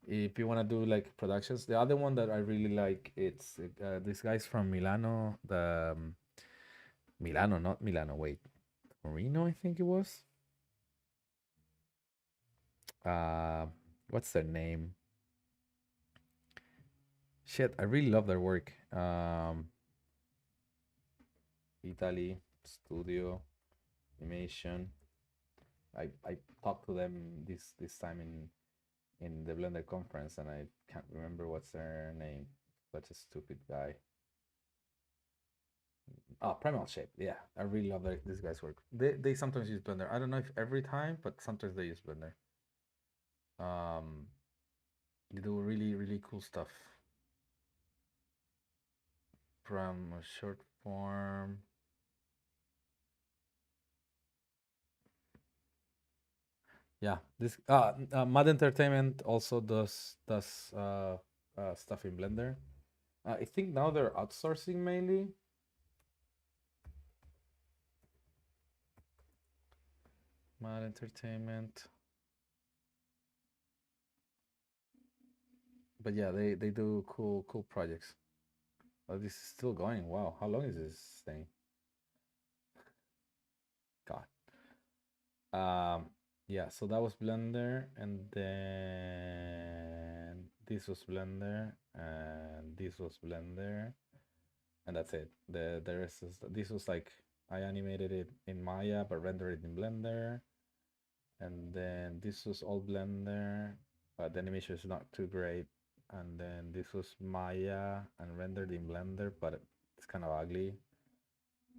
if you want to do like productions, the other one that I really like, it's these guys from Milano. The Milano, not Milano. Wait, Torino, I think it was. Uh, what's their name? Shit, I really love their work. Italy studio animation. I talked to them this time in the Blender conference, and I can't remember what's their name. Such a stupid guy. Oh, Primal Shape. Yeah, I really love this guy's work. They sometimes use Blender. I don't know if every time, but sometimes they use Blender. Um, they do really cool stuff. From a short form. Yeah, this Mad Entertainment also does stuff in Blender. I think now they're outsourcing mainly. Mad Entertainment. But yeah, they do cool projects. Oh, this is still going. Wow, how long is this thing? God. Yeah, so that was Blender, and then this was Blender, and this was Blender, and that's it. The rest is this was like I animated it in Maya but rendered it in Blender, and then this was all Blender, but the animation is not too great. And then this was Maya and rendered in Blender, but it's kind of ugly.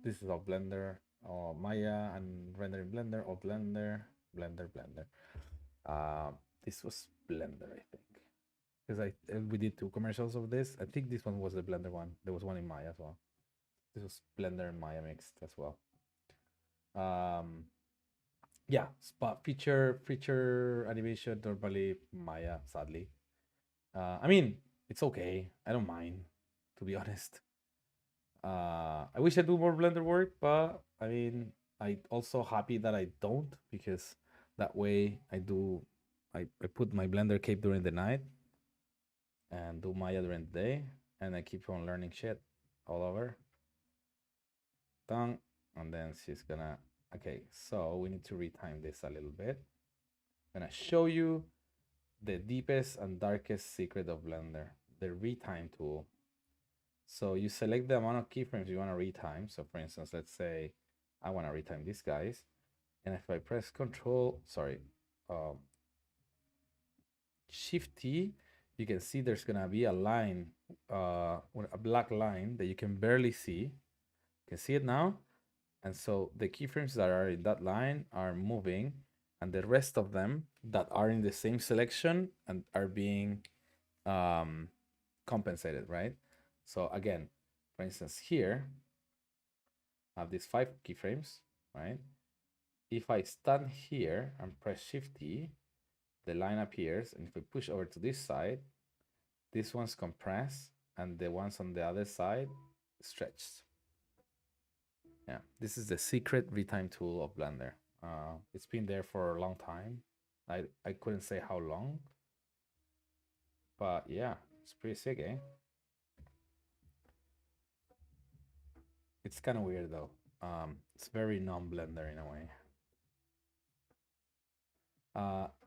This is all Blender, or Maya and rendered in Blender, or Blender. Uh, this was Blender, I think, because I we did two commercials of this. I think this one was the Blender one. There was one in Maya as well. This was Blender and Maya mixed as well. Um, yeah, spot feature animation normally Maya, sadly. I mean, it's okay. I don't mind, to be honest. I wish I do more Blender work, but I mean, I also happy that I don't, because that way I put my Blender cape during the night, and do Maya during the day, and I keep on learning shit all over. Done. And then she's gonna, okay, so we need to retime this a little bit. I'm gonna show you the deepest and darkest secret of Blender, the retime tool. So you select the amount of keyframes you want to retime. So for instance, let's say I want to retime these guys. And if I press Shift T, you can see there's gonna be a line, a black line that you can barely see. You can see it now. And so the keyframes that are in that line are moving, and the rest of them that are in the same selection and are being compensated, right? So again, for instance, here I have these 5 keyframes, right? If I stand here and press Shift T, the line appears, and if I push over to this side, this one's compressed and the ones on the other side stretched. Yeah, this is the secret retime tool of Blender. It's been there for a long time. I couldn't say how long, but yeah, it's pretty sick, eh? It's kind of weird though. It's very non-Blender in a way.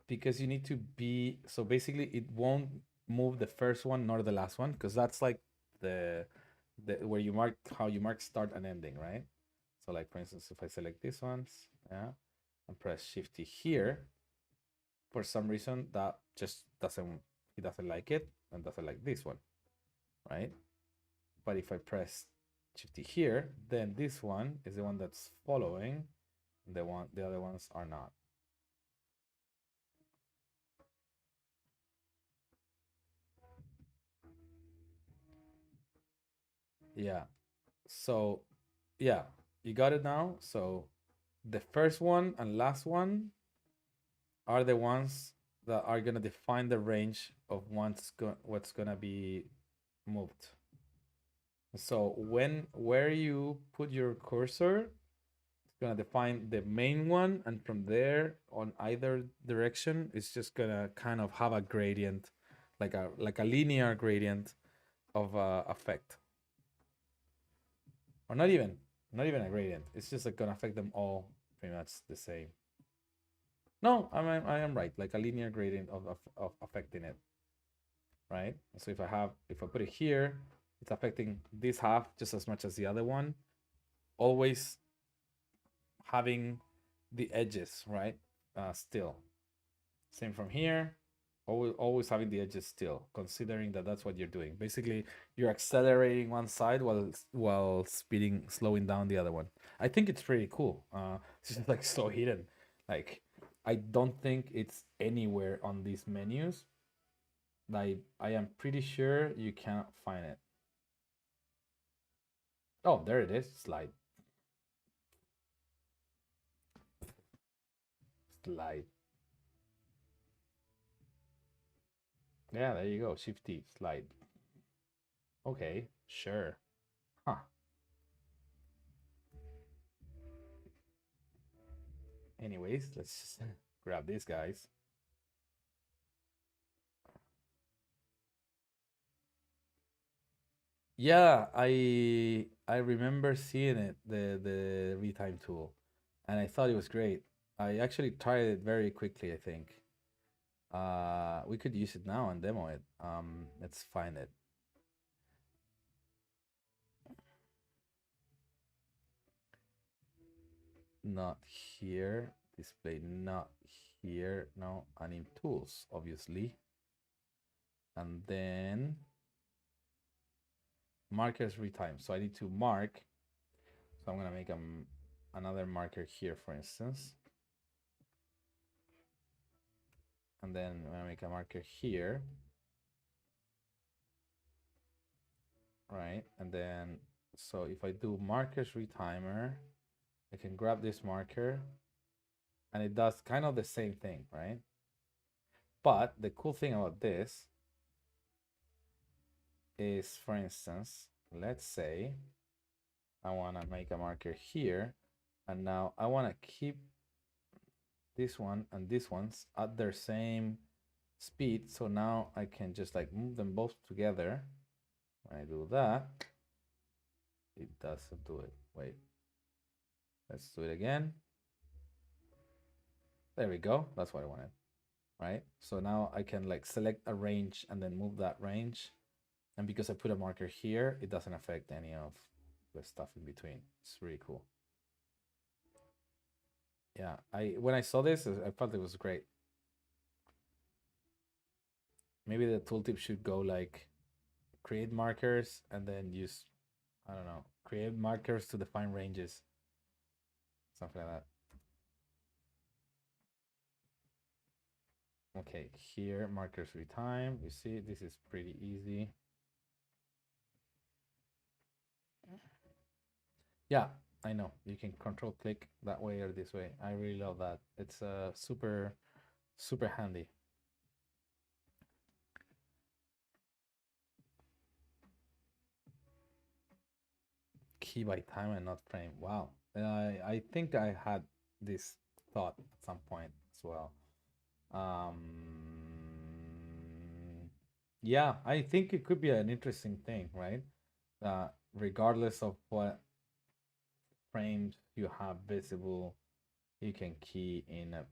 Because you need to be, so basically it won't move the first one nor the last one, because that's like the where you mark, how you mark start and ending, right? So like for instance, if I select these ones, yeah, and press Shift T here, for some reason that just doesn't, he doesn't like it and doesn't like this one, right? But if I press Shift T here, then this one is the one that's following, the other ones are not. Yeah. So yeah, you got it now. So the first one and last one are the ones that are gonna define the range of what's gonna be moved. So where you put your cursor, it's gonna define the main one, and from there on either direction, it's just gonna kind of have a gradient, like a linear gradient of effect, or not even a gradient. It's just like gonna affect them all pretty much the same. No, I am right, like a linear gradient of affecting it, right? So if I put it here, it's affecting this half just as much as the other one, always having the edges, right? Still. Same from here. Always having the edges still, considering that that's what you're doing. Basically, you're accelerating one side while slowing down the other one. I think it's pretty cool. It's just like so hidden. Like, I don't think it's anywhere on these menus. Like, I am pretty sure you can't find it. Oh, there it is. Slide. Slide. Yeah, there you go. Shift T, slide. Okay, sure. Huh. Anyways, let's just grab these guys. Yeah, I remember seeing it, the retime tool, and I thought it was great. I actually tried it very quickly, I think. We could use it now and demo it. Let's find it. Not here. Display not here. No, and in tools, obviously. And then markers retime. So I need to mark. So I'm gonna make another marker here, for instance. And then I'm gonna make a marker here. Right, and then so if I do markers retimer, I can grab this marker and it does kind of the same thing, right? But the cool thing about this is, for instance, let's say I want to make a marker here, and now I want to keep this one and these ones at their same speed. So now I can just like move them both together. When I do that, it doesn't do it. Wait, let's do it again. There we go. That's what I wanted, right? So now I can like select a range and then move that range. And because I put a marker here, it doesn't affect any of the stuff in between. It's really cool. Yeah, when I saw this, I thought it was great. Maybe the tooltip should go like create markers and then use, I don't know, create markers to define ranges. Something like that. Okay, here, markers retime. You see, this is pretty easy. Yeah, I know. You can control click that way or this way. I really love that. It's super, super handy. Key by time and not frame. Wow. I think I had this thought at some point as well. Yeah, I think it could be an interesting thing, right? Regardless of what frames you have visible, you can key in a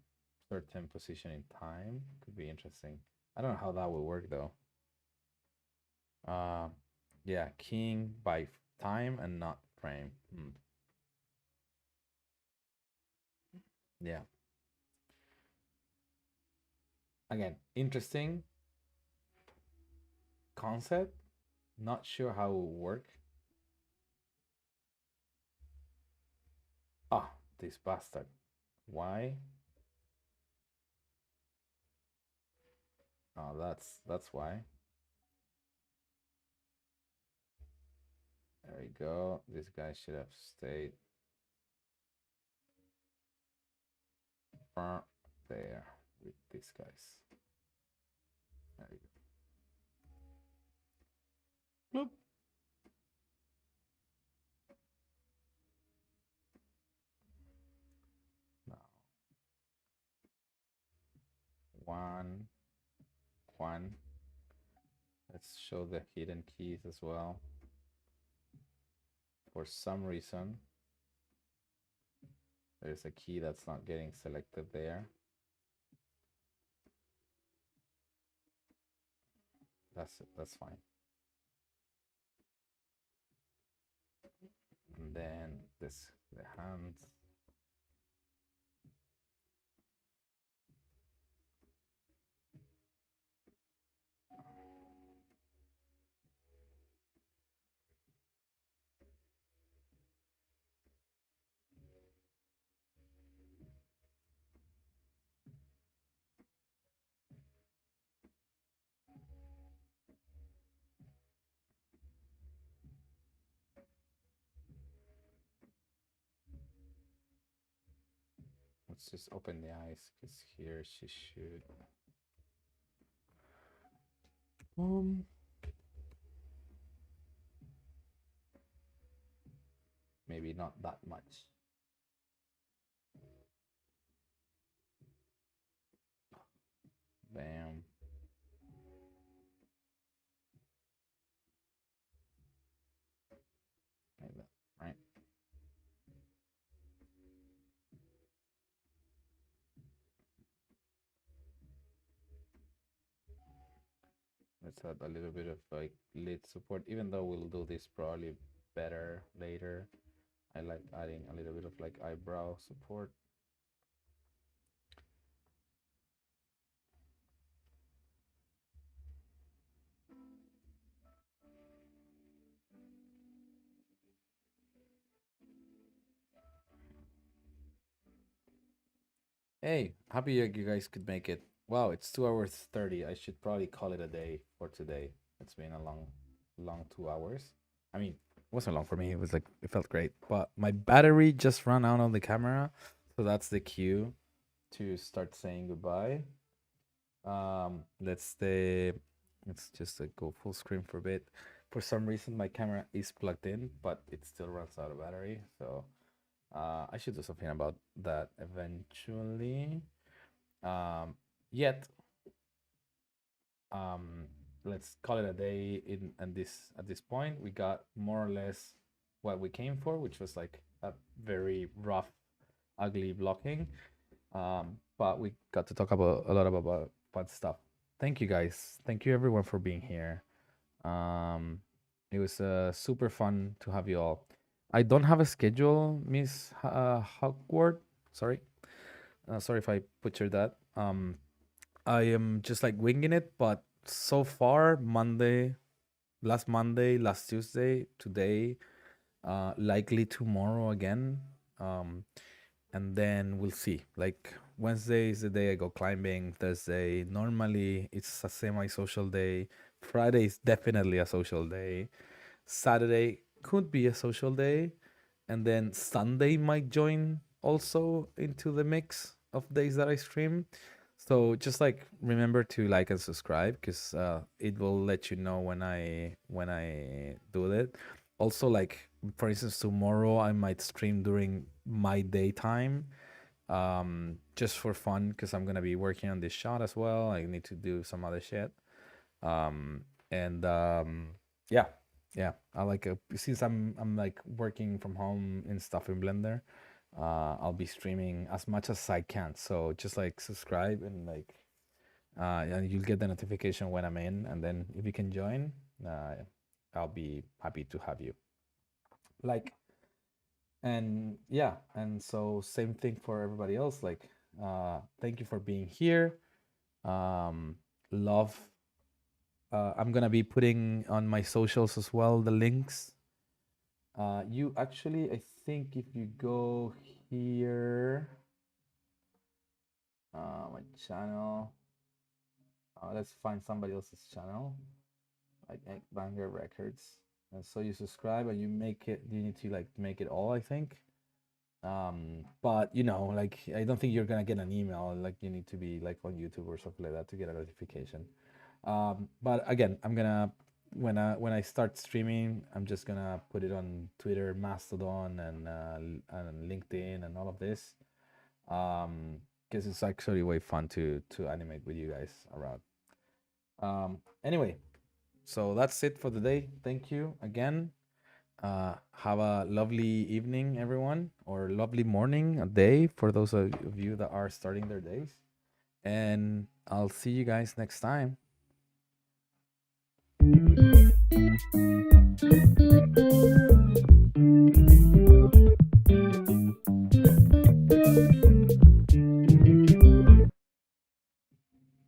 certain position in time. Could be interesting. I don't know how that would work though. Uh, yeah, keying by time and not frame. Yeah. Again, interesting concept. Not sure how it will work. Ah, this bastard. Why? Oh, that's why. There we go. This guy should have stayed there with these guys. There we go. Bloop. Now, one, one. Let's show the hidden keys as well. For some reason, there's a key that's not getting selected there. That's fine. And then the hands. Let's just open the eyes because here she should. Maybe not that much. Bam. Like that, right? Let's add a little bit of like lid support, even though we'll do this probably better later. I like adding a little bit of like eyebrow support. Hey, happy you guys could make it. Wow, it's 2 hours 30. I should probably call it a day for today. It's been a long 2 hours. I mean, it wasn't long for me. It was like it felt great. But my battery just ran out on the camera. So that's the cue to start saying goodbye. Let's just go full screen for a bit. For some reason my camera is plugged in, but it still runs out of battery. So I should do something about that eventually. Yet um, let's call it a day in and this at this point. We got more or less what we came for, which was like a very rough, ugly blocking. But we got to talk about a lot about fun stuff. Thank you guys. Thank you everyone for being here. Um, it was super fun to have you all. I don't have a schedule, Miss Hawkward. Sorry, sorry if I butchered that. I am just like winging it, but so far, Monday, last Tuesday, today, likely tomorrow again. Um, and then we'll see. Like Wednesday is the day I go climbing. Thursday, normally it's a semi-social day. Friday is definitely a social day. Saturday could be a social day, and then Sunday might join also into the mix of days that I stream. So just like remember to like and subscribe because it will let you know when I do it. Also, like for instance, tomorrow I might stream during my daytime, just for fun because I'm gonna be working on this shot as well. I need to do some other shit. And yeah, yeah. I like since I'm like working from home and stuff in Blender. I'll be streaming as much as I can. So just like subscribe and like and you'll get the notification when I'm in. And then if you can join, I'll be happy to have you. Like, and yeah, and so same thing for everybody else. Like, thank you for being here. Love. I'm gonna be putting on my socials as well the links. You actually, I think if you go here, my channel. Let's find somebody else's channel, like Egg Banger Records. And so you subscribe and you make it. You need to like make it all, I think. But you know, like I don't think you're gonna get an email. Like you need to be like on YouTube or something like that to get a notification. But again, I'm gonna when I start streaming, I'm just gonna put it on Twitter, Mastodon, and LinkedIn and all of this. Because it's actually way fun to animate with you guys around. Anyway, so that's it for the day. Thank you again. Have a lovely evening, everyone, or lovely morning, a day for those of you that are starting their days. And I'll see you guys next time.